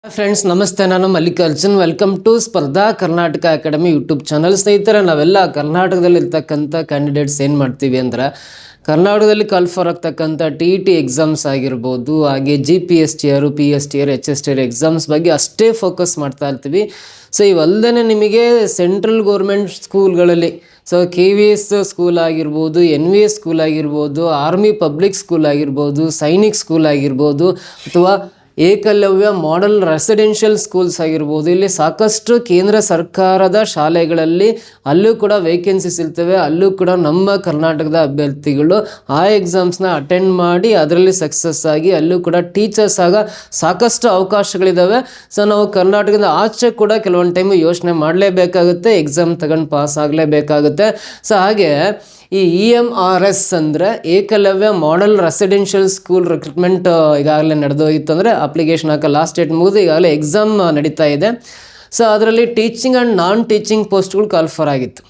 Friends ನಮಸ್ತೆ, ನಾನು Mallikarjun. Welcome to ಸ್ಪರ್ಧಾ ಕರ್ನಾಟಕ ಅಕಾಡೆಮಿ ಯೂಟ್ಯೂಬ್ ಚಾನಲ್. ಸ್ನೇಹಿತರೆ, ನಾವೆಲ್ಲ ಕರ್ನಾಟಕದಲ್ಲಿರ್ತಕ್ಕಂಥ ಕ್ಯಾಂಡಿಡೇಟ್ಸ್ ಏನು ಮಾಡ್ತೀವಿ ಅಂದರೆ, ಕರ್ನಾಟಕದಲ್ಲಿ ಕಾಲ್ಫರ್ ಆಗ್ತಕ್ಕಂಥ TET ಎಕ್ಸಾಮ್ಸ್ ಆಗಿರ್ಬೋದು, ಹಾಗೆ GPSTR, PSTR, HSTR ಎಕ್ಸಾಮ್ಸ್ ಬಗ್ಗೆ ಅಷ್ಟೇ ಫೋಕಸ್ ಮಾಡ್ತಾ ಇರ್ತೀವಿ. ಸೊ ಇವಲ್ಲದೆ ನಿಮಗೆ ಸೆಂಟ್ರಲ್ ಗೌರ್ಮೆಂಟ್ ಸ್ಕೂಲ್ಗಳಲ್ಲಿ, ಸೊ KVS ಸ್ಕೂಲ್ ಆಗಿರ್ಬೋದು, NVS ಸ್ಕೂಲ್ ಆಗಿರ್ಬೋದು, ಆರ್ಮಿ ಪಬ್ಲಿಕ್ ಸ್ಕೂಲ್ ಆಗಿರ್ಬೋದು, ಸೈನಿಕ್ ಸ್ಕೂಲ್ ಆಗಿರ್ಬೋದು, ಅಥವಾ ಏಕಲವ್ಯ ಮಾಡೆಲ್ ರೆಸಿಡೆನ್ಷಿಯಲ್ ಸ್ಕೂಲ್ಸ್ ಆಗಿರ್ಬೋದು, ಇಲ್ಲಿ ಸಾಕಷ್ಟು ಕೇಂದ್ರ ಸರ್ಕಾರದ ಶಾಲೆಗಳಲ್ಲಿ ಅಲ್ಲೂ ಕೂಡ ವೇಕೆನ್ಸೀಸ್ ಇರ್ತವೆ. ಅಲ್ಲೂ ಕೂಡ ನಮ್ಮ ಕರ್ನಾಟಕದ ಅಭ್ಯರ್ಥಿಗಳು ಆ ಎಕ್ಸಾಮ್ಸ್ನ ಅಟೆಂಡ್ ಮಾಡಿ ಅದರಲ್ಲಿ ಸಕ್ಸಸ್ ಆಗಿ ಅಲ್ಲೂ ಕೂಡ ಟೀಚರ್ಸ್ ಆಗ ಸಾಕಷ್ಟು ಅವಕಾಶಗಳಿದ್ದಾವೆ. ಸೊ ನಾವು ಕರ್ನಾಟಕದ ಆಚೆ ಕೂಡ ಕೆಲವೊಂದು ಟೈಮು ಯೋಚನೆ ಮಾಡಲೇಬೇಕಾಗುತ್ತೆ, ಎಕ್ಸಾಮ್ ತಗೊಂಡು ಪಾಸ್ ಆಗಲೇಬೇಕಾಗುತ್ತೆ. ಸೊ ಹಾಗೆ ಈ EMRS ಅಂದರೆ Eklavya model residential school recruitment ಈಗಾಗಲೇ ನಡೆದೋಗಿತ್ತು. ಅಂದರೆ ಅಪ್ಲಿಕೇಶನ್ ಹಾಕೋ ಲಾಸ್ಟ್ ಡೇಟ್ ಮುಗಿದು ಈಗಾಗಲೇ ಎಕ್ಸಾಮ್ ನಡೀತಾ ಇದೆ. ಸೊ ಅದರಲ್ಲಿ ಟೀಚಿಂಗ್ ಆ್ಯಂಡ್ ನಾನ್ ಟೀಚಿಂಗ್ ಪೋಸ್ಟ್ಗಳು ಕಾಲ್ಫರ್ ಆಗಿತ್ತು.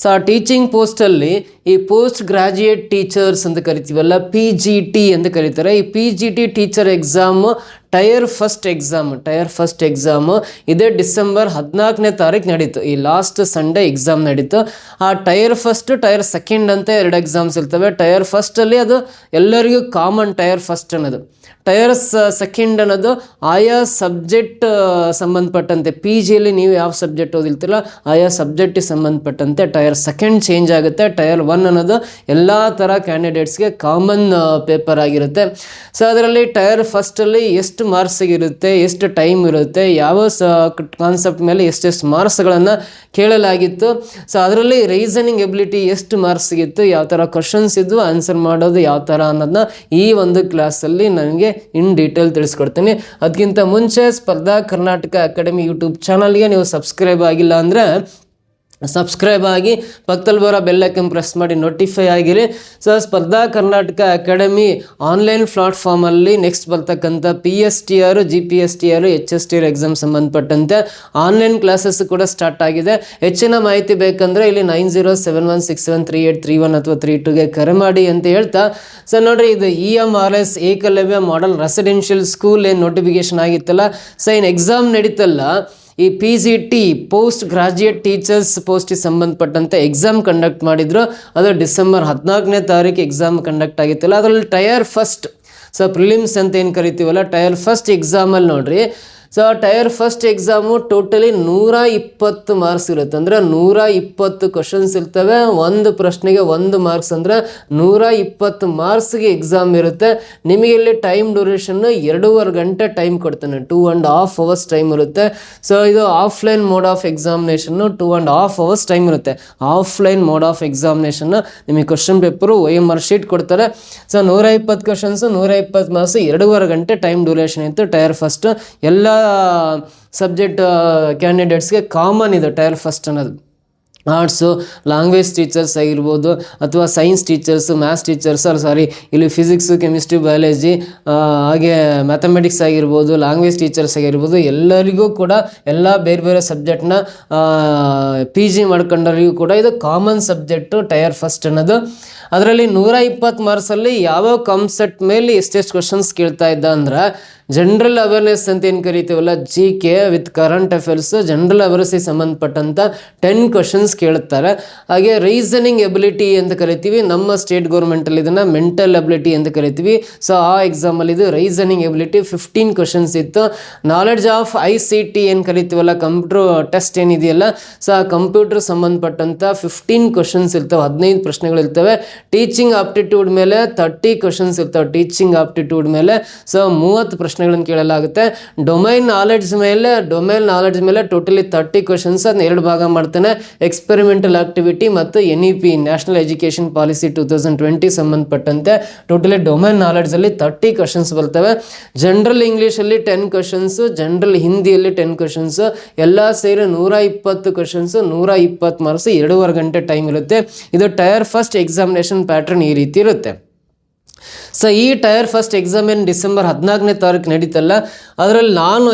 ಸೊ ಆ ಟೀಚಿಂಗ್ ಪೋಸ್ಟಲ್ಲಿ ಈ ಪೋಸ್ಟ್ ಗ್ರಾಜ್ಯುಯೇಟ್ ಟೀಚರ್ಸ್ ಅಂತ ಕರಿತೀವಲ್ಲ, PGT ಅಂತ ಕರೀತಾರೆ. ಈ PGT teacher exam tyre first exam ಇದೇ ಡಿಸೆಂಬರ್ 14ನೇ ತಾರೀಕು ನಡೀತು. ಈ ಲಾಸ್ಟ್ ಸಂಡೇ ಎಕ್ಸಾಮ್ ನಡೀತು. ಆ ಟೈರ್ ಫಸ್ಟ್, ಟೈರ್ ಸೆಕೆಂಡ್ ಅಂತ 2 ಎಕ್ಸಾಮ್ಸ್ ಇರ್ತವೆ. ಟೈರ್ ಫಸ್ಟಲ್ಲಿ ಅದು ಎಲ್ಲರಿಗೂ ಕಾಮನ್, ಟೈರ್ ಫಸ್ಟ್ ಅನ್ನೋದು. ಟೈರ್ ಸೆಕೆಂಡ್ ಅನ್ನೋದು ಆಯಾ ಸಬ್ಜೆಕ್ಟ್ ಸಂಬಂಧಪಟ್ಟಂತೆ, PGಯಲ್ಲಿ ನೀವು ಯಾವ ಸಬ್ಜೆಕ್ಟ್ ಓದಿರ್ತೀರಲ್ಲ ಆಯಾ ಸಬ್ಜೆಕ್ಟಿಗೆ ಸಂಬಂಧಪಟ್ಟಂತೆ ಟೈರ್ ಸೆಕೆಂಡ್ ಚೇಂಜ್ ಆಗುತ್ತೆ. ಟೈರ್ 1 ಅನ್ನೋದು ಎಲ್ಲ ಥರ ಕ್ಯಾಂಡಿಡೇಟ್ಸ್ಗೆ ಕಾಮನ್ ಪೇಪರ್ ಆಗಿರುತ್ತೆ. ಸೊ ಅದರಲ್ಲಿ ಟೈರ್ ಫಸ್ಟಲ್ಲಿ ಎಷ್ಟು ಮಾರ್ಕ್ಸಿಗಿರುತ್ತೆ, ಎಷ್ಟು ಟೈಮ್ ಇರುತ್ತೆ, ಯಾವ ಕಾನ್ಸೆಪ್ಟ್ ಮೇಲೆ ಎಷ್ಟೆಷ್ಟು ಮಾರ್ಕ್ಸ್ಗಳನ್ನು ಕೇಳಲಾಗಿತ್ತು. ಸೊ ಅದರಲ್ಲಿ ರೀಸನಿಂಗ್ ಎಬಿಲಿಟಿ ಎಷ್ಟು ಮಾರ್ಕ್ಸ್ ಸಿಗಿತ್ತು, ಯಾವ ಥರ ಕ್ವಶನ್ಸ್ ಇದ್ವು, ಆನ್ಸರ್ ಮಾಡೋದು ಯಾವ ಥರ ಅನ್ನೋದನ್ನ ಈ ಒಂದು ಕ್ಲಾಸಲ್ಲಿ ನನಗೆ ಇನ್ ಡೀಟೇಲ್ ತಿಳಿಸ್ಕೊಡ್ತೀನಿ. ಅದಕ್ಕಿಂತ ಮುಂಚೆ ಸ್ಪರ್ಧಾ ಕರ್ನಾಟಕ ಅಕಾಡೆಮಿ ಯೂಟ್ಯೂಬ್ ಚಾನಲ್ಗೆ ನೀವು ಸಬ್ಸ್ಕ್ರೈಬ್ ಆಗಿಲ್ಲ ಅಂದರೆ ಸಬ್ಸ್ಕ್ರೈಬ್ ಆಗಿ, ಪಕ್ಕದಲ್ಲಿ ಬರೋ ಬೆಲ್ ಐಕನ್ ಪ್ರೆಸ್ ಮಾಡಿ ನೋಟಿಫೈ ಆಗಿರಿ. ಸೊ ಸ್ಪರ್ಧಾ ಕರ್ನಾಟಕ ಅಕಾಡೆಮಿ ಆನ್ಲೈನ್ ಪ್ಲಾಟ್ಫಾರ್ಮಲ್ಲಿ ನೆಕ್ಸ್ಟ್ ಬರ್ತಕ್ಕಂಥ PSTR, GPSTR, HSTR ಎಕ್ಸಾಮ್ ಸಂಬಂಧಪಟ್ಟಂತೆ ಆನ್ಲೈನ್ ಕ್ಲಾಸಸ್ ಕೂಡ ಸ್ಟಾರ್ಟ್ ಆಗಿದೆ. ಹೆಚ್ಚಿನ ಮಾಹಿತಿ ಬೇಕಂದರೆ ಇಲ್ಲಿ 9071673831 ಅಥವಾ 32ಗೆ ಕರೆ ಮಾಡಿ ಅಂತ ಹೇಳ್ತಾ, ಸೊ ನೋಡಿರಿ, ಇದು EMRS Eklavya model residential school ಏನು ನೋಟಿಫಿಕೇಶನ್ ಆಗಿತ್ತಲ್ಲ, ಸೊ ಏನು ಎಕ್ಸಾಮ್ ನಡೀತಲ್ಲ, ಈ PGT ಪೋಸ್ಟ್ ಗ್ರಾಜ್ಯುಯೇಟ್ ಟೀಚರ್ಸ್ ಪೋಸ್ಟಿಗೆ ಸಂಬಂಧಪಟ್ಟಂತೆ ಎಕ್ಸಾಮ್ ಕಂಡಕ್ಟ್ ಮಾಡಿದ್ರು. ಅದು ಡಿಸೆಂಬರ್ 14ನೇ ತಾರೀಕು ಎಕ್ಸಾಮ್ ಕಂಡಕ್ಟ್ ಆಗಿತ್ತಲ್ಲ, ಅದರಲ್ಲಿ ಟೈರ್ ಫಸ್ಟ್, ಸೊ ಪ್ರಿಲಿಮ್ಸ್ ಅಂತ ಏನು ಕರಿತೀವಲ್ಲ, ಟೈರ್ ಫಸ್ಟ್ ಎಕ್ಸಾಮಲ್ಲಿ ನೋಡ್ರಿ. So tyre first exam totally 120 marks ಇರುತ್ತೆ. ಅಂದರೆ 120 ಕ್ವಶನ್ಸ್ ಇರ್ತವೆ. ಒಂದು ಪ್ರಶ್ನೆಗೆ 1 ಮಾರ್ಕ್ಸ್, ಅಂದರೆ 120 ಮಾರ್ಕ್ಸ್ಗೆ ಎಕ್ಸಾಮ್ ಇರುತ್ತೆ. ನಿಮಗೆ ಇಲ್ಲಿ ಟೈಮ್ ಡ್ಯೂರೇಷನ್ನು 2.5 ಗಂಟೆ ಟೈಮ್ ಕೊಡ್ತಾನೆ, 2.5 hours ಟೈಮ್ ಇರುತ್ತೆ. ಸೊ ಇದು offline mode of examination 2.5 hours time ಇರುತ್ತೆ. ಆಫ್ಲೈನ್ ಮೋಡ್ ಆಫ್ ಎಕ್ಸಾಮಿನೇಷನ್ನು ನಿಮಗೆ ಕ್ವಶನ್ ಪೇಪರು OMR ಶೀಟ್ ಕೊಡ್ತಾರೆ. ಸೊ 120 ಕ್ವಶನ್ಸು, 120 ಮಾರ್ಕ್ಸ್, 2.5 ಗಂಟೆ ಟೈಮ್ ಡ್ಯೂರೇಷನ್ ಇತ್ತು ಟೈರ್ ಫಸ್ಟ್. ಎಲ್ಲ ಸಬ್ಜೆಕ್ಟ್ ಕ್ಯಾಂಡಿಡೇಟ್ಸ್ಗೆ ಕಾಮನ್ ಇದೆ ಟೈರ್ ಫಸ್ಟ್ ಅನ್ನೋದು. ಆರ್ಟ್ಸು, ಲ್ಯಾಂಗ್ವೇಜ್ ಟೀಚರ್ಸ್ ಆಗಿರ್ಬೋದು, ಅಥವಾ ಸೈನ್ಸ್ ಟೀಚರ್ಸು, ಮ್ಯಾಥ್ಸ್ ಟೀಚರ್ಸು, ಇಲ್ಲಿ ಫಿಸಿಕ್ಸು, ಕೆಮಿಸ್ಟ್ರಿ, ಬಯಾಲಜಿ, ಹಾಗೆ ಮ್ಯಾಥಮೆಟಿಕ್ಸ್ ಆಗಿರ್ಬೋದು, ಲ್ಯಾಂಗ್ವೇಜ್ ಟೀಚರ್ಸ್ ಆಗಿರ್ಬೋದು, ಎಲ್ಲರಿಗೂ ಕೂಡ ಎಲ್ಲ ಬೇರೆ ಬೇರೆ ಸಬ್ಜೆಕ್ಟ್ನ PG ಮಾಡ್ಕೊಂಡವರಿಗೂ ಕೂಡ ಇದು ಕಾಮನ್ ಸಬ್ಜೆಕ್ಟು ಟೈರ್ ಫಸ್ಟ್ ಅನ್ನೋದು. ಅದರಲ್ಲಿ 120 ಮಾರ್ಕ್ಸಲ್ಲಿ ಯಾವ ಕಾನ್ಸೆಪ್ಟ್ ಮೇಲೆ ಎಷ್ಟೆಷ್ಟು ಕ್ವಶನ್ಸ್ ಕೇಳ್ತಾ ಇದ್ದ ಅಂದ್ರೆ, ಜನರಲ್ ಅವೇರ್ನೆಸ್ ಅಂತ ಏನು ಕರಿತೀವಲ್ಲ, GK with current affairs, general ಅವೇರ್ನೆಸ್ಗೆ ಸಂಬಂಧಪಟ್ಟಂಥ 10 ಕ್ವಶನ್ಸ್ ಕೇಳುತ್ತಾರೆ. ಹಾಗೆ ರೀಸನಿಂಗ್ ಎಬಿಲಿಟಿ ಅಂತ ಕರಿತೀವಿ, ನಮ್ಮ ಸ್ಟೇಟ್ ಗೌರ್ಮೆಂಟಲ್ಲಿ ಇದನ್ನು ಮೆಂಟಲ್ ಎಬಿಲಿಟಿ ಅಂತ ಕರಿತೀವಿ. ಸೊ ಆ ಎಕ್ಸಾಮಲ್ಲಿ ಇದು ರೀಸನಿಂಗ್ ಎಬಿಲಿಟಿ 15 ಕ್ವಶನ್ಸ್ ಇತ್ತು. ನಾಲೆಡ್ಜ್ ಆಫ್ ICT ಏನು ಕರಿತೀವಲ್ಲ, ಕಂಪ್ಯೂಟರ್ ಟೆಸ್ಟ್ ಏನಿದೆಯಲ್ಲ, ಸೊ ಆ ಕಂಪ್ಯೂಟರ್ ಸಂಬಂಧಪಟ್ಟಂಥ 15 ಕ್ವಶನ್ಸ್ ಇರ್ತವೆ, 15 ಪ್ರಶ್ನೆಗಳಿರ್ತವೆ. ಟೀಚಿಂಗ್ ಆಪ್ಟಿಟ್ಯೂಡ್ ಮೇಲೆ 30 ಕ್ವಶನ್ಸ್ ಇರ್ತವೆ, ಟೀಚಿಂಗ್ ಆಪ್ಟಿಟ್ಯೂಡ್ ಮೇಲೆ. ಸೊ 30 ಪ್ರಶ್ನೆಗಳನ್ನು ಕೇಳಲಾಗುತ್ತೆ. ಡೊಮೈನ್ ನಾಲೆಡ್ಜ್ ಮೇಲೆ ಟೋಟಲಿ 30 ಕ್ವಶನ್ಸ್, ಅದನ್ನ 2 ಭಾಗ ಮಾಡ್ತಾನೆ. ಎಕ್ಸ್ಪೆರಿಮೆಂಟಲ್ ಆಕ್ಟಿವಿಟಿ ಮತ್ತು NEP ನ್ಯಾಷನಲ್ ಎಜುಕೇಷನ್ ಪಾಲಿಸಿ 2020 ಸಂಬಂಧಪಟ್ಟಂತೆ ಟೋಟಲಿ ಡೊಮೈನ್ ನಾಲೆಡ್ಜಲ್ಲಿ 30 ಕ್ವಶನ್ಸ್ ಬರ್ತವೆ. ಜನರಲ್ ಇಂಗ್ಲೀಷಲ್ಲಿ 10 ಕ್ವಶನ್ಸು, ಜನರಲ್ ಹಿಂದಿಯಲ್ಲಿ 10 ಕ್ವಶನ್ಸು, ಎಲ್ಲ ಸೇರಿ 120 ಕ್ವಶನ್ಸು, 120 ಮಾರ್ಕ್ಸ್, 2.5 ಗಂಟೆ ಟೈಮ್ ಇರುತ್ತೆ. ಇದು ಟೈರ್ ಫಸ್ಟ್ ಎಕ್ಸಾಮಿನೇಷನ್ ಪ್ಯಾಟ್ರನ್ ಈ ರೀತಿ ಇರುತ್ತೆ. ಸೊ ಈ ಟೈರ್ ಫಸ್ಟ್ ಎಕ್ಸಾಮ್ ಏನು ಡಿಸೆಂಬರ್ 14ನೇ ತಾರೀಕು ನಡೀತಲ್ಲ, ಅದರಲ್ಲಿ ನಾನು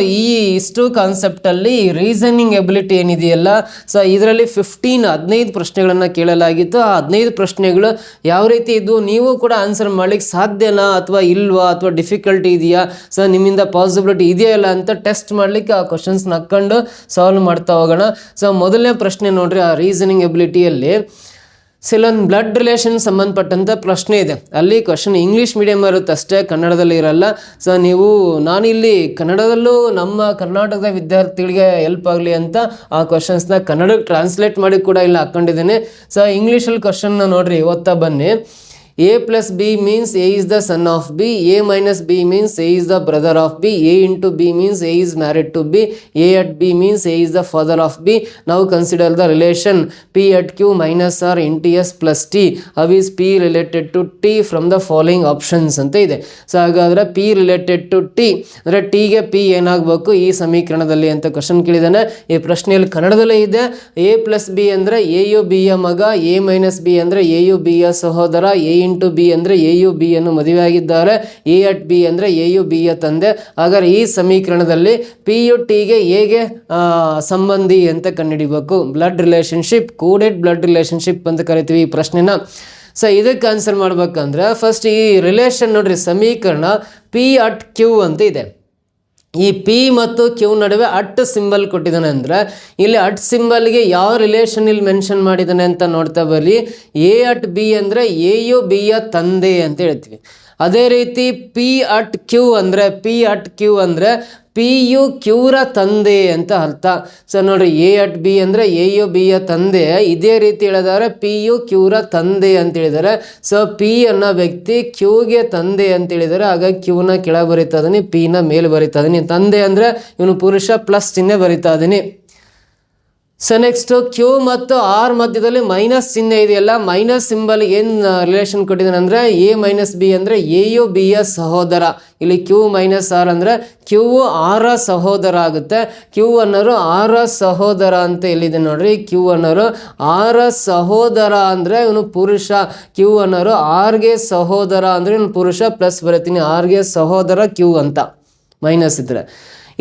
ಇಷ್ಟು ಕಾನ್ಸೆಪ್ಟಲ್ಲಿ ರೀಸನಿಂಗ್ ಎಬಿಲಿಟಿ ಏನಿದೆಯಲ್ಲ, ಸೊ ಇದರಲ್ಲಿ 15 ಪ್ರಶ್ನೆಗಳನ್ನು ಕೇಳಲಾಗಿತ್ತು. ಆ 15 ಪ್ರಶ್ನೆಗಳು ಯಾವ ರೀತಿ ಇದ್ವು, ನೀವು ಕೂಡ ಆನ್ಸರ್ ಮಾಡ್ಲಿಕ್ಕೆ ಸಾಧ್ಯನಾ ಅಥವಾ ಇಲ್ವಾ, ಅಥವಾ ಡಿಫಿಕಲ್ಟಿ ಇದೆಯಾ, ಸೊ ನಿಮ್ಮಿಂದ ಪಾಸಿಬಿಲಿಟಿ ಇದೆಯಾ ಇಲ್ಲ ಅಂತ ಟೆಸ್ಟ್ ಮಾಡಲಿಕ್ಕೆ ಆ ಕ್ವಶನ್ಸ್ನ ಹಾಕ್ಕೊಂಡು ಸಾಲ್ವ್ ಮಾಡ್ತಾ ಹೋಗೋಣ. ಸೊ ಮೊದಲನೇ ಪ್ರಶ್ನೆ ನೋಡ್ರಿ, ಆ ರೀಸನಿಂಗ್ ಎಬಿಲಿಟಿಯಲ್ಲಿ ಇಲ್ಲೊಂದು ಬ್ಲಡ್ ರಿಲೇಷನ್ ಸಂಬಂಧಪಟ್ಟಂಥ ಪ್ರಶ್ನೆ ಇದೆ. ಅಲ್ಲಿ ಕ್ವಶನ್ ಇಂಗ್ಲೀಷ್ ಮೀಡಿಯಮ್ ಇರುತ್ತೆ ಅಷ್ಟೇ, ಕನ್ನಡದಲ್ಲಿ ಇರಲ್ಲ. ಸೊ ನೀವು ನಾನಿಲ್ಲಿ ಕನ್ನಡದಲ್ಲೂ ನಮ್ಮ ಕರ್ನಾಟಕದ ವಿದ್ಯಾರ್ಥಿಗಳಿಗೆ ಹೆಲ್ಪ್ ಆಗಲಿ ಅಂತ ಆ ಕ್ವಶನ್ಸ್ನ ಕನ್ನಡಕ್ಕೆ ಟ್ರಾನ್ಸ್ಲೇಟ್ ಮಾಡಿ ಕೂಡ ಇಲ್ಲಿ ಹಾಕ್ಕೊಂಡಿದ್ದೇನೆ. ಸೊ ಇಂಗ್ಲೀಷಲ್ಲಿ ಕ್ವಶನ್ನ ನೋಡ್ರಿ, ಓದ್ತಾ ಬನ್ನಿ. A plus B means A is the son of B. A minus B means A is the brother of B. A into B means A is married to B. A at B means A is the father of B. Now consider the relation P at Q minus R into S plus T. How is P related to T from the following options ಅಂತ ಇದೆ. So ಹಾಗಾದರೆ P related to T ಅಂದರೆ Tಗೆ P ಏನಾಗಬೇಕು ಈ ಸಮೀಕರಣದಲ್ಲಿ ಅಂತ question ಕೇಳಿದ್ದಾನೆ. ಈ ಪ್ರಶ್ನೆಯಲ್ಲಿ ಕನ್ನಡದಲ್ಲೇ ಇದೆ. A plus B ಅಂದರೆ A ಯು B ಯ ಮಗ, A minus B ಅಂದರೆ A ಯು B ಯ ಸಹೋದರ, A ಇಂಟು ಬಿ ಅಂದರೆ ಎ ಯು ಬಿ ಅನ್ನು ಮದುವೆಯಾಗಿದ್ದಾರೆ, ಎ ಅಟ್ ಬಿ ಅಂದರೆ ಎ ಯು ಬಿ ಯ ತಂದೆ. ಹಾಗಾದರೆ ಈ ಸಮೀಕರಣದಲ್ಲಿ ಪಿ ಯು ಟಿಗೆ ಹೇಗೆ ಸಂಬಂಧಿ ಅಂತ ಕಂಡುಹಿಡಿಬೇಕು. Blood relationship, coded blood relationship ಅಂತ ಕರಿತೀವಿ ಈ ಪ್ರಶ್ನೆನ. ಸೊ ಇದಕ್ಕೆ ಆನ್ಸರ್ ಮಾಡ್ಬೇಕಂದ್ರೆ ಫಸ್ಟ್ ಈ ರಿಲೇಷನ್ ನೋಡ್ರಿ, ಸಮೀಕರಣ ಪಿ ಅಟ್ ಕ್ಯೂ ಅಂತ ಇದೆ. ಈ ಪಿ ಮತ್ತು ಕ್ಯೂ ನಡುವೆ ಅಟ್ ಸಿಂಬಲ್ ಕೊಟ್ಟಿದ್ದಾನೆ ಅಂದರೆ ಇಲ್ಲಿ ಅಟ್ ಸಿಂಬಲ್ಗೆ ಯಾವ ರಿಲೇಷನ್ ಇಲ್ಲಿ ಮೆನ್ಷನ್ ಮಾಡಿದ್ದಾನೆ ಅಂತ ನೋಡ್ತಾ ಬರ್ರಿ. ಎ ಅಟ್ ಬಿ ಅಂದರೆ ಎ ಯು ಬಿ ಯ ತಂದೆ ಅಂತ ಹೇಳ್ತೀವಿ. ಅದೇ ರೀತಿ ಪಿ ಅಟ್ ಕ್ಯೂ ಅಂದರೆ ಪಿ ಯು ಕ್ಯೂರ ತಂದೆ ಅಂತ ಅರ್ಥ. ಸೊ ನೋಡ್ರಿ, ಎ ಅಟ್ ಬಿ ಅಂದರೆ ಎ ಯು ಬಿ ಯ ತಂದೆ. ಇದೇ ರೀತಿ ಹೇಳಿದಾರೆ ಪಿ ಯು ಕ್ಯೂರ ತಂದೆ ಅಂತ ಹೇಳಿದ್ದಾರೆ. ಸೊ ಪಿ ಅನ್ನೋ ವ್ಯಕ್ತಿ ಕ್ಯೂಗೆ ತಂದೆ ಅಂತ ಹೇಳಿದ್ದಾರೆ. ಹಾಗಾಗಿ ಕ್ಯೂನ ಕೆಳಗೆ ಬರಿತಾ ಇದೀನಿ, ಪಿನ ಮೇಲೆ ಬರಿತಾ ಇದೀನಿ. ತಂದೆ ಅಂದರೆ ಇವನು ಪುರುಷ, ಪ್ಲಸ್ ಚಿಹ್ನೆ ಬರಿತಾ ಇದೀನಿ. ಸೊ ನೆಕ್ಸ್ಟು ಕ್ಯೂ ಮತ್ತು ಆರ್ ಮಧ್ಯದಲ್ಲಿ ಮೈನಸ್ ಚಿಹ್ನೆ ಇದೆಯಲ್ಲ, ಮೈನಸ್ ಸಿಂಬಲ್ ಏನು ರಿಲೇಷನ್ ಕೊಟ್ಟಿದ್ದಾನೆ ಅಂದರೆ ಎ ಮೈನಸ್ ಬಿ ಅಂದರೆ ಎ ಯು ಬಿ ಯ ಸಹೋದರ. ಇಲ್ಲಿ ಕ್ಯೂ ಮೈನಸ್ ಆರ್ ಅಂದರೆ ಕ್ಯೂ ಆರ ಸಹೋದರ ಆಗುತ್ತೆ. ಕ್ಯೂ ಅನ್ನೋರು ಆರ ಸಹೋದರ ಅಂತ ಎಲ್ಲಿದೆ ನೋಡ್ರಿ. ಕ್ಯೂ ಅನ್ನೋರು ಆರ ಸಹೋದರ ಅಂದರೆ ಇವನು ಪುರುಷ, ಕ್ಯೂ ಅನ್ನೋರು ಆರ್ಗೆ ಸಹೋದರ ಅಂದರೆ ಇವನು ಪುರುಷ, ಪ್ಲಸ್ ಬರೀತೀನಿ ಆರ್ಗೆ ಸಹೋದರ ಕ್ಯೂ ಅಂತ ಮೈನಸ್ ಇದ್ರೆ.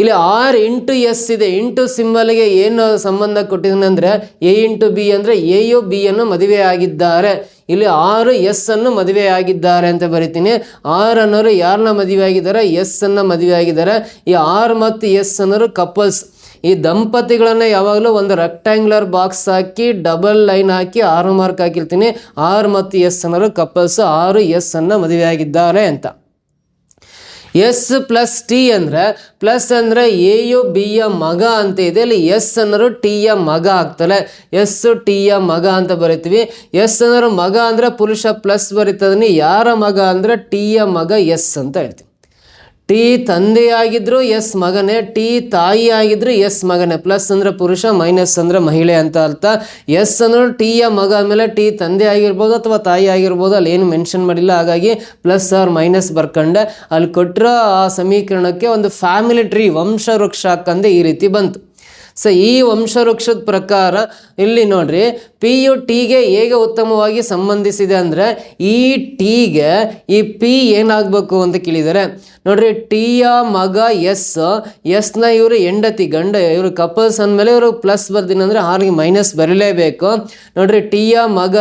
ಇಲ್ಲಿ ಆರ್ ಇಂಟು ಎಸ್ ಇದೆ. ಇಂಟು ಸಿಂಬಲ್ಗೆ ಏನು ಸಂಬಂಧ ಕೊಟ್ಟಿದ್ದಾನೆ ಅಂದರೆ ಎ ಇಂಟು ಬಿ ಅಂದರೆ ಎ ಯು ಬಿ ಅನ್ನು ಮದುವೆ ಆಗಿದ್ದಾರೆ. ಇಲ್ಲಿ ಆರು ಎಸ್ ಅನ್ನು ಮದುವೆ ಆಗಿದ್ದಾರೆ ಅಂತ ಬರಿತೀನಿ. ಆರ್ ಅನ್ನೋರು ಯಾರನ್ನ ಮದುವೆ ಆಗಿದ್ದಾರೆ, ಎಸ್ ಅನ್ನು ಮದುವೆ ಆಗಿದ್ದಾರೆ. ಈ ಆರ್ ಮತ್ತು ಎಸ್ ಅನ್ನೋರು ಕಪಲ್ಸ್. ಈ ದಂಪತಿಗಳನ್ನು ಯಾವಾಗಲೂ ಒಂದು ರೆಕ್ಟ್ಯಾಂಗ್ಯುಲರ್ ಬಾಕ್ಸ್ ಹಾಕಿ ಡಬಲ್ ಲೈನ್ ಹಾಕಿ ಆರು ಮಾರ್ಕ್ ಹಾಕಿರ್ತೀನಿ. ಆರ್ ಮತ್ತು ಎಸ್ ಅನ್ನೋರು ಕಪಲ್ಸ್, ಆರು ಎಸ್ ಅನ್ನು ಮದುವೆ ಆಗಿದ್ದಾರೆ ಅಂತ. ಎಸ್ ಪ್ಲಸ್ ಟಿ ಅಂದರೆ ಪ್ಲಸ್ ಅಂದರೆ ಎ ಯು ಬಿ ಯ ಮಗ ಅಂತ ಇದೆ. ಇಲ್ಲಿ ಎಸ್ ಅನ್ನೋರು ಟಿ ಯ ಮಗ ಆಗ್ತಾರೆ. ಎಸ್ ಟಿ ಯ ಮಗ ಅಂತ ಬರಿತೀವಿ. ಎಸ್ ಅನ್ನೋರು ಮಗ ಅಂದರೆ ಪುರುಷ, ಪ್ಲಸ್ ಬರೀತದನಿ. ಯಾರ ಮಗ ಅಂದರೆ ಟಿ ಯ ಮಗ ಎಸ್ ಅಂತ ಹೇಳ್ತೀವಿ. ಟಿ ತಂದೆಯಾಗಿದ್ರು ಎಸ್ ಮಗನೇ, ಟಿ ತಾಯಿ ಆಗಿದ್ರು ಎಸ್ ಮಗನೇ. ಪ್ಲಸ್ ಅಂದರೆ ಪುರುಷ, ಮೈನಸ್ ಅಂದರೆ ಮಹಿಳೆ ಅಂತ ಅರ್ಥ. ಎಸ್ ಅಂದ್ರೆ ಟಿ ಯ ಮಗ ಮೇಲೆ ಟಿ ತಂದೆ ಆಗಿರ್ಬೋದು ಅಥವಾ ತಾಯಿ ಆಗಿರ್ಬೋದು, ಅಲ್ಲಿ ಏನು ಮೆನ್ಷನ್ ಮಾಡಿಲ್ಲ. ಹಾಗಾಗಿ ಪ್ಲಸ್ ಆರ್ ಮೈನಸ್ ಬರ್ಕೊಂಡೆ. ಅಲ್ಲಿ ಕೊಟ್ಟಿರೋ ಆ ಸಮೀಕರಣಕ್ಕೆ ಒಂದು ಫ್ಯಾಮಿಲಿ ಟ್ರೀ, ವಂಶ ವೃಕ್ಷ ಹಾಕಂದೆ ಈ ರೀತಿ ಬಂತು. ಸೊ ಈ ವಂಶವೃಕ್ಷದ ಪ್ರಕಾರ ಇಲ್ಲಿ ನೋಡ್ರಿ, ಪಿ ಯು ಟಿಗೆ ಹೇಗೆ ಉತ್ತಮವಾಗಿ ಸಂಬಂಧಿಸಿದೆ ಅಂದರೆ ಈ ಟಿಗೆ ಈ ಪಿ ಏನಾಗಬೇಕು ಅಂತ ಕೇಳಿದ್ದಾರೆ ನೋಡ್ರಿ. ಟಿಯ ಮಗ ಎಸ್ನ ಇವರು ಹೆಂಡತಿ, ಗಂಡ, ಇವರು ಕಪಲ್ಸ್ ಅಂದಮೇಲೆ ಇವರು ಪ್ಲಸ್ ಬರ್ತೀನಿ ಅಂದರೆ ಆರ್ಗೆ ಮೈನಸ್ ಬರಲೇಬೇಕು. ನೋಡ್ರಿ, ಟಿಯ ಮಗ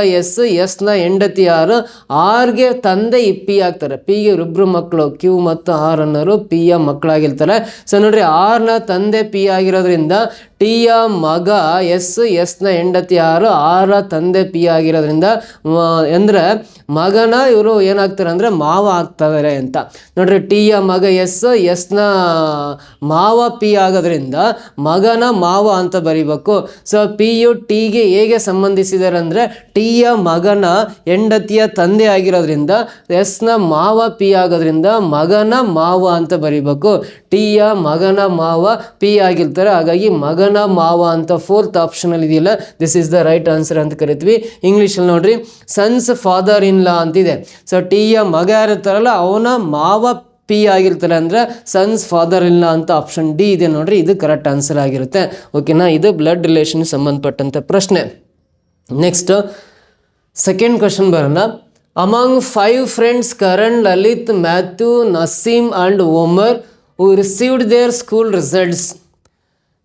ಎಸ್ನ ಹೆಂಡತಿ ಆರ್ಗೆ ತಂದೆ ಈ ಪಿ ಆಗ್ತಾರೆ. ಪಿಗೆ ಇಬ್ಬರು ಮಕ್ಕಳು, ಕ್ಯೂ ಮತ್ತು ಆರ್ ಅನ್ನೋರು ಪಿ ಯ ಮಕ್ಕಳಾಗಿರ್ತಾರೆ. ಸೊ ನೋಡ್ರಿ, ಆರ್ನ ತಂದೆ ಪಿ ಆಗಿರೋದ್ರಿಂದ ಟಿಯ ಮಗ ಎಸ್ನ ಹೆಂಡತಿ ಆರ ತಂದೆ ಪಿ ಆಗಿರೋದ್ರಿಂದ ಅಂದರೆ ಮಗನ ಇವರು ಏನಾಗ್ತಾರೆ ಅಂದರೆ ಮಾವ ಆಗ್ತಾರೆ ಅಂತ. ನೋಡ್ರಿ, ಟಿಯ ಮಗ ಎಸ್ನ ಮಾವ ಪಿ ಆಗೋದ್ರಿಂದ ಮಗನ ಮಾವ ಅಂತ ಬರಿಬೇಕು. ಸೊ ಪಿ ಯು ಟಿಗೆ ಹೇಗೆ ಸಂಬಂಧಿಸಿದ್ದಾರೆ ಅಂದರೆ ಟಿಯ ಮಗನ ಹೆಂಡತಿಯ ತಂದೆ ಆಗಿರೋದ್ರಿಂದ ಎಸ್ನ ಮಾವ ಪಿ ಆಗೋದ್ರಿಂದ ಮಗನ ಮಾವ ಅಂತ ಬರಿಬೇಕು. ಟಿಯ ಮಗನ ಮಾವ ಪಿ ಆಗಿರ್ತಾರೆ. ಹಾಗಾಗಿ ಮಗನ ಮಾವ ಅಂತ ಫೋರ್ತ್ ಆಪ್ಷನಲ್ಲಿ ಇದೆಯಲ್ಲ, this is the right answer ಅಂತ ಕರಿತೀವಿ. ಇಂಗ್ಲೀಷಲ್ಲಿ ನೋಡ್ರಿ, ಸನ್ಸ್ ಫಾದರ್ ಇನ್ ಲಾ ಅಂತಿದೆ. ಸೊ ಟಿಯ ಮಗ ಯಾರಿರ್ತಾರಲ್ಲ ಅವನ ಮಾವ ಪಿ ಆಗಿರ್ತಾರೆ ಅಂದರೆ ಸನ್ಸ್ ಫಾದರ್ ಇನ್ ಲಾ ಅಂತ ಆಪ್ಷನ್ ಡಿ ಇದೆ ನೋಡ್ರಿ. ಇದು ಕರೆಕ್ಟ್ ಆನ್ಸರ್ ಆಗಿರುತ್ತೆ. ಓಕೆನಾ, ಇದು ಬ್ಲಡ್ ರಿಲೇಷನ್ ಸಂಬಂಧಪಟ್ಟಂಥ ಪ್ರಶ್ನೆ. ನೆಕ್ಸ್ಟ್ ಸೆಕೆಂಡ್ ಕ್ವಶನ್ ಬರೋಣ. Among 5 friends Karan, Lalit, Matthew, Nasim and Omar who received their school results.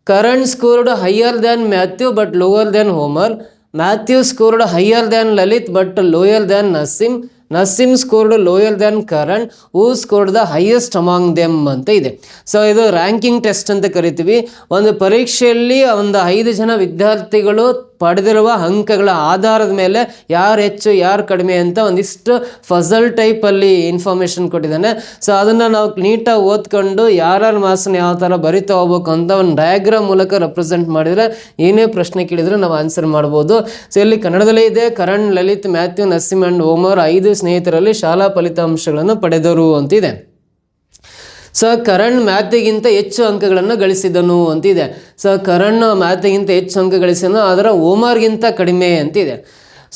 Karan scored higher than Matthew but lower than Omar. Matthew scored higher than Lalit but lower than Nasim. Nasim scored lower than Karan who scored the highest among them ಅಂತ ಇದೆ. So ಇದು ranking test ಅಂತ ಕರಿತೀವಿ. ಒಂದು ಪರೀಕ್ಷೆಯಲ್ಲಿ ಒಂದು 5 ಜನ ವಿದ್ಯಾರ್ಥಿಗಳು ಪಡೆದಿರುವ ಅಂಕಗಳ ಆಧಾರದ ಮೇಲೆ ಯಾರು ಹೆಚ್ಚು ಯಾರು ಕಡಿಮೆ ಅಂತ ಒಂದಿಷ್ಟು ಫಜಲ್ ಟೈಪಲ್ಲಿ ಇನ್ಫಾರ್ಮೇಷನ್ ಕೊಟ್ಟಿದ್ದಾನೆ. ಸೊ ಅದನ್ನು ನಾವು ನೀಟಾಗಿ ಓದ್ಕೊಂಡು ಯಾರ್ಯಾರು ಮಾರ್ಕ್ಸನ್ನ ಯಾವ ಥರ ಬರಿತಾ ಹೋಗ್ಬೇಕು ಅಂತ ಒಂದು ಡಯಾಗ್ರಾಮ್ ಮೂಲಕ ರೆಪ್ರೆಸೆಂಟ್ ಮಾಡಿದರೆ ಏನೇ ಪ್ರಶ್ನೆ ಕೇಳಿದರೆ ನಾವು ಆನ್ಸರ್ ಮಾಡ್ಬೋದು. ಸೊ ಇಲ್ಲಿ ಕನ್ನಡದಲ್ಲೇ ಇದೆ, ಕರಣ್, ಲಲಿತ್, ಮ್ಯಾಥ್ಯೂ, ನಸೀಮ್ ಆ್ಯಂಡ್ ಓಮರ್ 5 ಸ್ನೇಹಿತರಲ್ಲಿ ಶಾಲಾ ಫಲಿತಾಂಶಗಳನ್ನು ಪಡೆದರು ಅಂತಿದೆ. ಸೊ ಕರಣ್ ಮ್ಯಾಥ್ಗಿಂತ ಹೆಚ್ಚು ಅಂಕಗಳನ್ನು ಗಳಿಸಿದನು ಅಂತಿದೆ. ಸೊ ಕರಣ್ ಮ್ಯಾಥ್ಗಿಂತ ಹೆಚ್ಚು ಅಂಕ ಗಳಿಸಿದನು, ಅದರ ಓಮರ್ಗಿಂತ ಕಡಿಮೆ ಅಂತಿದೆ.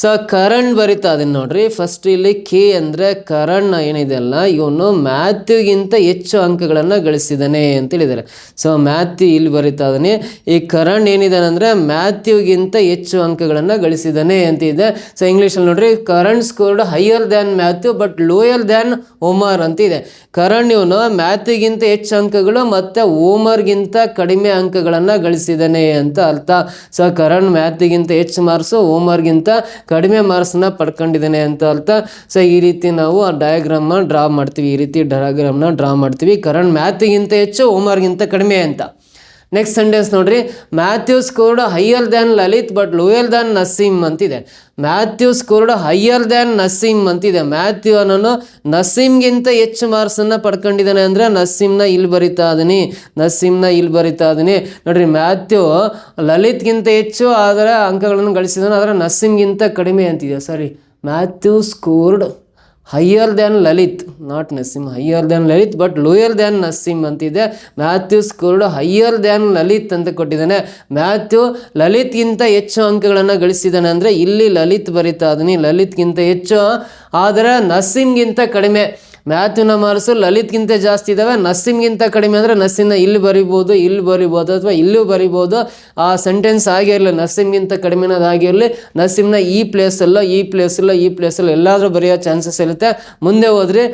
ಸೊ ಕರಣ್ ಬರಿತಾ ಇದನ್ನು ನೋಡ್ರಿ. ಫಸ್ಟ್ ಇಲ್ಲಿ ಕೆ ಅಂದರೆ ಕರಣ್ ಏನಿದೆ ಅಲ್ಲ, ಇವನು ಮ್ಯಾಥ್ಗಿಂತ ಹೆಚ್ಚು ಅಂಕಗಳನ್ನು ಗಳಿಸಿದ್ದಾನೆ ಅಂತೇಳಿದ್ದಾರೆ. ಸೊ ಮ್ಯಾಥ್ಯೂ ಇಲ್ಲಿ ಬರಿತಾ ಇದ್ದಾನೆ. ಈ ಕರಣ್ ಏನಿದ್ದಾನೆ ಅಂದರೆ ಮ್ಯಾಥ್ಯೂಗಿಂತ ಹೆಚ್ಚು ಅಂಕಗಳನ್ನು ಗಳಿಸಿದ್ದಾನೆ ಅಂತಿದೆ. ಸೊ ಇಂಗ್ಲೀಷಲ್ಲಿ ನೋಡ್ರಿ, Karan scored higher than Matthew but lower than Omar ಅಂತಿದೆ. ಕರಣ್ ಇವನು ಮ್ಯಾಥ್ಗಿಂತ ಹೆಚ್ಚು ಅಂಕಗಳು ಮತ್ತು ಓಮರ್ಗಿಂತ ಕಡಿಮೆ ಅಂಕಗಳನ್ನು ಗಳಿಸಿದ್ದಾನೆ ಅಂತ ಅರ್ಥ. ಸೊ ಕರಣ್ ಮ್ಯಾಥ್ಗಿಂತ ಹೆಚ್ಚು ಮಾರ್ಕ್ಸು, ಓಮರ್ಗಿಂತ ಕಡಿಮೆ ಮಾರ್ಕ್ಸ್ನ ಪಡ್ಕೊಂಡಿದ್ದಾನೆ ಅಂತ ಅರ್ಥ. ಸೊ ಈ ರೀತಿ ನಾವು ಆ ಡಯಾಗ್ರಾಮ್ನ ಡ್ರಾ ಮಾಡ್ತೀವಿ. ಕರಣ್ ಮ್ಯಾಥ್ಗಿಂತ ಹೆಚ್ಚು, ಓಮರ್ಗಿಂತ ಕಡಿಮೆ ಅಂತ. ನೆಕ್ಸ್ಟ್ ಸೆಂಟೆನ್ಸ್ ನೋಡ್ರಿ, Matthew scored higher than Lalit but lower than Naseem ಅಂತಿದೆ. Matthew scored higher than Naseem ಅಂತಿದೆ. ಮ್ಯಾಥ್ಯೂ ಅನ್ನೋನು ನಸೀಮ್ಗಿಂತ ಹೆಚ್ಚು ಮಾರ್ಕ್ಸನ್ನು ಪಡ್ಕೊಂಡಿದ್ದಾನೆ ಅಂದರೆ ನಸೀಮ್ನ ಇಲ್ಲಿ ಬರಿತಾ ಇದೀನಿ. ನೋಡ್ರಿ, ಮ್ಯಾಥ್ಯೂ ಲಲಿತ್ಗಿಂತ ಹೆಚ್ಚು ಅದರ ಅಂಕಗಳನ್ನು ಗಳಿಸಿದಾನೆ, ಆದರೆ ನಸೀಮ್ಗಿಂತ ಕಡಿಮೆ ಅಂತಿದೆ. Matthew scored higher than Lalit, not Naseem, higher than Lalit but lower than Naseem ಅಂತಿದೆ. Matthew scored higher than Lalit ಅಂತ ಕೊಟ್ಟಿದ್ದಾನೆ. ಮ್ಯಾಥ್ಯೂ ಲಲಿತ್ಗಿಂತ ಹೆಚ್ಚು ಅಂಕಗಳನ್ನು ಗಳಿಸಿದ್ದಾನೆ ಅಂದರೆ ಇಲ್ಲಿ ಲಲಿತ್ ಬರಿತಾ ಇದೀನಿ, ಲಲಿತ್ಗಿಂತ ಹೆಚ್ಚು ಆದರೆ ನಸೀಮ್ಗಿಂತ ಕಡಿಮೆ. ಮ್ಯಾಥ್ಯೂನ ಮಾರ್ಕ್ಸು ಲಲಿತ್ಗಿಂತ ಜಾಸ್ತಿ ಇದ್ದಾವೆ, ನಸೀಮ್ಗಿಂತ ಕಡಿಮೆ ಅಂದರೆ ನಸೀಮ್ನ ಇಲ್ಲಿ ಬರಿಬೋದು ಅಥವಾ ಇಲ್ಲೂ ಬರಿಬೋದು. ಆ ಸೆಂಟೆನ್ಸ್ ಆಗಿರಲಿ, ನಸೀಮ್ಗಿಂತ ಕಡಿಮೆನದು ಆಗಿರಲಿ, ನಸೀಮ್ನ ಈ ಪ್ಲೇಸಲ್ಲ ಎಲ್ಲಾದರೂ ಬರೆಯೋ ಚಾನ್ಸಸ್ ಇರುತ್ತೆ. ಮುಂದೆ ಹೋದ್ರೆ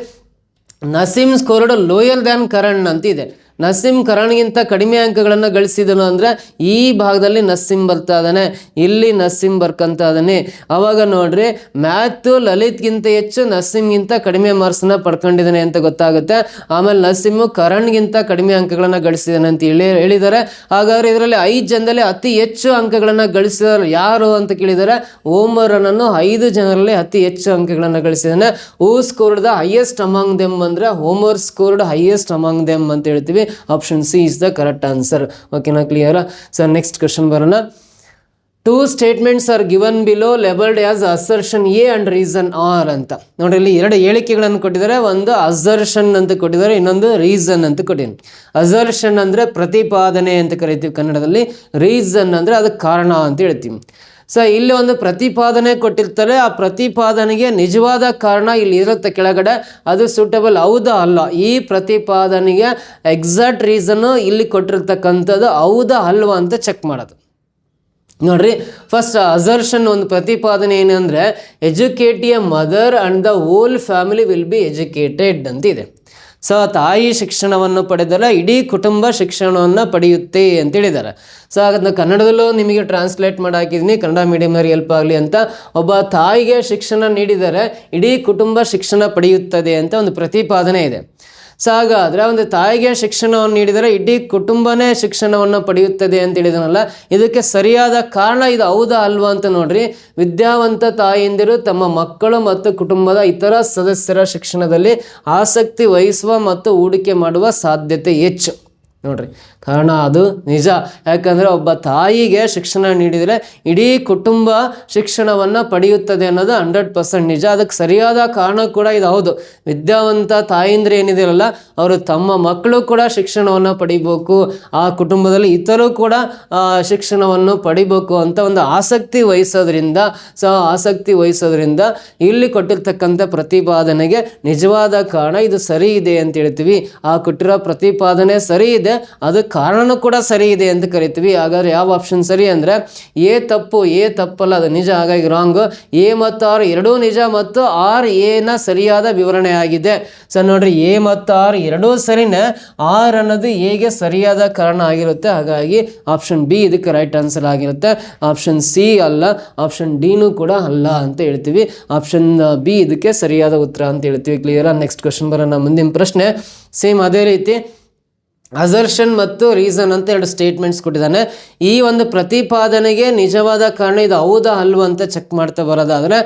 Naseem scored lower than Karan ಅಂತಿದೆ. ನಸೀಮ್ ಕರಣ್ಗಿಂತ ಕಡಿಮೆ ಅಂಕಗಳನ್ನು ಗಳಿಸಿದನು ಅಂದರೆ ಈ ಭಾಗದಲ್ಲಿ ನಸೀಮ್ ಬರ್ತಾ ಇದ್ದಾನೆ, ಇಲ್ಲಿ ನಸೀಮ್ ಬರ್ಕೊಂತ ಇದ್ದಾನೆ. ಅವಾಗ ನೋಡ್ರಿ, ಮ್ಯಾಥ್ಯೂ ಲಲಿತ್ಗಿಂತ ಹೆಚ್ಚು, ನಸೀಮ್ಗಿಂತ ಕಡಿಮೆ ಮಾರ್ಕ್ಸ್ನ ಪಡ್ಕೊಂಡಿದ್ದಾನೆ ಅಂತ ಗೊತ್ತಾಗುತ್ತೆ. ಆಮೇಲೆ ನಸೀಮು ಕರಣ್ಗಿಂತ ಕಡಿಮೆ ಅಂಕಗಳನ್ನು ಗಳಿಸಿದಾನೆ ಅಂತ ಹೇಳಿದ್ದಾರೆ. ಹಾಗಾದ್ರೆ ಇದರಲ್ಲಿ 5 ಜನದಲ್ಲಿ ಅತಿ ಹೆಚ್ಚು ಅಂಕಗಳನ್ನು ಗಳಿಸಿದವರು ಯಾರು ಅಂತ ಕೇಳಿದ್ದಾರೆ. ಓಮರ್ ಅನ್ನೋನು 5 ಜನರಲ್ಲಿ ಅತಿ ಹೆಚ್ಚು ಅಂಕಗಳನ್ನು ಗಳಿಸಿದ್ದಾನೆ. Who scored the highest among them ಅಂದರೆ Omar scored highest among them ಅಂತ ಹೇಳ್ತೀವಿ. Option C is the correct answer. ಓಕೆನಾ, ಕ್ಲಿಯರಾ? ಸರ್ ನೆಕ್ಸ್ಟ್ ಕ್ವೆಶ್ಚನ್ ಬರೋಣ. 2 statements are given below labeled as assertion A and reason R ಅಂತ. ನೋಡಿ, ಇಲ್ಲಿ 2 ಹೇಳಿಕೆಗಳನ್ನು ಕೊಟ್ಟಿದ್ದಾರೆ. ಒಂದು ಅಸರ್ಷನ್ ಅಂತ ಕೊಟ್ಟಿದ್ದಾರೆ, ಇನ್ನೊಂದು ರೀಸನ್ ಅಂತ ಕೊಟ್ಟಿದ್ದಾರೆ. ಅಸರ್ಷನ್ ಅಂದರೆ ಪ್ರತಿಪಾದನೆ ಅಂತ ಕರಿತೀವಿ ಕನ್ನಡದಲ್ಲಿ, ರೀಸನ್ ಅಂದರೆ ಅದಕ್ಕೆ ಕಾರಣ ಅಂತ ಹೇಳ್ತೀವಿ. ಸೊ ಇಲ್ಲಿ ಒಂದು ಪ್ರತಿಪಾದನೆ ಕೊಟ್ಟಿರ್ತಾರೆ, ಆ ಪ್ರತಿಪಾದನೆಗೆ ನಿಜವಾದ ಕಾರಣ ಇಲ್ಲಿ ಇರುತ್ತೆ ಕೆಳಗಡೆ, ಅದು ಸೂಟಬಲ್ ಹೌದಾ ಅಲ್ಲ. ಈ ಪ್ರತಿಪಾದನೆಗೆ ಎಕ್ಸಾಕ್ಟ್ ರೀಸನ್ನು ಇಲ್ಲಿ ಕೊಟ್ಟಿರ್ತಕ್ಕಂಥದ್ದು ಹೌದಾ ಅಲ್ವಾ ಅಂತ ಚೆಕ್ ಮಾಡೋದು. ನೋಡ್ರಿ, ಫಸ್ಟ್ ಅಸರ್ಷನ್ ಒಂದು ಪ್ರತಿಪಾದನೆ ಏನಂದರೆ educate A mother and the whole family will be educated ಅಂತಿದೆ. ಸೊ ತಾಯಿ ಶಿಕ್ಷಣವನ್ನು ಪಡೆದರೆ ಇಡೀ ಕುಟುಂಬ ಶಿಕ್ಷಣವನ್ನು ಪಡೆಯುತ್ತೆ ಅಂತೇಳಿದ್ದಾರೆ. ಸೊ ಅದನ್ನು ಕನ್ನಡದಲ್ಲೂ ನಿಮಗೆ ಟ್ರಾನ್ಸ್ಲೇಟ್ ಮಾಡಿ ಹಾಕಿದ್ದೀನಿ, ಕನ್ನಡ ಮೀಡಿಯಮ್ನವ್ರಿಗೆ ಹೆಲ್ಪ್ ಆಗಲಿ ಅಂತ. ಒಬ್ಬ ತಾಯಿಗೆ ಶಿಕ್ಷಣ ನೀಡಿದರೆ ಇಡೀ ಕುಟುಂಬ ಶಿಕ್ಷಣ ಪಡೆಯುತ್ತದೆ ಅಂತ ಒಂದು ಪ್ರತಿಪಾದನೆ ಇದೆ. ಸೊ ಹಾಗಾದರೆ ಒಂದು ತಾಯಿಗೆ ಶಿಕ್ಷಣವನ್ನು ನೀಡಿದರೆ ಇಡೀ ಕುಟುಂಬನೇ ಶಿಕ್ಷಣವನ್ನು ಪಡೆಯುತ್ತದೆ ಅಂತ ಹೇಳಿದನಲ್ಲ, ಇದಕ್ಕೆ ಸರಿಯಾದ ಕಾರಣ ಇದು ಹೌದಾ ಅಲ್ವಾ ಅಂತ ನೋಡ್ರಿ. ವಿದ್ಯಾವಂತ ತಾಯಿಯಂದಿರು ತಮ್ಮ ಮಕ್ಕಳು ಮತ್ತು ಕುಟುಂಬದ ಇತರ ಸದಸ್ಯರ ಶಿಕ್ಷಣದಲ್ಲಿ ಆಸಕ್ತಿ ವಹಿಸುವ ಮತ್ತು ಹೂಡಿಕೆ ಮಾಡುವ ಸಾಧ್ಯತೆ ಹೆಚ್ಚು. ನೋಡ್ರಿ, ಕಾರಣ ಅದು ನಿಜ. ಯಾಕಂದರೆ ಒಬ್ಬ ತಾಯಿಗೆ ಶಿಕ್ಷಣ ನೀಡಿದರೆ ಇಡೀ ಕುಟುಂಬ ಶಿಕ್ಷಣವನ್ನು ಪಡೆಯುತ್ತದೆ ಅನ್ನೋದು 100% ನಿಜ. ಅದಕ್ಕೆ ಸರಿಯಾದ ಕಾರಣ ಕೂಡ ಇದು ಹೌದು. ವಿದ್ಯಾವಂತ ತಾಯಿಂದ್ರೆ ಏನಿದೆಯಲ್ಲ, ಅವರು ತಮ್ಮ ಮಕ್ಕಳು ಕೂಡ ಶಿಕ್ಷಣವನ್ನು ಪಡಿಬೇಕು, ಆ ಕುಟುಂಬದಲ್ಲಿ ಇತರರು ಕೂಡ ಶಿಕ್ಷಣವನ್ನು ಪಡಿಬೇಕು ಅಂತ ಒಂದು ಆಸಕ್ತಿ ವಹಿಸೋದ್ರಿಂದ ಇಲ್ಲಿ ಕೊಟ್ಟಿರ್ತಕ್ಕಂಥ ಪ್ರತಿಪಾದನೆಗೆ ನಿಜವಾದ ಕಾರಣ ಇದು ಸರಿ ಇದೆ ಅಂತ ಹೇಳ್ತೀವಿ. ಆ ಕೊಟ್ಟಿರೋ ಪ್ರತಿಪಾದನೆ ಸರಿ ಇದೆ, ಅದು ಕಾರಣನೂ ಕೂಡ ಸರಿ ಇದೆ ಅಂತ ಕರಿತೀವಿ. ಹಾಗಾದರೆ ಯಾವ ಆಪ್ಷನ್ ಸರಿ ಅಂದರೆ ಎ ತಪ್ಪಲ್ಲ, ಅದು ನಿಜ, ಹಾಗಾಗಿ ರಾಂಗು. ಎ ಮತ್ತು ಆರ್ ಎರಡೂ ನಿಜ ಮತ್ತು ಆರ್ ಎನ ಸರಿಯಾದ ವಿವರಣೆ ಆಗಿದೆ. ಸೊ ನೋಡ್ರಿ, ಎ ಮತ್ತು ಆರ್ ಎರಡೂ ಸರಿನೇ, ಆರ್ ಅನ್ನೋದು ಎಗೆ ಸರಿಯಾದ ಕಾರಣ ಆಗಿರುತ್ತೆ. ಹಾಗಾಗಿ ಆಪ್ಷನ್ ಬಿ ಇದಕ್ಕೆ ರೈಟ್ ಆನ್ಸರ್ ಆಗಿರುತ್ತೆ. ಆಪ್ಷನ್ ಸಿ ಅಲ್ಲ, ಆಪ್ಷನ್ ಡಿನೂ ಕೂಡ ಅಲ್ಲ ಅಂತ ಹೇಳ್ತೀವಿ. ಆಪ್ಷನ್ ಬಿ ಇದಕ್ಕೆ ಸರಿಯಾದ ಉತ್ತರ ಅಂತ ಹೇಳ್ತೀವಿ. ಕ್ಲಿಯರಾ? ನೆಕ್ಸ್ಟ್ ಕ್ವಶನ್ ಬರೋಣ. ಮುಂದಿನ ಪ್ರಶ್ನೆ ಸೇಮ್ ಅದೇ ರೀತಿ ಅಸರ್ಷನ್ ಮತ್ತು ರೀಸನ್ ಅಂತ ಎರಡು ಸ್ಟೇಟ್ಮೆಂಟ್ಸ್ ಕೊಟ್ಟಿದ್ದಾನೆ. ಈ ಒಂದು ಪ್ರತಿಪಾದನೆಗೆ ನಿಜವಾದ ಕಾರಣ ಇದು ಹೌದಾ ಅಲ್ವಾ ಅಂತ ಚೆಕ್ ಮಾಡ್ತಾ ಬರೋದಾದರೆ,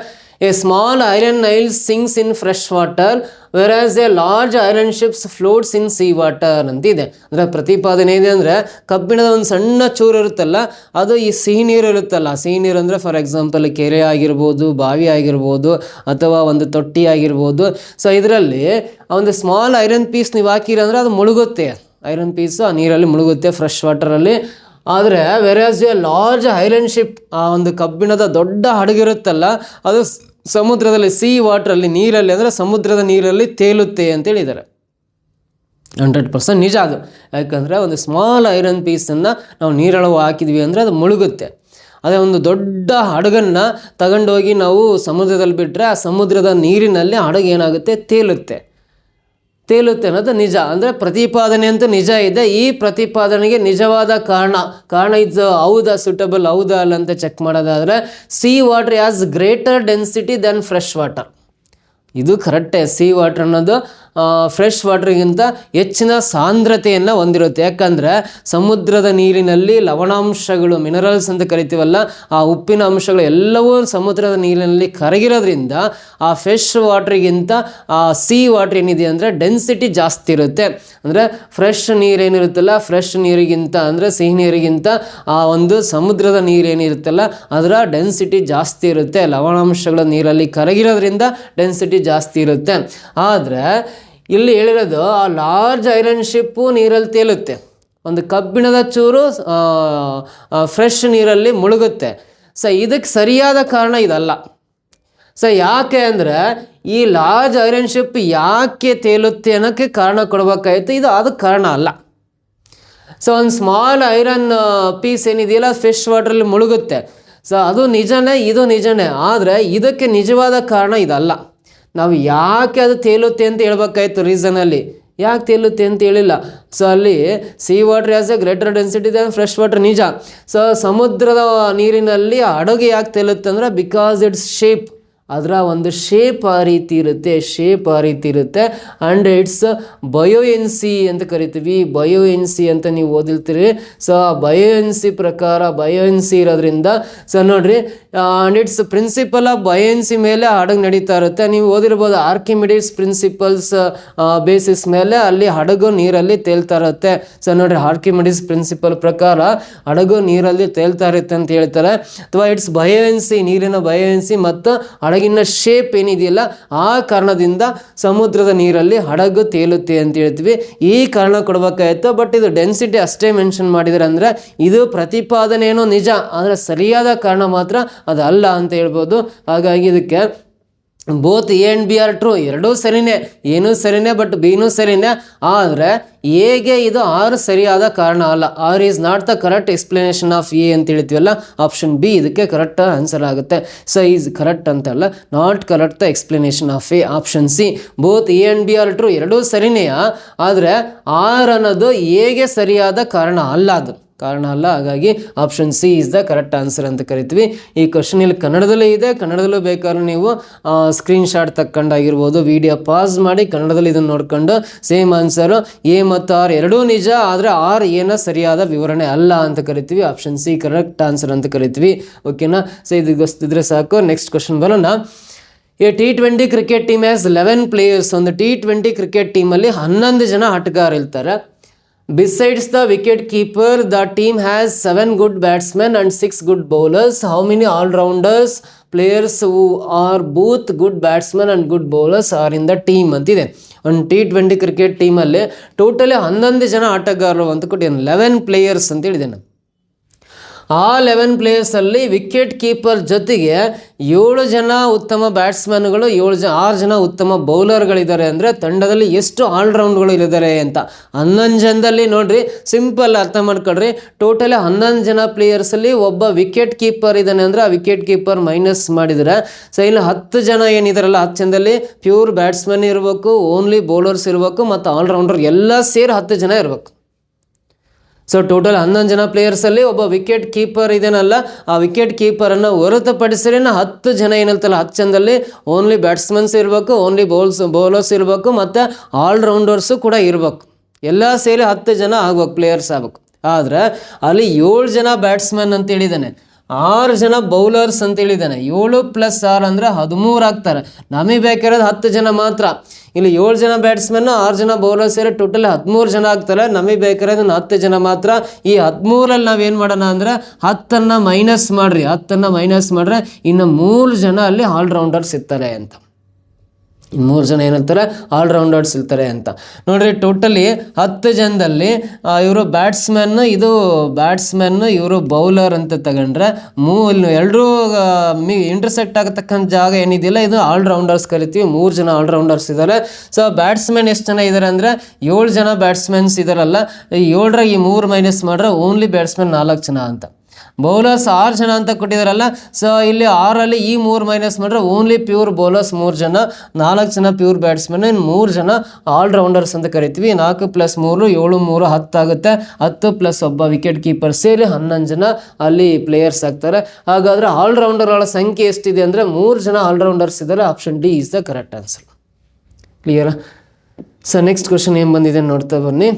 a small iron nail sinks in fresh water whereas a large iron ships floats in sea water ಅಂತಿದೆ. ಅಂದರೆ ಪ್ರತಿಪಾದನೆ ಇದೆ ಅಂದರೆ ಕಬ್ಬಿಣದ ಒಂದು ಸಣ್ಣ ಚೂರು ಇರುತ್ತಲ್ಲ, ಅದು ಈ ಸಿಹಿ ನೀರು ಇರುತ್ತಲ್ಲ, ಸಿಹಿ ನೀರು ಅಂದರೆ ಫಾರ್ ಎಕ್ಸಾಂಪಲ್ ಕೆರೆ ಆಗಿರ್ಬೋದು, ಬಾವಿ ಆಗಿರ್ಬೋದು, ಅಥವಾ ಒಂದು ತೊಟ್ಟಿ ಆಗಿರ್ಬೋದು. ಸೊ ಇದರಲ್ಲಿ ಒಂದು ಸ್ಮಾಲ್ ಐರನ್ ಪೀಸ್ ನೀವು ಹಾಕಿರಂದರೆ ಅದು ಮುಳುಗುತ್ತೆ. ಐರನ್ ಪೀಸು ಆ ನೀರಲ್ಲಿ ಮುಳುಗುತ್ತೆ ಫ್ರೆಶ್ ವಾಟರಲ್ಲಿ. ಆದರೆ ವೆರಾಸ್ ಎ ಲಾರ್ಜ್ ಐರನ್ ಶಿಪ್, ಆ ಒಂದು ಕಬ್ಬಿಣದ ದೊಡ್ಡ ಹಡಗಿರುತ್ತಲ್ಲ, ಅದು ಸಮುದ್ರದಲ್ಲಿ ಸೀ ವಾಟ್ರಲ್ಲಿ, ನೀರಲ್ಲಿ ಅಂದರೆ ಸಮುದ್ರದ ನೀರಲ್ಲಿ ತೇಲುತ್ತೆ ಅಂತೇಳಿದ್ದಾರೆ. 100% ನಿಜ ಅದು. ಯಾಕಂದರೆ ಒಂದು ಸ್ಮಾಲ್ ಐರನ್ ಪೀಸನ್ನು ನಾವು ನೀರೊಳಗೆ ಹಾಕಿದ್ವಿ ಅಂದರೆ ಅದು ಮುಳುಗುತ್ತೆ. ಅದೇ ಒಂದು ದೊಡ್ಡ ಹಡಗನ್ನು ತಗೊಂಡೋಗಿ ನಾವು ಸಮುದ್ರದಲ್ಲಿ ಬಿಟ್ಟರೆ ಆ ಸಮುದ್ರದ ನೀರಿನಲ್ಲಿ ಹಡಗು ಏನಾಗುತ್ತೆ, ತೇಲುತ್ತೆ ಅನ್ನೋದು ನಿಜ. ಅಂದರೆ ಪ್ರತಿಪಾದನೆ ಅಂತೂ ನಿಜ ಇದೆ. ಈ ಪ್ರತಿಪಾದನೆಗೆ ನಿಜವಾದ ಕಾರಣ ಇದು ಹೌದಾ, ಸೂಟಬಲ್ ಹೌದಾ ಅಲ್ಲ ಅಂತ ಚೆಕ್ ಮಾಡೋದಾದರೆ, sea water has greater density than fresh water. ಇದು ಕರೆಕ್ಟೇ. ಸೀ ವಾಟರ್ ಅನ್ನೋದು ಫ್ರೆಶ್ ವಾಟರ್ಗಿಂತ ಹೆಚ್ಚಿನ ಸಾಂದ್ರತೆಯನ್ನು ಹೊಂದಿರುತ್ತೆ. ಯಾಕಂದರೆ ಸಮುದ್ರದ ನೀರಿನಲ್ಲಿ ಲವಣಾಂಶಗಳು, ಮಿನರಲ್ಸ್ ಅಂತ ಕರಿತೀವಲ್ಲ, ಆ ಉಪ್ಪಿನ ಅಂಶಗಳು ಎಲ್ಲವೂ ಸಮುದ್ರದ ನೀರಿನಲ್ಲಿ ಕರಗಿರೋದ್ರಿಂದ ಆ ಫ್ರೆಶ್ ವಾಟ್ರಿಗಿಂತ ಆ ಸೀ ವಾಟ್ರ್ ಏನಿದೆ ಅಂದರೆ ಡೆನ್ಸಿಟಿ ಜಾಸ್ತಿ ಇರುತ್ತೆ. ಅಂದರೆ ಫ್ರೆಶ್ ನೀರೇನಿರುತ್ತಲ್ಲ, ಫ್ರೆಶ್ ನೀರಿಗಿಂತ ಅಂದರೆ ಸಿಹಿ ನೀರಿಗಿಂತ ಆ ಒಂದು ಸಮುದ್ರದ ನೀರೇನಿರುತ್ತಲ್ಲ ಅದರ ಡೆನ್ಸಿಟಿ ಜಾಸ್ತಿ ಇರುತ್ತೆ. ಲವಣಾಂಶಗಳು ನೀರಲ್ಲಿ ಕರಗಿರೋದ್ರಿಂದ ಡೆನ್ಸಿಟಿ ಜಾಸ್ತಿ ಇರುತ್ತೆ. ಆದರೆ ಇಲ್ಲಿ ಹೇಳಿರೋದು ಆ ಲಾರ್ಜ್ ಐರನ್ ಶಿಪ್ಪು ನೀರಲ್ಲಿ ತೇಲುತ್ತೆ, ಒಂದು ಕಬ್ಬಿಣದ ಚೂರು ಫ್ರೆಶ್ ನೀರಲ್ಲಿ ಮುಳುಗುತ್ತೆ. ಸೊ ಇದಕ್ಕೆ ಸರಿಯಾದ ಕಾರಣ ಇದಲ್ಲ. ಸೊ ಯಾಕೆ ಅಂದರೆ ಈ ಲಾರ್ಜ್ ಐರನ್ ಶಿಪ್ ಯಾಕೆ ತೇಲುತ್ತೆ ಅನ್ನೋಕ್ಕೆ ಕಾರಣ ಕೊಡಬೇಕಾಯ್ತು, ಇದು ಅದಕ್ಕೆ ಕಾರಣ ಅಲ್ಲ. ಸೊ ಒಂದು ಸ್ಮಾಲ್ ಐರನ್ ಪೀಸ್ ಏನಿದೆಯಲ್ಲ ಫ್ರೆಶ್ ವಾಟ್ರಲ್ಲಿ ಮುಳುಗುತ್ತೆ. ಸೊ ಅದು ನಿಜನೇ, ಇದು ನಿಜನೇ. ಆದರೆ ಇದಕ್ಕೆ ನಿಜವಾದ ಕಾರಣ ಇದಲ್ಲ. ನಾವು ಯಾಕೆ ಅದು ತೇಲುತ್ತೆ ಅಂತ ಹೇಳ್ಬೇಕಾಯ್ತು ರೀಸನಲ್ಲಿ, ಯಾಕೆ ತೇಲುತ್ತೆ ಅಂತ ಹೇಳಿಲ್ಲ. ಸೊ ಅಲ್ಲಿ sea water has a greater density than fresh water ನಿಜ. ಸೊ ಸಮುದ್ರದ ನೀರಿನಲ್ಲಿ ಹಡಗು ಯಾಕೆ ತೇಲುತ್ತೆ ಅಂದರೆ ಬಿಕಾಸ್ ಇಟ್ಸ್ ಶೇಪ್, ಅದರ ಒಂದು ಶೇಪ್ ಆ ರೀತಿ ಇರುತ್ತೆ. ಆ್ಯಂಡ್ ಇಟ್ಸ್ ಬಯೋಎನ್ಸಿ ಅಂತ ಕರಿತೀವಿ. ಬಯೋಎನ್ಸಿ ಅಂತ ನೀವು ಓದಿರ್ತೀರಿ. ಸೊ ಆ ಬಯೋಎನ್ಸಿ ಪ್ರಕಾರ ಬಯೋಎನ್ಸಿ ಇರೋದ್ರಿಂದ ಸೊ ನೋಡ್ರಿ, ಆ್ಯಂಡ್ ಇಟ್ಸ್ ಪ್ರಿನ್ಸಿಪಲ್ ಆಫ್ ಬಯೋಎನ್ಸಿ ಮೇಲೆ ಹಡಗು ನಡೀತಾ ಇರುತ್ತೆ. ನೀವು ಓದಿರ್ಬೋದು ಆರ್ಕಿಮಿಡೀಸ್ ಪ್ರಿನ್ಸಿಪಲ್ಸ್ ಬೇಸಿಸ್ ಮೇಲೆ ಅಲ್ಲಿ ಹಡಗು ನೀರಲ್ಲಿ ತೇಲ್ತಾ ಇರುತ್ತೆ. ಸೊ ನೋಡ್ರಿ, ಆರ್ಕಿಮಿಡೀಸ್ ಪ್ರಿನ್ಸಿಪಲ್ ಪ್ರಕಾರ ಹಡಗು ನೀರಲ್ಲಿ ತೇಲ್ತಾ ಇರುತ್ತೆ ಅಂತ ಹೇಳ್ತಾರೆ. ಅಥವಾ ಇಟ್ಸ್ ಬಯೋಎನ್ಸಿ, ನೀರಿನ ಬಯೋಎನ್ಸಿ ಮತ್ತು ಹಡಗಿನ ಶೇಪ್ ಏನಿದೆಯಲ್ಲ ಆ ಕಾರಣದಿಂದ ಸಮುದ್ರದ ನೀರಲ್ಲಿ ಹಡಗು ತೇಲುತ್ತೆ ಅಂತ ಹೇಳ್ತೀವಿ. ಈ ಕಾರಣ ಕೊಡಬೇಕಾಯ್ತು. ಬಟ್ ಇದು ಡೆನ್ಸಿಟಿ ಅಷ್ಟೇ ಮೆನ್ಷನ್ ಮಾಡಿದರೆ ಅಂದರೆ ಇದು ಪ್ರತಿಪಾದನೆ ಏನೋ ನಿಜ, ಆದರೆ ಸರಿಯಾದ ಕಾರಣ ಮಾತ್ರ ಅದು ಅಲ್ಲ ಅಂತ ಹೇಳ್ಬೋದು. ಹಾಗಾಗಿ ಇದಕ್ಕೆ both A and B are true, ಎರಡೂ ಸರಿನೇ. ಏನೂ ಸರಿನೇ ಬಟ್ ಬಿನೂ ಸರಿನೇ. ಆದರೆ ಎಗೆ ಇದು ಆರ್ ಸರಿಯಾದ ಕಾರಣ ಅಲ್ಲ. R is not the correct explanation of A ಅಂತ ಹೇಳ್ತೀವಲ್ಲ, ಆಪ್ಷನ್ ಬಿ ಇದಕ್ಕೆ ಕರೆಕ್ಟ್ ಆನ್ಸರ್ ಆಗುತ್ತೆ. ಸೊ ಈಸ್ ಕರೆಕ್ಟ್ ಅಂತಲ್ಲ, not correct the explanation of A. Option C both A and B are true, ಎರಡೂ ಸರಿನೆಯ. ಆದರೆ ಆರ್ ಅನ್ನೋದು ಎಗೆ ಸರಿಯಾದ ಕಾರಣ ಅಲ್ಲ, ಅದು ಕಾರಣ ಅಲ್ಲ. ಹಾಗಾಗಿ option C is the correct answer ಅಂತ ಕರಿತೀವಿ. ಈ ಕ್ವಶನ್ ಇಲ್ಲಿ ಕನ್ನಡದಲ್ಲೂ ಇದೆ, ಕನ್ನಡದಲ್ಲೂ ಬೇಕಾದ್ರೆ ನೀವು ಸ್ಕ್ರೀನ್ಶಾಟ್ ತಕ್ಕೊಂಡಾಗಿರ್ಬೋದು, ವಿಡಿಯೋ ಪಾಸ್ ಮಾಡಿ ಕನ್ನಡದಲ್ಲಿ ಇದನ್ನು ನೋಡ್ಕೊಂಡು ಸೇಮ್ ಆನ್ಸರು ಎ ಮತ್ತು ಆರ್ ಎರಡೂ ನಿಜ, ಆದರೆ ಆರ್ ಏನ ಸರಿಯಾದ ವಿವರಣೆ ಅಲ್ಲ ಅಂತ ಕರಿತೀವಿ. ಆಪ್ಷನ್ ಸಿ ಕರೆಕ್ಟ್ ಆನ್ಸರ್ ಅಂತ ಕರಿತೀವಿ. ಓಕೆನಾ? ಸೊ ಇದು ಗೊತ್ತಿದ್ರೆ ಸಾಕು. ನೆಕ್ಸ್ಟ್ ಕ್ವಶನ್ ಬರೋಣ. A T20 cricket team has 11 players. ಒಂದು T20 ಕ್ರಿಕೆಟ್ ಟೀಮಲ್ಲಿ 11 ಜನ ಆಟಗಾರ ಇರ್ತಾರೆ. Besides the wicket keeper, the team has 7 good batsmen and 6 good bowlers. How many all-rounders players who are both good batsmen and good bowlers are in the team ಅಂತಿದೆ. ಒಂದು T20 cricket ಟೀಮಲ್ಲಿ totally 11 ಜನ ಆಟಗಾರರು ಅಂತ ಕೊಟ್ಟಿದ್ದಾನೆ. 11 players ಅಂತ ಹೇಳಿದ್ದೇನೆ. ಆ 11 ಪ್ಲೇಯರ್ಸಲ್ಲಿ ವಿಕೆಟ್ ಕೀಪರ್ ಜೊತೆಗೆ 7 ಜನ ಉತ್ತಮ ಬ್ಯಾಟ್ಸ್ಮನ್ಗಳು 6 ಜನ ಉತ್ತಮ ಬೌಲರ್ಗಳಿದ್ದಾರೆ. ಅಂದರೆ ತಂಡದಲ್ಲಿ ಎಷ್ಟು ಆಲ್ರೌಂಡ್ಗಳು ಇದ್ದಾರೆ ಅಂತ. 11 ಜನದಲ್ಲಿ ನೋಡ್ರಿ, ಸಿಂಪಲ್ ಅರ್ಥ ಮಾಡ್ಕೊಳ್ರಿ, ಟೋಟಲಿ 11 ಜನ ಪ್ಲೇಯರ್ಸಲ್ಲಿ ಒಬ್ಬ ವಿಕೆಟ್ ಕೀಪರ್ ಇದ್ದಾನೆ ಅಂದರೆ ಆ ವಿಕೆಟ್ ಕೀಪರ್ ಮೈನಸ್ ಮಾಡಿದರೆ ಸೊ ಇಲ್ಲಿ 10 ಜನ ಏನಿದಾರಲ್ಲ 10 ಜನದಲ್ಲಿ ಪ್ಯೂರ್ ಬ್ಯಾಟ್ಸ್ಮನ್ ಇರಬೇಕು, ಓನ್ಲಿ ಬೌಲರ್ಸ್ ಇರಬೇಕು ಮತ್ತು ಆಲ್ರೌಂಡರ್ ಎಲ್ಲ ಸೇರಿ 10 ಜನ ಇರಬೇಕು. ಸೊ ಟೋಟಲ್ 11 ಜನ ಪ್ಲೇಯರ್ಸಲ್ಲಿ ಒಬ್ಬ ವಿಕೆಟ್ ಕೀಪರ್ ಇದೇನಲ್ಲ, ಆ ವಿಕೆಟ್ ಕೀಪರನ್ನು ಹೊರತುಪಡಿಸಿ 10 ಜನ ಏನಂತಲ್ಲ 10 ಜನದಲ್ಲಿ ಓನ್ಲಿ ಬ್ಯಾಟ್ಸ್ಮನ್ಸ್ ಇರಬೇಕು, ಓನ್ಲಿ ಬೌಲರ್ಸ್ ಇರಬೇಕು ಮತ್ತು ಆಲ್ರೌಂಡರ್ಸು ಕೂಡ ಇರಬೇಕು. ಎಲ್ಲ ಸೇರಿ 10 ಜನ ಆಗ್ಬೇಕು, ಪ್ಲೇಯರ್ಸ್ ಆಗ್ಬೇಕು. ಆದರೆ ಅಲ್ಲಿ 7 ಜನ ಬ್ಯಾಟ್ಸ್ಮನ್ ಅಂತ ಹೇಳಿದ್ದಾನೆ, 6 ಜನ ಬೌಲರ್ಸ್ ಅಂತ ಹೇಳಿದ್ದಾನೆ. 7 + 6 ಅಂದರೆ 13 ಆಗ್ತಾರೆ. ನಮಗೆ ಬೇಕಾಗಿರೋದು 10 ಜನ ಮಾತ್ರ. ಇಲ್ಲಿ 7 ಜನ ಬ್ಯಾಟ್ಸ್ಮನ್ 6 ಜನ ಬೌಲರ್ಸ್ ಸೇರಿ ಟೋಟಲ್ 13 ಜನ ಆಗ್ತಾರೆ. ನಮಗೆ ಬೇಕಾಗಿರೋದು 10 ಜನ ಮಾತ್ರ. ಈ 13ರಲ್ಲಿ ನಾವೇನು ಮಾಡೋಣ ಅಂದರೆ 10ಅನ್ನು ಮೈನಸ್ ಮಾಡಿರಿ, 10ಅನ್ನು ಮೈನಸ್ ಮಾಡಿದ್ರೆ ಇನ್ನು 3 ಜನ ಅಲ್ಲಿ ಆಲ್ರೌಂಡರ್ಸ್ ಇರ್ತಾರೆ ಅಂತ. 3 ಜನ ಏನಂತಾರೆ, ಆಲ್ರೌಂಡರ್ಸ್ ಇರ್ತಾರೆ ಅಂತ. ನೋಡ್ರಿ, ಟೋಟಲಿ 10 ಜನದಲ್ಲಿ ಇವರು ಬ್ಯಾಟ್ಸ್ಮನ್ ಇವರು ಬೌಲರ್ ಅಂತ ತಗೊಂಡ್ರೆ ಎಲ್ಲರೂ ಇಂಟರ್ಸೆಕ್ಟ್ ಆಗತಕ್ಕಂಥ ಜಾಗ ಏನಿದೆಯಲ್ಲ ಇದು ಆಲ್ರೌಂಡರ್ಸ್ ಕರಿತೀವಿ. 3 ಜನ ಆಲ್ರೌಂಡರ್ಸ್ ಇದ್ದಾರೆ. ಸೊ ಬ್ಯಾಟ್ಸ್ಮನ್ ಎಷ್ಟು ಜನ ಇದ್ದಾರೆ ಅಂದರೆ 7 ಜನ ಬ್ಯಾಟ್ಸ್ಮನ್ಸ್ ಇದ್ದಾರಲ್ಲ, 7ರ ಈ 3 ಮೈನಸ್ ಮಾಡ್ರೆ ಓನ್ಲಿ ಬ್ಯಾಟ್ಸ್ಮನ್ 4 ಜನ ಅಂತ. ಬೌಲರ್ಸ್ 6 ಜನ ಅಂತ ಕೊಟ್ಟಿದ್ದಾರಲ್ಲ, ಸೊ ಇಲ್ಲಿ 6ರಲ್ಲಿ ಈ 3 ಮೈನಸ್ ಮಾಡಿದ್ರೆ ಓನ್ಲಿ ಪ್ಯೂರ್ ಬೌಲರ್ಸ್ 3 ಜನ, 4 ಜನ ಪ್ಯೂರ್ ಬ್ಯಾಟ್ಸ್ಮನ್, 3 ಜನ ಆಲ್ರೌಂಡರ್ಸ್ ಅಂತ ಕರಿತೀವಿ. 4 + 3 7 3 10 ಆಗುತ್ತೆ. 10 + ಒಬ್ಬ ವಿಕೆಟ್ ಕೀಪರ್ ಸೇರಿ 11 ಜನ ಅಲ್ಲಿ ಪ್ಲೇಯರ್ಸ್ ಆಗ್ತಾರೆ. ಹಾಗಾದರೆ ಆಲ್ರೌಂಡರ್ಗಳ ಸಂಖ್ಯೆ ಎಷ್ಟಿದೆ ಅಂದರೆ 3 ಜನ ಆಲ್ರೌಂಡರ್ಸ್ ಇದ್ದಾರೆ. Option D is the correct answer. ಕ್ಲಿಯರಾ? ಸೊ ನೆಕ್ಸ್ಟ್ ಕ್ವಶನ್ ಏನು ಬಂದಿದೆ ನೋಡ್ತಾ ಬನ್ನಿ.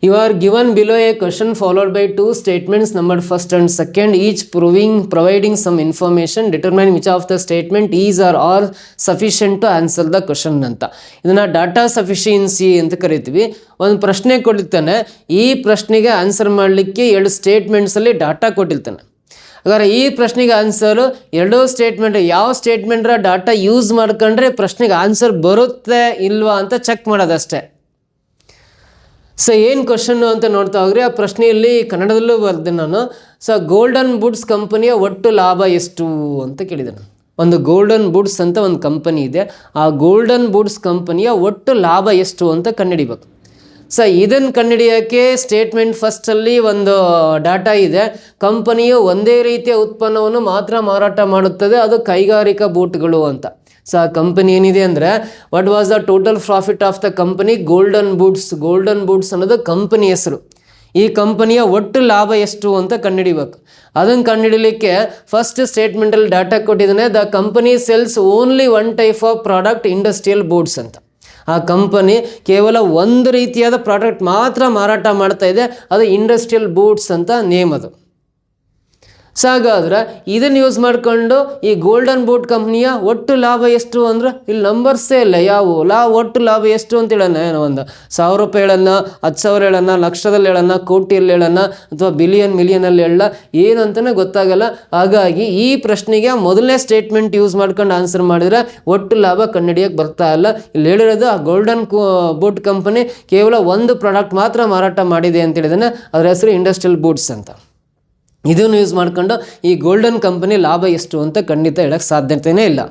You are given below a question followed by 2 statements numbered first and second, each providing some information. Determine which of the statement is or are sufficient to answer the question ಅಂತ. ಇದನ್ನು data sufficiency ಅಂತ ಕರಿತೀವಿ. ಒಂದು ಪ್ರಶ್ನೆ ಕೊಟ್ಟಿರ್ತಾನೆ, ಈ ಪ್ರಶ್ನೆಗೆ answer ಮಾಡಲಿಕ್ಕೆ 2 ಸ್ಟೇಟ್ಮೆಂಟ್ಸಲ್ಲಿ ಡಾಟಾ ಕೊಟ್ಟಿರ್ತಾನೆ. ಹಾಗಾದ್ರೆ ಈ ಪ್ರಶ್ನೆಗೆ ಆನ್ಸರು 2 ಸ್ಟೇಟ್ಮೆಂಟ್, ಯಾವ ಸ್ಟೇಟ್ಮೆಂಟ್ರ ಡಾಟಾ ಯೂಸ್ ಮಾಡ್ಕೊಂಡ್ರೆ ಪ್ರಶ್ನೆಗೆ ಆನ್ಸರ್ ಬರುತ್ತೆ ಇಲ್ವಾ ಅಂತ ಚೆಕ್ ಮಾಡೋದಷ್ಟೇ. ಸೊ ಏನು ಕ್ವಶನ್ನು ಅಂತ ನೋಡ್ತಾ ಹೋಗ್ರಿ. ಆ ಪ್ರಶ್ನೆಯಲ್ಲಿ ಕನ್ನಡದಲ್ಲೂ ಬರ್ದೆ ನಾನು. ಸೊ ಗೋಲ್ಡನ್ ಬುಡ್ಸ್ ಕಂಪನಿಯ ಒಟ್ಟು ಲಾಭ ಎಷ್ಟು ಅಂತ ಕೇಳಿದ್ದಾನೆ. ಒಂದು ಗೋಲ್ಡನ್ ಬುಡ್ಸ್ ಅಂತ ಒಂದು ಕಂಪನಿ ಇದೆ, ಆ ಗೋಲ್ಡನ್ ಬುಡ್ಸ್ ಕಂಪನಿಯ ಒಟ್ಟು ಲಾಭ ಎಷ್ಟು ಅಂತ ಕಂಡುಹಿಡಿಬೇಕು. ಸೊ ಇದನ್ನು ಕಂಡುಹಿಡಿಯೋಕ್ಕೆ ಸ್ಟೇಟ್ಮೆಂಟ್ ಫಸ್ಟಲ್ಲಿ ಒಂದು ಡಾಟಾ ಇದೆ. ಕಂಪನಿಯು ಒಂದೇ ರೀತಿಯ ಉತ್ಪನ್ನವನ್ನು ಮಾತ್ರ ಮಾರಾಟ ಮಾಡುತ್ತದೆ, ಅದು ಕೈಗಾರಿಕಾ ಬೂಟ್ಗಳು ಅಂತ. ಸೊ ಆ ಕಂಪನಿ ಏನಿದೆ ಅಂದರೆ what was the total profit of the company golden boots ಅನ್ನೋದು ಕಂಪನಿ ಹೆಸರು. ಈ ಕಂಪನಿಯ ಒಟ್ಟು ಲಾಭ ಎಷ್ಟು ಅಂತ ಕಂಡುಹಿಡಿಬೇಕು. ಅದನ್ನು ಕಂಡುಹಿಡಲಿಕ್ಕೆ ಫಸ್ಟ್ ಸ್ಟೇಟ್ಮೆಂಟಲ್ಲಿ ಡಾಟಾ ಕೊಟ್ಟಿದ್ದಾನೆ, the company cells only 1 type of product, industrial boots ಅಂತ. ಆ ಕಂಪನಿ ಕೇವಲ ಒಂದು ರೀತಿಯಾದ ಪ್ರಾಡಕ್ಟ್ ಮಾತ್ರ ಮಾರಾಟ ಮಾಡ್ತಾ ಇದೆ, ಅದು ಇಂಡಸ್ಟ್ರಿಯಲ್ ಬೂಟ್ಸ್ ಅಂತ ನೇಮ್ ಅದು. ಸೊ ಹಾಗಾದ್ರೆ ಇದನ್ನು ಯೂಸ್ ಮಾಡಿಕೊಂಡು ಈ ಗೋಲ್ಡನ್ ಬೂಟ್ ಕಂಪ್ನಿಯ ಒಟ್ಟು ಲಾಭ ಎಷ್ಟು ಅಂದ್ರೆ ಇಲ್ಲಿ ನಂಬರ್ಸೇ ಇಲ್ಲ. ಒಟ್ಟು ಲಾಭ ಎಷ್ಟು ಅಂತ ಹೇಳೋಣ, ಏನೋ ಒಂದು 1000 ರೂಪಾಯಿ ಹೇಳೋಣ, 10,000 ಹೇಳೋಣ, ಲಕ್ಷದಲ್ಲಿ ಹೇಳೋಣ, ಕೋಟಿಯಲ್ಲಿ ಹೇಳೋಣ, ಅಥವಾ ಮಿಲಿಯನಲ್ಲಿ ಹೇಳೋಣ, ಏನಂತಲೇ ಗೊತ್ತಾಗಲ್ಲ. ಹಾಗಾಗಿ ಈ ಪ್ರಶ್ನೆಗೆ ಮೊದಲನೇ ಸ್ಟೇಟ್ಮೆಂಟ್ ಯೂಸ್ ಮಾಡ್ಕೊಂಡು ಆನ್ಸರ್ ಮಾಡಿದರೆ ಒಟ್ಟು ಲಾಭ ಕಂಡುಹಿಡಿಯೋಕ್ಕೆ ಬರ್ತಾ ಇಲ್ಲ. ಇಲ್ಲಿ ಹೇಳಿರೋದು ಆ ಗೋಲ್ಡನ್ ಬೂಟ್ ಕಂಪನಿ ಕೇವಲ ಒಂದು ಪ್ರಾಡಕ್ಟ್ ಮಾತ್ರ ಮಾರಾಟ ಮಾಡಿದೆ ಅಂತ ಹೇಳಿದಾನೆ, ಅದರ ಹೆಸರು ಇಂಡಸ್ಟ್ರಿಯಲ್ ಬೂಟ್ಸ್ ಅಂತ. ಇದನ್ನು ಯೂಸ್ ಮಾಡ್ಕೊಂಡು ಈ ಗೋಲ್ಡನ್ ಕಂಪನಿ ಲಾಭ ಎಷ್ಟು ಅಂತ ಖಂಡಿತ ಹೇಳಕ್ಕೆ ಸಾಧ್ಯತೆಯೇ ಇಲ್ಲ.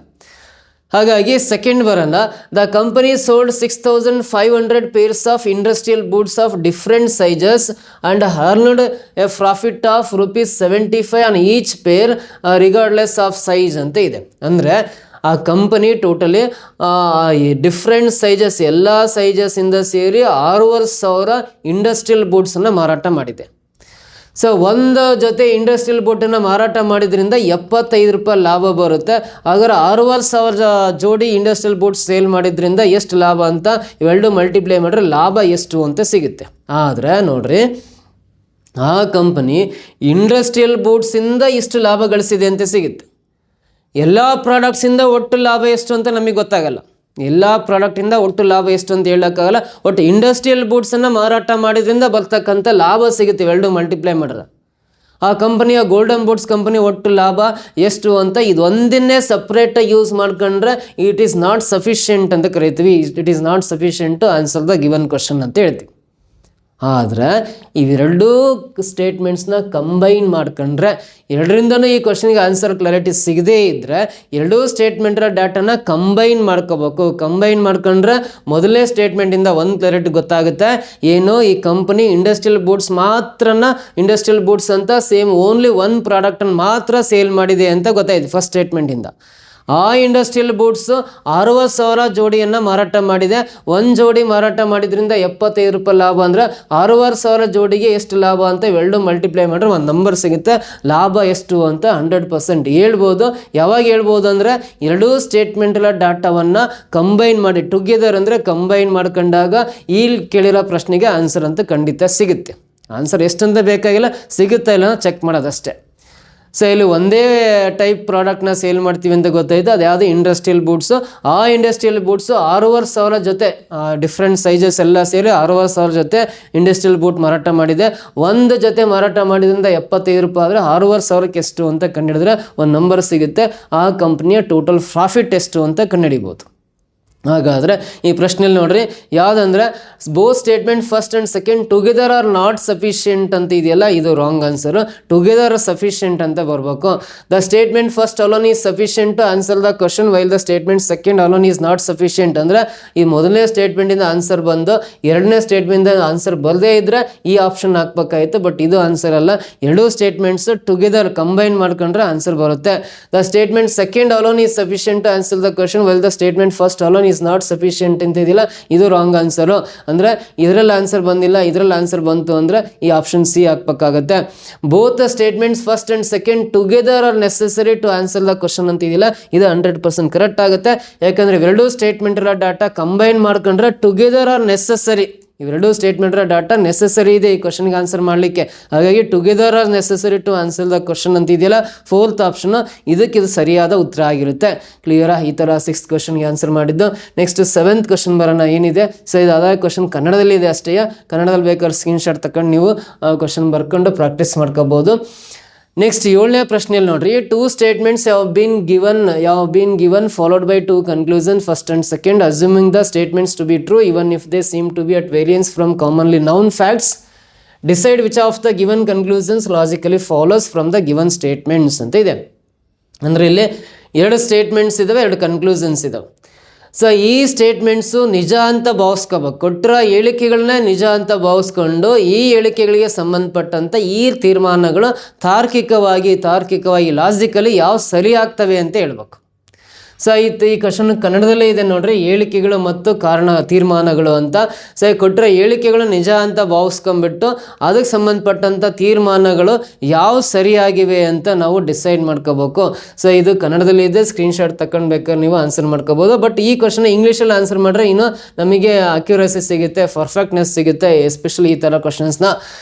ಹಾಗಾಗಿ ಸೆಕೆಂಡ್ ಬರೋಣ. The company sold 6,500 pairs of industrial boots of different sizes and earned a profit of ₹75 on each pair regardless of size ಅಂತ ಇದೆ. ಅಂದರೆ ಆ ಕಂಪನಿ ಟೋಟಲಿ ಡಿಫ್ರೆಂಟ್ ಸೈಜಸ್, ಎಲ್ಲ ಸೈಜಸ್ಸಿಂದ ಸೇರಿ 6,500 ಇಂಡಸ್ಟ್ರಿಯಲ್ ಬೂಟ್ಸನ್ನು ಮಾರಾಟ ಮಾಡಿದೆ. ಸೊ ಒಂದು ಜೊತೆ ಇಂಡಸ್ಟ್ರಿಯಲ್ ಬೂಟನ್ನು ಮಾರಾಟ ಮಾಡಿದ್ರಿಂದ ₹75 ಲಾಭ ಬರುತ್ತೆ. ಹಾಗಾದ್ರೆ 6,500 ಜೋಡಿ ಇಂಡಸ್ಟ್ರಿಯಲ್ ಬೂಟ್ಸ್ ಸೇಲ್ ಮಾಡಿದ್ರಿಂದ ಎಷ್ಟು ಲಾಭ ಅಂತ ಇವೆರಡು ಮಲ್ಟಿಪ್ಲೈ ಮಾಡಿದ್ರೆ ಲಾಭ ಎಷ್ಟು ಅಂತ ಸಿಗುತ್ತೆ. ಆದರೆ ನೋಡ್ರಿ, ಆ ಕಂಪನಿ ಇಂಡಸ್ಟ್ರಿಯಲ್ ಬೂಟ್ಸಿಂದ ಇಷ್ಟು ಲಾಭ ಗಳಿಸಿದೆ ಅಂತ ಸಿಗುತ್ತೆ. ಎಲ್ಲ ಪ್ರಾಡಕ್ಟ್ಸಿಂದ ಒಟ್ಟು ಲಾಭ ಎಷ್ಟು ಅಂತ ನಮಗೆ ಗೊತ್ತಾಗಲ್ಲ. ಎಲ್ಲ ಪ್ರಾಡಕ್ಟಿಂದ ಒಟ್ಟು ಲಾಭ ಎಷ್ಟು ಅಂತ ಹೇಳೋಕ್ಕಾಗಲ್ಲ. ಒಟ್ಟು ಇಂಡಸ್ಟ್ರಿಯಲ್ ಬೂಟ್ಸನ್ನು ಮಾರಾಟ ಮಾಡಿದ್ರಿಂದ ಬರ್ತಕ್ಕಂಥ ಲಾಭ ಸಿಗುತ್ತೆ ಇವೆರಡು ಮಲ್ಟಿಪ್ಲೈ ಮಾಡಿದ್ರೆ. ಆ ಕಂಪನಿಯ ಗೋಲ್ಡನ್ ಬೂಟ್ಸ್ ಕಂಪನಿ ಒಟ್ಟು ಲಾಭ ಎಷ್ಟು ಅಂತ ಇದು ಒಂದನ್ನೇ ಸಪ್ರೇಟಾಗಿ ಯೂಸ್ ಮಾಡ್ಕೊಂಡ್ರೆ ಇಟ್ ಈಸ್ ನಾಟ್ ಸಫಿಷಿಯೆಂಟ್ ಅಂತ ಕರಿತೀವಿ. It is not sufficient to answer the given question ಅಂತ ಹೇಳ್ತೀವಿ. ಆದರೆ ಇವೆರಡೂ ಸ್ಟೇಟ್ಮೆಂಟ್ಸ್ನ ಕಂಬೈನ್ ಮಾಡ್ಕೊಂಡ್ರೆ, ಎರಡರಿಂದನೂ ಈ ಕ್ವಶನ್ಗೆ ಆನ್ಸರ್ ಕ್ಲಾರಿಟಿ ಸಿಗದೇ ಇದ್ದರೆ ಎರಡೂ ಸ್ಟೇಟ್ಮೆಂಟ್ರ ಡಾಟಾನ ಕಂಬೈನ್ ಮಾಡ್ಕೋಬೇಕು. ಕಂಬೈನ್ ಮಾಡ್ಕೊಂಡ್ರೆ ಮೊದಲನೇ ಸ್ಟೇಟ್ಮೆಂಟಿಂದ ಒಂದು ಕ್ಲಾರಿಟಿ ಗೊತ್ತಾಗುತ್ತೆ, ಏನು ಈ ಕಂಪನಿ ಇಂಡಸ್ಟ್ರಿಯಲ್ ಗೂಡ್ಸ್ ಮಾತ್ರನ ಇಂಡಸ್ಟ್ರಿಯಲ್ ಗೂಡ್ಸ್ ಅಂತ ಸೇಮ್ ಓನ್ಲಿ ಒಂದು ಪ್ರಾಡಕ್ಟನ್ನು ಮಾತ್ರ ಸೇಲ್ ಮಾಡಿದೆ ಅಂತ ಗೊತ್ತಾಯಿತು ಫಸ್ಟ್ ಸ್ಟೇಟ್ಮೆಂಟಿಂದ. ಆ ಇಂಡಸ್ಟ್ರಿಯಲ್ ಗೂಡ್ಸು 60,000 ಜೋಡಿಯನ್ನು ಮಾರಾಟ ಮಾಡಿದೆ. ಒಂದು ಜೋಡಿ ಮಾರಾಟ ಮಾಡಿದ್ರಿಂದ 75 ರೂಪಾಯಿ ಲಾಭ ಅಂದರೆ 60,000 ಜೋಡಿಗೆ ಎಷ್ಟು ಲಾಭ ಅಂತ ಇವೆರಡು ಮಲ್ಟಿಪ್ಲೈ ಮಾಡಿದ್ರೆ ಒಂದು ನಂಬರ್ ಸಿಗುತ್ತೆ. ಲಾಭ ಎಷ್ಟು ಅಂತ 100% ಹೇಳ್ಬೋದು. ಯಾವಾಗ ಹೇಳ್ಬೋದು ಅಂದರೆ ಎರಡೂ ಸ್ಟೇಟ್ಮೆಂಟ್ಗಳ ಡಾಟಾವನ್ನು ಕಂಬೈನ್ ಮಾಡಿ, ಟುಗೆದರ್ ಅಂದರೆ ಕಂಬೈನ್ ಮಾಡ್ಕೊಂಡಾಗ ಈ ಕೇಳಿರೋ ಪ್ರಶ್ನೆಗೆ ಆನ್ಸರ್ ಅಂತ ಖಂಡಿತ ಸಿಗುತ್ತೆ. ಆನ್ಸರ್ ಎಷ್ಟಂತ ಬೇಕಾಗಿಲ್ಲ, ಸಿಗುತ್ತಾ ಇಲ್ಲ ಚೆಕ್ ಮಾಡೋದಷ್ಟೇ. ಸೊ ಇಲ್ಲಿ ಒಂದೇ ಟೈಪ್ ಪ್ರಾಡಕ್ಟ್ನ ಸೇಲ್ ಮಾಡ್ತೀವಿ ಅಂತ ಗೊತ್ತಾಯಿತು, ಅದು ಯಾವುದು ಇಂಡಸ್ಟ್ರಿಯಲ್ ಗೂಡ್ಸು. ಆ ಇಂಡಸ್ಟ್ರಿಯಲ್ ಗೂಡ್ಸು 6,500 ಜೊತೆ ಡಿಫ್ರೆಂಟ್ ಸೈಜಸ್ ಎಲ್ಲ ಸೇರಿ 6,500 ಜೊತೆ ಇಂಡಸ್ಟ್ರಿಯಲ್ ಗೂಡ್ ಮಾರಾಟ ಮಾಡಿದೆ. ಒಂದು ಜೊತೆ ಮಾರಾಟ ಮಾಡಿದ್ರಿಂದ 75 ರೂಪಾಯಿ ಆದರೆ 6,500ಕ್ಕೆ ಎಷ್ಟು ಅಂತ ಕಂಡುಹಿಡಿದ್ರೆ ಒಂದು ನಂಬರ್ ಸಿಗುತ್ತೆ. ಆ ಕಂಪ್ನಿಯ ಟೋಟಲ್ ಪ್ರಾಫಿಟ್ ಎಷ್ಟು ಅಂತ ಕಂಡುಹಿಡಿಬೋದು. ಹಾಗಾದರೆ ಈ ಪ್ರಶ್ನೆಯಲ್ಲಿ ನೋಡ್ರಿ, ಯಾವುದಂದ್ರೆ both statement first and second together are not sufficient ಅಂತ ಇದೆಯಲ್ಲ, ಇದು wrong answer. Together are sufficient ಅಂತ ಬರಬೇಕು. The statement first alone is sufficient to answer the question while the statement second alone is not sufficient ಅಂದರೆ ಈ ಮೊದಲನೇ ಸ್ಟೇಟ್ಮೆಂಟಿಂದ answer ಬಂದು ಎರಡನೇ ಸ್ಟೇಟ್ಮೆಂಟಿಂದ ಆನ್ಸರ್ ಬರದೇ ಇದ್ದರೆ ಈ ಆಪ್ಷನ್ ಹಾಕ್ಬೇಕಾಯಿತು. ಬಟ್ ಇದು ಆನ್ಸರ್ ಅಲ್ಲ, ಎರಡೂ ಸ್ಟೇಟ್ಮೆಂಟ್ಸ್ ಟುಗೆದರ್ ಕಂಬೈನ್ ಮಾಡ್ಕೊಂಡ್ರೆ ಆನ್ಸರ್ ಬರುತ್ತೆ. The statement second alone is sufficient to answer the question while the statement first alone is not sufficient ಅಂತ ಇದೆಯಲ್ಲ, ಇದು ರಾಂಗ್ ಆನ್ಸರು. ಅಂದರೆ ಇದರಲ್ಲಿ ಆನ್ಸರ್ ಬಂದಿಲ್ಲ, ಇದರಲ್ಲಿ ಆನ್ಸರ್ ಬಂತು ಅಂದರೆ ಈ ಆಪ್ಷನ್ ಸಿ ಹಾಕ್ಬೇಕಾಗತ್ತೆ. Both the statements first and second together are necessary to answer the question ಅಂತ ಇದೆಯಲ್ಲ, ಇದು 100% ಕರೆಕ್ಟ್ ಆಗುತ್ತೆ. ಯಾಕಂದರೆ ಇವೆರಡೂ ಸ್ಟೇಟ್ಮೆಂಟ್ರ ಡಾಟಾ ಕಂಬೈನ್ ಮಾಡ್ಕೊಂಡ್ರೆ ಟುಗೆದರ್ ಆರ್ ನೆಸೆಸರಿ, ಇವೆರಡೂ ಸ್ಟೇಟ್ಮೆಂಟ್ರ ಡಾಟಾ ನೆಸೆಸರಿ ಇದೆ ಈ ಕ್ವಶನ್ಗೆ ಆನ್ಸರ್ ಮಾಡಲಿಕ್ಕೆ. ಹಾಗಾಗಿ together are necessary to answer the question ಅಂತ ಇದೆಯಲ್ಲ, ಫೋರ್ತ್ ಆಪ್ಷನ್ ಇದಕ್ಕೆ ಇದು ಸರಿಯಾದ ಉತ್ತರ ಆಗಿರುತ್ತೆ. ಕ್ಲಿಯರಾ? ಈ ಥರ 6th ಕ್ವಶನ್ಗೆ ಆನ್ಸರ್ ಮಾಡಿದ್ದು. ನೆಕ್ಸ್ಟ್ 7th ಕ್ವಶನ್ ಬರೋಣ. ಏನಿದೆ ಸೊ ಇದು ಅದಾದ ಕ್ವಶನ್ ಕನ್ನಡದಲ್ಲಿ ಇದೆ ಅಷ್ಟೇ, ಕನ್ನಡದಲ್ಲಿ ಬೇಕಾದ್ರೆ ಸ್ಕ್ರೀನ್ಶಾಟ್ ತಗೊಂಡು ನೀವು ಕ್ವಶನ್ ಬರ್ಕೊಂಡು ಪ್ರಾಕ್ಟೀಸ್ ಮಾಡ್ಕೋಬೋದು. ನೆಕ್ಸ್ಟ್ 7ನೇ ಪ್ರಶ್ನೆಯಲ್ಲಿ ನೋಡ್ರಿ, ಟೂ ಸ್ಟೇಟ್ಮೆಂಟ್ಸ್ ಯಾವ been given followed by two conclusion first and second assuming the statements to be true even if they seem to be at variance from commonly known facts. Decide which of the given conclusions logically follows from the given statements ಅಂತ ಇದೆ. ಅಂದರೆ ಇಲ್ಲಿ 2 statements ಇದ್ದಾವೆ, 2 conclusions ಇದ್ದಾವೆ. So ಈ statements ನಿಜ ಅಂತ ಭಾವಿಸ್ಕೋಬೇಕು. ಕೊಟ್ಟಿರೋ ಹೇಳಿಕೆಗಳನ್ನ ನಿಜ ಅಂತ ಭಾವಿಸ್ಕೊಂಡು ಈ ಹೇಳಿಕೆಗಳಿಗೆ ಸಂಬಂಧಪಟ್ಟಂಥ ಈ ತೀರ್ಮಾನಗಳು ತಾರ್ಕಿಕವಾಗಿ ಲಾಜಿಕಲಿ ಯಾವ ಸರಿ ಆಗ್ತವೆ ಅಂತ ಹೇಳ್ಬೇಕು. ಸೊ ಈ ಕ್ವಶನ್ ಕನ್ನಡದಲ್ಲೇ ಇದೆ ನೋಡ್ರಿ, ಹೇಳಿಕೆಗಳು ಮತ್ತು ತೀರ್ಮಾನಗಳು ಅಂತ. ಸೊ ಕೊಟ್ಟರೆ ಹೇಳಿಕೆಗಳು ನಿಜ ಅಂತ ಭಾವಿಸ್ಕೊಂಡ್ಬಿಟ್ಟು ಅದಕ್ಕೆ ಸಂಬಂಧಪಟ್ಟಂಥ ತೀರ್ಮಾನಗಳು ಯಾವ ಸರಿಯಾಗಿವೆ ಅಂತ ನಾವು ಡಿಸೈಡ್ ಮಾಡ್ಕೋಬೇಕು. ಸೊ ಇದು ಕನ್ನಡದಲ್ಲಿ ಇದೆ, ಸ್ಕ್ರೀನ್ಶಾಟ್ ತಗೊಂಡು ಬೇಕಾದ್ರೆ ನೀವು ಆನ್ಸರ್ ಮಾಡ್ಕೋಬೋದು. ಬಟ್ ಈ ಕ್ವಶನ್ ಇಂಗ್ಲೀಷಲ್ಲಿ ಆನ್ಸರ್ ಮಾಡಿದ್ರೆ ಇನ್ನೂ ನಮಗೆ ಅಕ್ಯುರಸಿ ಸಿಗುತ್ತೆ, ಪರ್ಫೆಕ್ಟ್ನೆಸ್ ಸಿಗುತ್ತೆ, ಎಸ್ಪೆಷಲಿ ಈ ಥರ ಕ್ವಶನ್ಸ್ನ.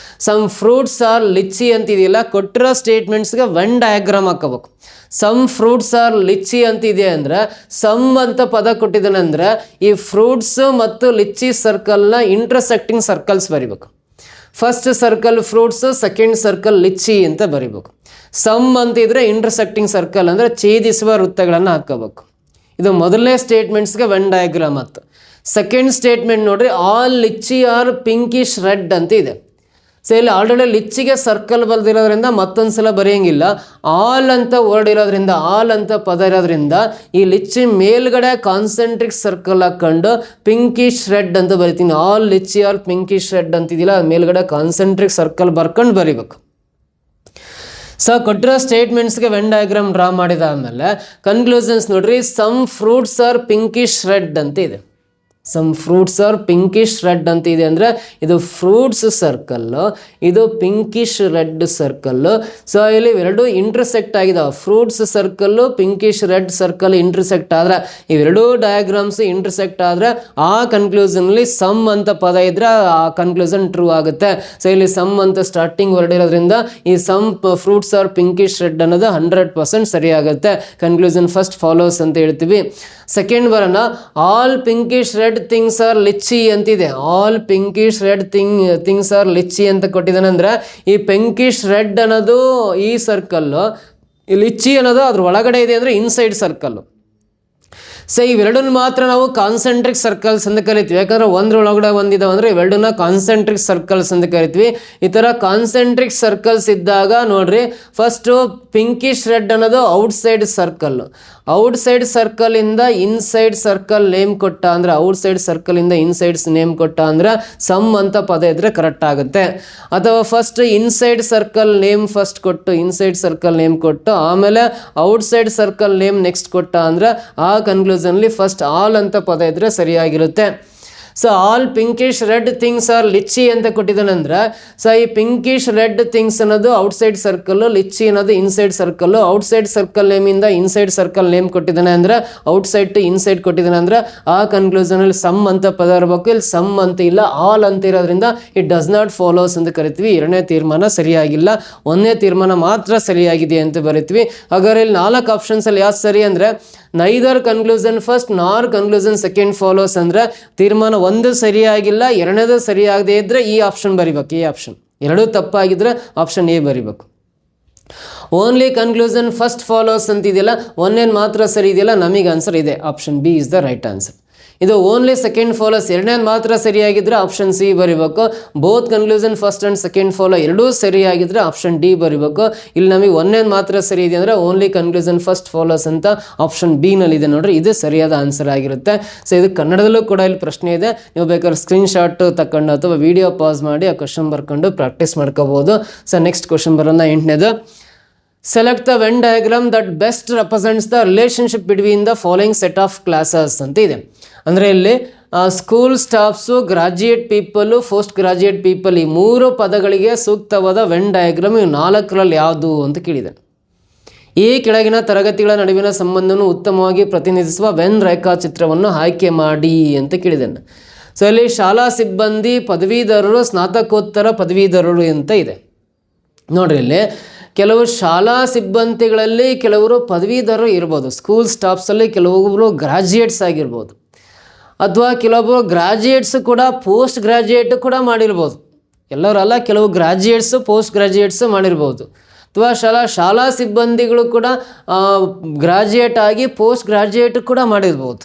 ಸಮ್ ಫ್ರೂಟ್ಸ್ ಆರ್ ಲಿಚ್ಚಿ ಅಂತಿದೆಯಲ್ಲ, ಕೊಟ್ಟಿರೋ ಸ್ಟೇಟ್ಮೆಂಟ್ಸ್ಗೆ ವೆನ್ ಡಯಾಗ್ರಾಮ್ ಹಾಕೋಬೇಕು. ಸಮ್ ಫ್ರೂಟ್ಸ್ ಆರ್ ಲಿಚ್ಚಿ ಅಂತಿದೆ ಅಂದರೆ ಸಮ್ ಅಂತ ಪದ ಕೊಟ್ಟಿದ್ದಾನೆ ಅಂದರೆ ಈ ಫ್ರೂಟ್ಸ್ ಮತ್ತು ಲಿಚ್ಚಿ ಸರ್ಕಲ್ನ ಇಂಟರ್ಸೆಕ್ಟಿಂಗ್ ಸರ್ಕಲ್ಸ್ ಬರಿಬೇಕು. First circle fruits, second circle lychee ಅಂತ ಬರಿಬೇಕು. ಸಮ್ ಅಂತಿದ್ರೆ ಇಂಟರ್ಸೆಕ್ಟಿಂಗ್ ಸರ್ಕಲ್ ಅಂದರೆ ಛೇದಿಸುವ ವೃತ್ತಗಳನ್ನು ಹಾಕೋಬೇಕು. ಇದು ಮೊದಲನೇ ಸ್ಟೇಟ್ಮೆಂಟ್ಸ್ಗೆ ವೆನ್ ಡಯಾಗ್ರಾಮ್ ಆಯ್ತು. ಸೆಕೆಂಡ್ ಸ್ಟೇಟ್ಮೆಂಟ್ ನೋಡ್ರಿ, all litchi are pinkish red ಅಂತ ಇದೆ. ಸೊ ಇಲ್ಲಿ ಆಲ್ರೆಡಿ ಲಿಚ್ಚಿಗೆ ಸರ್ಕಲ್ ಬರೆದಿರೋದ್ರಿಂದ ಮತ್ತೊಂದು ಸಲ ಬರೆಯೋಂಗಿಲ್ಲ. ಆಲ್ ಅಂತ ವರ್ಡ್ ಇರೋದ್ರಿಂದ, ಆಲ್ ಅಂತ ಪದ ಇರೋದ್ರಿಂದ ಈ ಲಿಚ್ಚಿ ಮೇಲ್ಗಡೆ ಕಾನ್ಸೆಂಟ್ರಿಕ್ ಸರ್ಕಲ್ ಹಾಕ್ಕೊಂಡು ಪಿಂಕಿಶ್ ರೆಡ್ ಅಂತ ಬರಿತೀನಿ. All litchi are pinkish red ಅಂತಿದ್ದಿಲ್ಲ, ಮೇಲ್ಗಡೆ ಕಾನ್ಸೆಂಟ್ರಿಕ್ ಸರ್ಕಲ್ ಬರ್ಕೊಂಡು ಬರಿಬೇಕು. ಸೊ ಕೊಟ್ಟಿರೋ ಸ್ಟೇಟ್ಮೆಂಟ್ಸ್ಗೆ ವೆನ್ ಡಯಾಗ್ರಾಮ್ ಡ್ರಾ ಮಾಡಿದಾದ್ಮೇಲೆ ಕನ್ಕ್ಲೂಷನ್ಸ್ ನೋಡ್ರಿ, some fruits are pinkish red ಅಂತ ಇದೆ. Some fruits are pinkish red ಅಂತ ಇದೆ ಅಂದರೆ ಇದು ಫ್ರೂಟ್ಸ್ ಸರ್ಕಲ್ಲು, ಇದು ಪಿಂಕಿಶ್ ರೆಡ್ ಸರ್ಕಲ್ಲು. ಸೊ ಇಲ್ಲಿ ಇವೆರಡು ಇಂಟರ್ಸೆಕ್ಟ್ ಆಗಿದಾವೆ. Fruits circle, pinkish red circle intersect ಆದರೆ, ಇವೆರಡೂ ಡಯಾಗ್ರಾಮ್ಸ್ ಇಂಟರ್ಸೆಕ್ಟ್ ಆದರೆ ಆ ಕನ್ಕ್ಲೂಷನಲ್ಲಿ ಸಮ್ ಅಂತ ಪದ ಇದ್ದರೆ ಆ ಕನ್ಕ್ಲೂಷನ್ ಟ್ರೂ ಆಗುತ್ತೆ. ಸೊ ಇಲ್ಲಿ ಸಮ್ ಅಂತ ಸ್ಟಾರ್ಟಿಂಗ್ ವರ್ಡ್ ಇರೋದ್ರಿಂದ ಈ some fruits are pinkish red ಅನ್ನೋದು 100% ಸರಿಯಾಗುತ್ತೆ. ಕನ್ಕ್ಲೂಷನ್ ಫಸ್ಟ್ ಫಾಲೋಸ್ ಅಂತ ಹೇಳ್ತೀವಿ. ಸೆಕೆಂಡ್ ಬರೋಣ, all pinkish red things are litchi ಅಂತಿದೆ. All pinkish red things are litchi ಅಂತ ಕೊಟ್ಟಿದ್ದಾನೆ ಅಂದರೆ ಈ ಪಿಂಕಿಶ್ ರೆಡ್ ಅನ್ನೋದು ಈ ಸರ್ಕಲ್ಲು, ಈ ಲಿಚ್ಚಿ ಅನ್ನೋದು ಅದ್ರ ಒಳಗಡೆ ಇದೆ ಅಂದರೆ ಇನ್ಸೈಡ್ ಸರ್ಕಲ್ಲು. ಸೊ ಇವೆರಡನ್ನ ಮಾತ್ರ ನಾವು ಕಾನ್ಸೆಂಟ್ರಿಕ್ ಸರ್ಕಲ್ಸ್ ಅಂತ ಕರಿತೀವಿ. ಯಾಕಂದರೆ ಒಂದ್ರೊಳಗಡೆ ಒಂದಿದಾವೆ ಅಂದರೆ ಇವೆರಡನ್ನ ಕಾನ್ಸೆಂಟ್ರಿಕ್ ಸರ್ಕಲ್ಸ್ ಅಂತ ಕರಿತೀವಿ. ಈ ಥರ ಕಾನ್ಸೆಂಟ್ರಿಕ್ ಸರ್ಕಲ್ಸ್ ಇದ್ದಾಗ ನೋಡ್ರಿ, ಫಸ್ಟು ಪಿಂಕಿಶ್ ರೆಡ್ ಅನ್ನೋದು ಔಟ್ಸೈಡ್ ಸರ್ಕಲ್. ಔಟ್ಸೈಡ್ ಸರ್ಕಲಿಂದ ಇನ್ಸೈಡ್ ಸರ್ಕಲ್ ನೇಮ್ ಕೊಟ್ಟ ಅಂದರೆ, ಔಟ್ಸೈಡ್ ಸರ್ಕಲಿಂದ ಇನ್ಸೈಡ್ಸ್ ನೇಮ್ ಕೊಟ್ಟ ಅಂದರೆ ಸಮ್ ಅಂತ ಪದ ಇದ್ದರೆ ಕರೆಕ್ಟ್ ಆಗುತ್ತೆ. ಅಥವಾ first inside circle name first ಕೊಟ್ಟು, ಇನ್ಸೈಡ್ ಸರ್ಕಲ್ ನೇಮ್ ಕೊಟ್ಟು ಆಮೇಲೆ ಔಟ್ಸೈಡ್ ಸರ್ಕಲ್ ನೇಮ್ ನೆಕ್ಸ್ಟ್ ಕೊಟ್ಟ ಅಂದರೆ ಆ ಕನ್ಕ್ಲೂಷನ್ಲಿ ಫಸ್ಟ್ ಆಲ್ ಅಂತ ಪದ ಇದ್ದರೆ ಸರಿಯಾಗಿರುತ್ತೆ. So all pinkish red things are litchi ಅಂತ ಕೊಟ್ಟಿದ್ದಾನಂದ್ರೆ, ಸೊ ಈ ಪಿಂಕಿಶ್ ರೆಡ್ ಥಿಂಗ್ಸ್ ಅನ್ನೋದು ಔಟ್ಸೈಡ್ ಸರ್ಕಲ್ಲು, ಲಿಚ್ಚಿ ಅನ್ನೋದು ಇನ್ಸೈಡ್ ಸರ್ಕಲ್ಲು. ಔಟ್ಸೈಡ್ ಸರ್ಕಲ್ ನೇಮಿಂದ ಇನ್ಸೈಡ್ ಸರ್ಕಲ್ ನೇಮ್ ಕೊಟ್ಟಿದ್ದಾನೆ ಅಂದರೆ, ಔಟ್ಸೈಡ್ ಟು ಇನ್ಸೈಡ್ ಕೊಟ್ಟಿದ್ದಾನೆ ಅಂದರೆ ಆ ಕನ್ಕ್ಲೂಷನಲ್ಲಿ ಸಮ್ ಅಂತ ಪದ ಇರಬೇಕು. ಇಲ್ಲಿ ಸಮ್ ಅಂತ ಇಲ್ಲ, ಆಲ್ ಅಂತ ಇರೋದ್ರಿಂದ ಇಟ್ ಡಸ್ ನಾಟ್ ಫಾಲೋಸ್ ಅಂತ ಕರಿತೀವಿ. ಎರಡನೇ ತೀರ್ಮಾನ ಸರಿಯಾಗಿಲ್ಲ, ಒಂದನೇ ತೀರ್ಮಾನ ಮಾತ್ರ ಸರಿಯಾಗಿದೆ ಅಂತ ಬರಿತೀವಿ. ಹಾಗಾದ್ರೆ ಇಲ್ಲಿ 4 ಆಪ್ಷನ್ಸಲ್ಲಿ ಯಾವ್ದು ಸರಿ ಅಂದರೆ, ನೈದರ್ ಕನ್ಕ್ಲೂಷನ್ ಫಸ್ಟ್ ನಾರ್ ಕನ್ಕ್ಲೂಷನ್ ಸೆಕೆಂಡ್ ಫಾಲೋಸ್ ಅಂದರೆ ತೀರ್ಮಾನ 1 ಸರಿಯಾಗಿಲ್ಲ, 2ನೇದು ಸರಿಯಾಗದೇ ಇದ್ದರೆ ಈ ಆಪ್ಷನ್ ಬರಿಬೇಕು. ಈ ಆಪ್ಷನ್ ಎರಡೂ ತಪ್ಪಾಗಿದ್ದರೆ ಆಪ್ಷನ್ ಎ ಬರಿಬೇಕು. ಓನ್ಲಿ ಕನ್ಕ್ಲೂಷನ್ ಫಸ್ಟ್ ಫಾಲೋಸ್ ಅಂತಿದೆಯಲ್ಲ, 1 ಮಾತ್ರ ಸರಿ ಇದೆಯಲ್ಲ, ನಮಗೆ ಆನ್ಸರ್ ಇದೆ, option B is the right answer. ಇದು ಓನ್ಲಿ ಸೆಕೆಂಡ್ ಫಾಲೋಸ್ 2ನೇದು ಮಾತ್ರ ಸರಿಯಾಗಿದ್ದರೆ ಆಪ್ಷನ್ ಸಿ ಬರಿಬೇಕು. Both conclusion first and second follow ಎರಡೂ ಸರಿಯಾಗಿದ್ದರೆ ಆಪ್ಷನ್ ಡಿ ಬರಿಬೇಕು. ಇಲ್ಲಿ ನಮಗೆ 1ನೇದು ಮಾತ್ರ ಸರಿ ಇದೆ ಅಂದರೆ ಓನ್ಲಿ ಕನ್ಕ್ಲೂಷನ್ ಫಸ್ಟ್ ಫಾಲೋಸ್ ಅಂತ ಆಪ್ಷನ್ ಬಿ ನಲ್ಲಿದೆ ನೋಡ್ರಿ, ಇದು ಸರಿಯಾದ ಆನ್ಸರ್ ಆಗಿರುತ್ತೆ. ಸೊ ಇದು ಕನ್ನಡದಲ್ಲೂ ಕೂಡ ಇಲ್ಲಿ ಪ್ರಶ್ನೆ ಇದೆ, ನೀವು ಬೇಕಾದ್ರೆ ಸ್ಕ್ರೀನ್ಶಾಟ್ ತಗೊಂಡು ಅಥವಾ ವಿಡಿಯೋ ಪಾಸ್ ಮಾಡಿ ಆ ಕ್ವಶನ್ ಬರ್ಕೊಂಡು ಪ್ರಾಕ್ಟೀಸ್ ಮಾಡ್ಕೋಬೋದು. ಸೊ ನೆಕ್ಸ್ಟ್ ಕ್ವಶನ್ ಬರೋಣ, 8ನೇದು. Select the Venn diagram that best represents the relationship between the following set of classes ಅಂತ ಇದೆ. ಅಂದರೆ ಇಲ್ಲಿ school staffs, graduate people, post graduate people, ಈ 3 ಪದಗಳಿಗೆ ಸೂಕ್ತವಾದ ವೆನ್ ಡಯಾಗ್ರಾಮ್ ಇವು 4ರಲ್ಲಿ ಯಾವುದು ಅಂತ ಕೇಳಿದೆ. ಈ ಕೆಳಗಿನ ತರಗತಿಗಳ ನಡುವಿನ ಸಂಬಂಧವನ್ನು ಉತ್ತಮವಾಗಿ ಪ್ರತಿನಿಧಿಸುವ ವೆನ್ ರೇಖಾಚಿತ್ರವನ್ನು ಆಯ್ಕೆ ಮಾಡಿ ಅಂತ ಕೇಳಿದ್ದೇನೆ. ಸೊ ಇಲ್ಲಿ ಶಾಲಾ ಸಿಬ್ಬಂದಿ, ಪದವೀಧರರು, ಸ್ನಾತಕೋತ್ತರ ಪದವೀಧರರು ಅಂತ ಇದೆ. ನೋಡ್ರಿ, ಇಲ್ಲಿ ಕೆಲವು ಶಾಲಾ ಸಿಬ್ಬಂದಿಗಳಲ್ಲಿ ಕೆಲವರು ಪದವೀಧರರು ಇರ್ಬೋದು, ಸ್ಕೂಲ್ ಸ್ಟಾಫ್ಸಲ್ಲಿ ಕೆಲವೊಬ್ಬರು ಗ್ರಾಜ್ಯುಯೇಟ್ಸ್ ಆಗಿರ್ಬೋದು, ಅಥವಾ ಕೆಲವೊಬ್ಬರು ಗ್ರಾಜ್ಯುಯೇಟ್ಸು ಕೂಡ ಪೋಸ್ಟ್ ಗ್ರಾಜ್ಯುಯೇಟ್ ಕೂಡ ಮಾಡಿರ್ಬೋದು. ಎಲ್ಲರಲ್ಲ, ಕೆಲವು ಗ್ರಾಜ್ಯುಯೇಟ್ಸು ಪೋಸ್ಟ್ ಗ್ರಾಜ್ಯುಯೇಟ್ಸು ಮಾಡಿರ್ಬೋದು. ಅಥವಾ ಶಾಲಾ ಸಿಬ್ಬಂದಿಗಳು ಕೂಡ ಗ್ರಾಜ್ಯುಯೇಟ್ ಆಗಿ ಪೋಸ್ಟ್ ಗ್ರಾಜ್ಯುಯೇಟ್ ಕೂಡ ಮಾಡಿರ್ಬೋದು.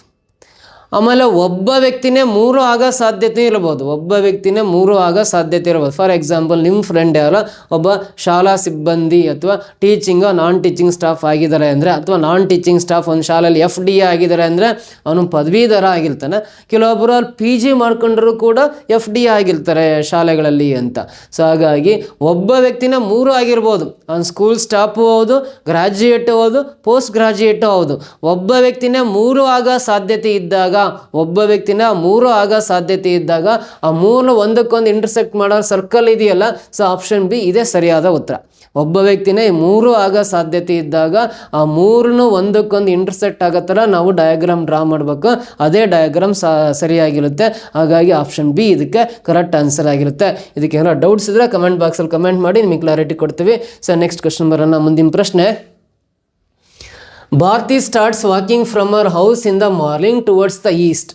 ಆಮೇಲೆ ಒಬ್ಬ ವ್ಯಕ್ತಿನೇ 3 ಆಗೋ ಸಾಧ್ಯತೆ ಇರ್ಬೋದು, ಒಬ್ಬ ವ್ಯಕ್ತಿನೇ 3 ಆಗೋ ಸಾಧ್ಯತೆ ಇರ್ಬೋದು. ಫಾರ್ ಎಕ್ಸಾಂಪಲ್, ನಿಮ್ಮ ಫ್ರೆಂಡ್ ಯಾರೋ ಒಬ್ಬ ಶಾಲಾ ಸಿಬ್ಬಂದಿ ಅಥವಾ ಟೀಚಿಂಗ್ ನಾನ್ ಟೀಚಿಂಗ್ ಸ್ಟಾಫ್ ಆಗಿದ್ದಾರೆ ಅಂದರೆ, ಅಥವಾ ನಾನ್ ಟೀಚಿಂಗ್ ಸ್ಟಾಫ್ ಒಂದು ಶಾಲೆಯಲ್ಲಿ FD ಆಗಿದ್ದಾರೆ ಅಂದರೆ ಅವನು ಪದವೀಧರ ಆಗಿರ್ತಾನೆ. ಕೆಲವೊಬ್ಬರು ಅಲ್ಲಿ PG ಮಾಡ್ಕೊಂಡ್ರು ಕೂಡ FD ಆಗಿರ್ತಾರೆ ಶಾಲೆಗಳಲ್ಲಿ ಅಂತ. ಸೊ ಹಾಗಾಗಿ ಒಬ್ಬ ವ್ಯಕ್ತಿನ 3 ಆಗಿರ್ಬೋದು, ಅವ್ನು ಸ್ಕೂಲ್ ಸ್ಟಾಫು ಹೌದು, ಗ್ರಾಜ್ಯುಯೇಟು ಹೌದು, ಪೋಸ್ಟ್ ಗ್ರಾಜ್ಯುಯೇಟು ಹೌದು. ಒಬ್ಬ ವ್ಯಕ್ತಿನೇ 3 ಆಗೋ ಸಾಧ್ಯತೆ ಇದ್ದಾಗ, ಒಬ್ಬ ವ್ಯಕ್ತಿನ 3 ಆಗೋ ಸಾಧ್ಯತೆ ಇದ್ದಾಗ ಆ 3 ಒಂದಕ್ಕೊಂದು ಇಂಟರ್ಸೆಕ್ಟ್ ಮಾಡೋ ಸರ್ಕಲ್ ಇದೆಯಲ್ಲ, ಸೊ ಆಪ್ಷನ್ ಬಿ ಇದೇ ಸರಿಯಾದ ಉತ್ತರ. ಒಬ್ಬ ವ್ಯಕ್ತಿನೇ 3 ಆಗೋ ಸಾಧ್ಯತೆ ಇದ್ದಾಗ ಆ 3 ಒಂದಕ್ಕೊಂದು ಇಂಟರ್ಸೆಕ್ಟ್ ಆಗೋ ಥರ ನಾವು ಡಯಾಗ್ರಾಮ್ ಡ್ರಾ ಮಾಡಬೇಕು, ಅದೇ ಡಯಾಗ್ರಾಮ್ ಸರಿಯಾಗಿರುತ್ತೆ. ಹಾಗಾಗಿ ಆಪ್ಷನ್ ಬಿ ಇದಕ್ಕೆ ಕರೆಕ್ಟ್ ಆನ್ಸರ್ ಆಗಿರುತ್ತೆ. ಇದಕ್ಕೆ ಏನಾರ ಡೌಟ್ಸ್ ಇದ್ದರೆ ಕಮೆಂಟ್ ಬಾಕ್ಸಲ್ಲಿ ಕಮೆಂಟ್ ಮಾಡಿ, ನಿಮಗೆ ಕ್ಲಾರಿಟಿ ಕೊಡ್ತೀವಿ. ಸೊ ನೆಕ್ಸ್ಟ್ ಕ್ವಶನ್ ಬರೋಣ, ಮುಂದಿನ ಪ್ರಶ್ನೆ. Bharti starts walking from her house in the morning towards the east.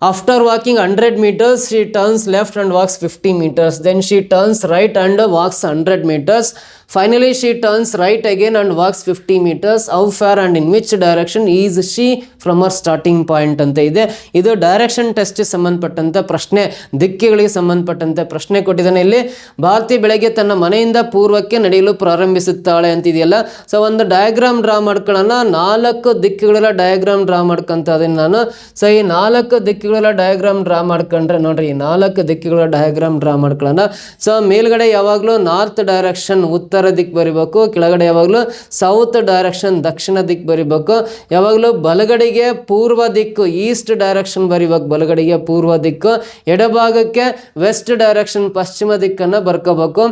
After walking 100 meters, she turns left and walks 50 meters. Then she turns right and walks 100 meters. Finally, she turns right again and walks 50 meters. How far and in which direction is she from her starting point ಅಂತ ಇದೆ. ಇದು direction test ಸಂಬಂಧಪಟ್ಟಂಥ ಪ್ರಶ್ನೆ, ದಿಕ್ಕುಗಳಿಗೆ ಸಂಬಂಧಪಟ್ಟಂಥ ಪ್ರಶ್ನೆ ಕೊಟ್ಟಿದ್ದಾನೆ. ಇಲ್ಲಿ ಭಾರತಿ ಬೆಳಗ್ಗೆ ತನ್ನ ಮನೆಯಿಂದ ಪೂರ್ವಕ್ಕೆ ನಡೆಯಲು ಪ್ರಾರಂಭಿಸುತ್ತಾಳೆ ಅಂತಿದೆಯಲ್ಲ. ಸೊ ಒಂದು ಡಯಾಗ್ರಾಮ್ ಡ್ರಾ ಮಾಡ್ಕೊಳ್ಳೋಣ, 4 ದಿಕ್ಕುಗಳೆಲ್ಲ ಡಯಾಗ್ರಾಮ್ ಡ್ರಾ ಮಾಡ್ಕೊತ ಇದೀನಿ ನಾನು. ಸೊ ಈ 4 ದಿಕ್ಕುಗಳೆಲ್ಲ ಡಯಾಗ್ರಾಮ್ ಡ್ರಾ ಮಾಡ್ಕೊಂಡ್ರೆ ನೋಡ್ರಿ, 4 ದಿಕ್ಕುಗಳ ಡಯಾಗ್ರಾಮ್ ಡ್ರಾ ಮಾಡ್ಕೊಳ್ಳೋಣ. ಸೊ ಮೇಲ್ಗಡೆ ಯಾವಾಗಲೂ ನಾರ್ತ್ ಡೈರೆಕ್ಷನ್ ಉತ್ತರ ದಿಕ್ಕು ಬರಿಬೇಕು, ಕೆಳಗಡೆ ಯಾವಾಗಲೂ ಸೌತ್ ಡೈರೆಕ್ಷನ್ ದಕ್ಷಿಣ ದಿಕ್ಕು ಬರಿಬೇಕು. ಯಾವಾಗಲೂ ಬಲಗಡೆಗೆ ಪೂರ್ವ ದಿಕ್ಕು ಈಸ್ಟ್ ಡೈರೆಕ್ಷನ್ ಬರಿಬೇಕು, ಬಲಗಡೆಗೆ ಪೂರ್ವ ದಿಕ್ಕು. ಎಡಭಾಗಕ್ಕೆ ವೆಸ್ಟ್ ಡೈರೆಕ್ಷನ್ ಪಶ್ಚಿಮ ದಿಕ್ಕನ್ನು ಬರ್ಕೋಬೇಕು.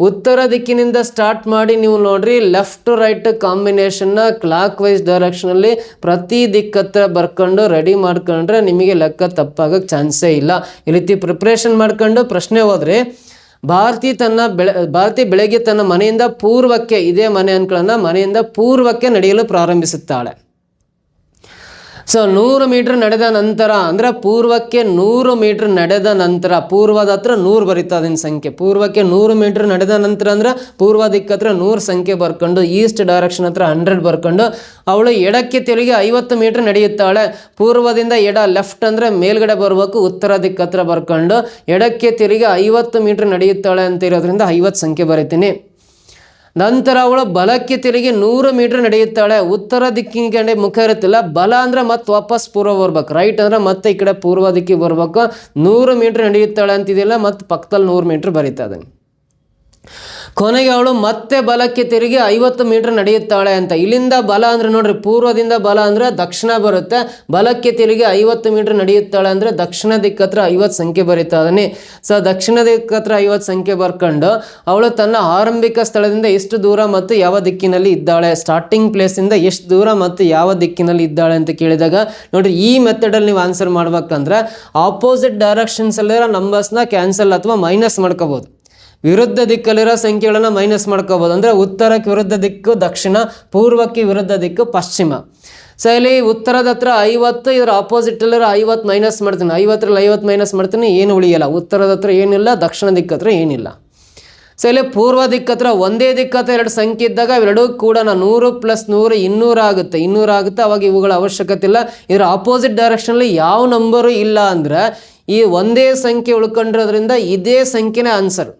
ಉತ್ತರ ದಿಕ್ಕಿನಿಂದ ಸ್ಟಾರ್ಟ್ ಮಾಡಿ ನೀವು ನೋಡ್ರಿ, ಲೆಫ್ಟ್ ರೈಟ್ ಕಾಂಬಿನೇಷನ್ನ ಕ್ಲಾಕ್ ವೈಸ್ ಡೈರೆಕ್ಷನಲ್ಲಿ ಪ್ರತಿ ದಿಕ್ಕತ್ರ ಬರ್ಕೊಂಡು ರೆಡಿ ಮಾಡ್ಕೊಂಡ್ರೆ ನಿಮಗೆ ಲೆಕ್ಕ ತಪ್ಪಾಗಕ್ಕೆ ಚಾನ್ಸೇ ಇಲ್ಲ. ಈ ರೀತಿ ಪ್ರಿಪ್ರೇಷನ್ ಮಾಡ್ಕೊಂಡು ಪ್ರಶ್ನೆ ಹೋದ್ರೆ, ಭಾರತಿ ಬೆಳಗ್ಗೆ ತನ್ನ ಮನೆಯಿಂದ ಪೂರ್ವಕ್ಕೆ, ಇದೇ ಮನೆ ಅನ್ಕೊಳ್ಳೋಣ, ಮನೆಯಿಂದ ಪೂರ್ವಕ್ಕೆ ನಡೆಯಲು ಪ್ರಾರಂಭಿಸುತ್ತಾಳೆ. ಸೊ 100 ಮೀಟರ್ ನಡೆದ ನಂತರ ಅಂದರೆ ಪೂರ್ವಕ್ಕೆ 100 ಮೀಟರ್ ನಡೆದ ನಂತರ, ಪೂರ್ವದ ಹತ್ರ 100 ಬರೀತಾ ಅದನ್ನ ಸಂಖ್ಯೆ, ಪೂರ್ವಕ್ಕೆ 100 ಮೀಟರ್ ನಡೆದ ನಂತರ ಅಂದ್ರೆ ಪೂರ್ವ ದಿಕ್ಕ ಹತ್ರ 100 ಸಂಖ್ಯೆ ಬರ್ಕೊಂಡು ಈಸ್ಟ್ ಡೈರೆಕ್ಷನ್ ಹತ್ರ 100 ಬರ್ಕೊಂಡು ಅವಳು ಎಡಕ್ಕೆ ತಿರುಗಿ 50 ಮೀಟರ್ ನಡೆಯುತ್ತಾಳೆ. ಪೂರ್ವದಿಂದ ಎಡ ಲೆಫ್ಟ್ ಅಂದರೆ ಮೇಲ್ಗಡೆ ಬರಬೇಕು, ಉತ್ತರ ದಿಕ್ಕ ಹತ್ರ ಬರ್ಕೊಂಡು ಎಡಕ್ಕೆ ತಿರುಗಿ 50 ಮೀಟರ್ ನಡೆಯುತ್ತಾಳೆ ಅಂತ ಇರೋದ್ರಿಂದ 50 ಸಂಖ್ಯೆ ಬರೀತೀನಿ. ನಂತರ ಅವಳು ಬಲಕ್ಕೆ ತಿರುಗಿ 100 ಮೀಟರ್ ನಡೆಯುತ್ತಾಳೆ. ಉತ್ತರ ದಿಕ್ಕಿನ ಕಡೆ ಮುಖ ಇರುತ್ತಿಲ್ಲ, ಬಲ ಅಂದರೆ ಮತ್ತೆ ವಾಪಸ್ ಪೂರ್ವ ಬರ್ಬೇಕು, ರೈಟ್ ಅಂದರೆ ಮತ್ತೆ ಈ ಕಡೆ ಪೂರ್ವ ದಿಕ್ಕಿಗೆ ಬರ್ಬೇಕು. 100 ಮೀಟರ್ ನಡೆಯುತ್ತಾಳೆ ಅಂತಿದೆಯಲ್ಲ, ಮತ್ತೆ ಪಕ್ಕದಲ್ಲಿ 100 ಮೀಟರ್ ಬರೀತಾ ಇದ್ದಾನೆ. ಕೊನೆಗೆ ಅವಳು ಮತ್ತೆ ಬಲಕ್ಕೆ ತಿರುಗಿ 50 ಮೀಟರ್ ನಡೆಯುತ್ತಾಳೆ ಅಂತ. ಇಲ್ಲಿಂದ ಬಲ ಅಂದರೆ ನೋಡ್ರಿ, ಪೂರ್ವದಿಂದ ಬಲ ಅಂದರೆ ದಕ್ಷಿಣ ಬರುತ್ತೆ, ಬಲಕ್ಕೆ ತಿರುಗಿ 50 ಮೀಟರ್ ನಡೆಯುತ್ತಾಳೆ ಅಂದರೆ ದಕ್ಷಿಣ ದಿಕ್ಕತ್ರ 50 ಸಂಖ್ಯೆ ಬರೀತಾ ಇದ್ದಾನೆ. ಸೊ ದಕ್ಷಿಣ ದಿಕ್ಕತ್ರ 50 ಸಂಖ್ಯೆ ಬರ್ಕೊಂಡು ಅವಳು ತನ್ನ ಆರಂಭಿಕ ಸ್ಥಳದಿಂದ ಎಷ್ಟು ದೂರ ಮತ್ತು ಯಾವ ದಿಕ್ಕಿನಲ್ಲಿ ಇದ್ದಾಳೆ, ಸ್ಟಾರ್ಟಿಂಗ್ ಪ್ಲೇಸಿಂದ ಎಷ್ಟು ದೂರ ಮತ್ತು ಯಾವ ದಿಕ್ಕಿನಲ್ಲಿ ಇದ್ದಾಳೆ ಅಂತ ಕೇಳಿದಾಗ ನೋಡ್ರಿ, ಈ ಮೆಥಡಲ್ಲಿ ನೀವು ಆನ್ಸರ್ ಮಾಡ್ಬೇಕಂದ್ರೆ ಆಪೋಸಿಟ್ ಡೈರೆಕ್ಷನ್ಸಲ್ಲಿರೋ ನಂಬರ್ಸ್ನ ಕ್ಯಾನ್ಸಲ್ ಅಥವಾ ಮೈನಸ್ ಮಾಡ್ಕೋಬೋದು. ವಿರುದ್ಧ ದಿಕ್ಕಲ್ಲಿರೋ ಸಂಖ್ಯೆಗಳನ್ನು ಮೈನಸ್ ಮಾಡ್ಕೋಬೋದು. ಅಂದರೆ ಉತ್ತರಕ್ಕೆ ವಿರುದ್ಧ ದಿಕ್ಕು ದಕ್ಷಿಣ, ಪೂರ್ವಕ್ಕೆ ವಿರುದ್ಧ ದಿಕ್ಕು ಪಶ್ಚಿಮ. ಸೊ ಇಲ್ಲಿ ಉತ್ತರದ ಹತ್ರ 50, ಇದರ ಆಪೋಸಿಟಲ್ಲಿರೋ 50 ಮೈನಸ್ ಮಾಡ್ತೀನಿ, 50ರಲ್ಲಿ 50 ಮೈನಸ್ ಮಾಡ್ತೀನಿ, ಏನು ಉಳಿಯಲ್ಲ. ಉತ್ತರದ ಹತ್ರ ಏನಿಲ್ಲ, ದಕ್ಷಿಣ ದಿಕ್ಕ ಹತ್ರ ಏನಿಲ್ಲ. ಸೊ ಇಲ್ಲಿ ಪೂರ್ವ ದಿಕ್ಕತ್ರ ಒಂದೇ ದಿಕ್ಕತ್ರ 2 ಸಂಖ್ಯೆ ಇದ್ದಾಗ ಇವೆರಡೂ ಕೂಡ 100 + 100 200 ಆಗುತ್ತೆ, 200 ಆಗುತ್ತೆ. ಅವಾಗ ಇವುಗಳ ಅವಶ್ಯಕತೆ ಇಲ್ಲ. ಇದರ ಆಪೋಸಿಟ್ ಡೈರೆಕ್ಷನಲ್ಲಿ ಯಾವ ನಂಬರು ಇಲ್ಲ ಅಂದರೆ ಈ ಒಂದೇ ಸಂಖ್ಯೆ ಉಳ್ಕೊಂಡಿರೋದ್ರಿಂದ ಇದೇ ಸಂಖ್ಯೆನೇ ಆನ್ಸರ್.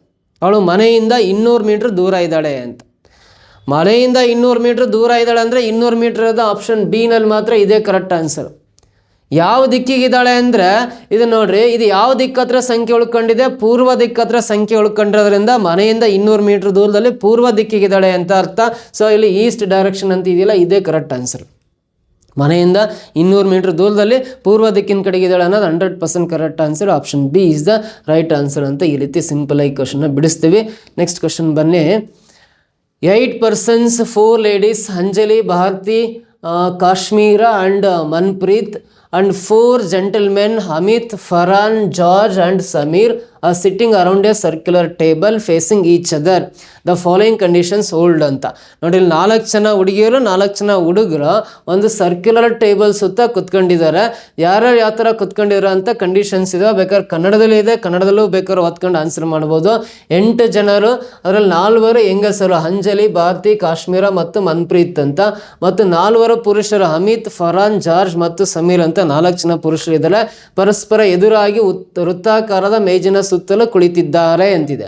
ಅವಳು ಮನೆಯಿಂದ 200 ಮೀಟ್ರ್ ದೂರ ಇದ್ದಾಳೆ ಅಂತ. ಮನೆಯಿಂದ 200 ಮೀಟ್ರ್ ದೂರ ಇದ್ದಾಳೆ ಅಂದರೆ 200 ಮೀಟ್ರ್ ಇರೋದು ಆಪ್ಷನ್ ಬಿ ನಲ್ಲಿ ಮಾತ್ರ ಇದೇ ಕರೆಕ್ಟ್ ಆನ್ಸರ್. ಯಾವ ದಿಕ್ಕಿಗಿದ್ದಾಳೆ ಅಂದರೆ ಇದು ನೋಡ್ರಿ, ಇದು ಯಾವ ದಿಕ್ಕತ್ರ ಸಂಖ್ಯೆ ಉಳ್ಕೊಂಡಿದೆ, ಪೂರ್ವ ದಿಕ್ಕತ್ರ ಸಂಖ್ಯೆ ಉಳ್ಕೊಂಡಿರೋದ್ರಿಂದ ಮನೆಯಿಂದ 200 ಮೀಟ್ರ್ ದೂರದಲ್ಲಿ ಪೂರ್ವ ದಿಕ್ಕಿಗಿದ್ದಾಳೆ ಅಂತ ಅರ್ಥ. ಸೊ ಇಲ್ಲಿ ಈಸ್ಟ್ ಡೈರೆಕ್ಷನ್ ಅಂತ ಇದೆಯಲ್ಲ, ಇದೇ ಕರೆಕ್ಟ್ ಆನ್ಸರ್. ಮನೆಯಿಂದ 200 ಮೀಟರ್ ದೂರದಲ್ಲಿ ಪೂರ್ವ ದಿಕ್ಕಿನ ಕಡೆಗಿದ್ದಾಳೆ ಅನ್ನೋದು 100% correct answer. Option B is the right answer ಅಂತ ಈ ರೀತಿ ಸಿಂಪಲ್ ಆಗಿ ಕ್ವಶನ್ನ ಬಿಡಿಸ್ತೀವಿ. ನೆಕ್ಸ್ಟ್ ಕ್ವಶನ್ ಬನ್ನಿ. 8 persons, 4 ladies, Anjali, Bharati, Kashmira and Manpreet, and 4 gentlemen, Amit, Farhan, George and Samir, are sitting around a circular table facing each other. The following conditions hold ಅಂತ ನೋಡಿ. 4 ಜನ ಹುಡುಗಿಯರು 4 ಜನ ಹುಡುಗರು ಒಂದು ಸರ್ಕ್ಯುಲರ್ ಟೇಬಲ್ ಸುತ್ತ ಕುತ್ಕೊಂಡಿದ್ದಾರೆ. ಯಾರ್ಯಾರು ಯಾವ ಥರ ಕುತ್ಕೊಂಡಿರೋ ಅಂತ ಕಂಡೀಷನ್ಸ್ ಇದೆ. ಬೇಕಾದ್ರೆ ಕನ್ನಡದಲ್ಲಿ ಇದೆ, ಕನ್ನಡದಲ್ಲೂ ಬೇಕಾದ್ರೆ ಓದ್ಕೊಂಡು ಆನ್ಸರ್ ಮಾಡ್ಬೋದು. 8 ಜನರು, ಅದರಲ್ಲಿ 4 ಹೆಂಗಸರು, ಅಂಜಲಿ, ಭಾರತಿ, ಕಾಶ್ಮೀರ ಮತ್ತು ಮನ್ಪ್ರೀತ್ ಅಂತ, ಮತ್ತು 4 ಪುರುಷರು, ಅಮಿತ್, ಫರಾನ್, ಜಾರ್ಜ್ ಮತ್ತು ಸಮೀರ್ ಅಂತ 4 ಜನ ಪುರುಷರು ಇದ್ದಾರೆ. ಪರಸ್ಪರ ಎದುರಾಗಿ ವೃತ್ತಾಕಾರದ ಮೇಜಿನ ಸುತ್ತಲೂ ಕುಳಿತಿದ್ದಾರೆ ಅಂತಿದೆ.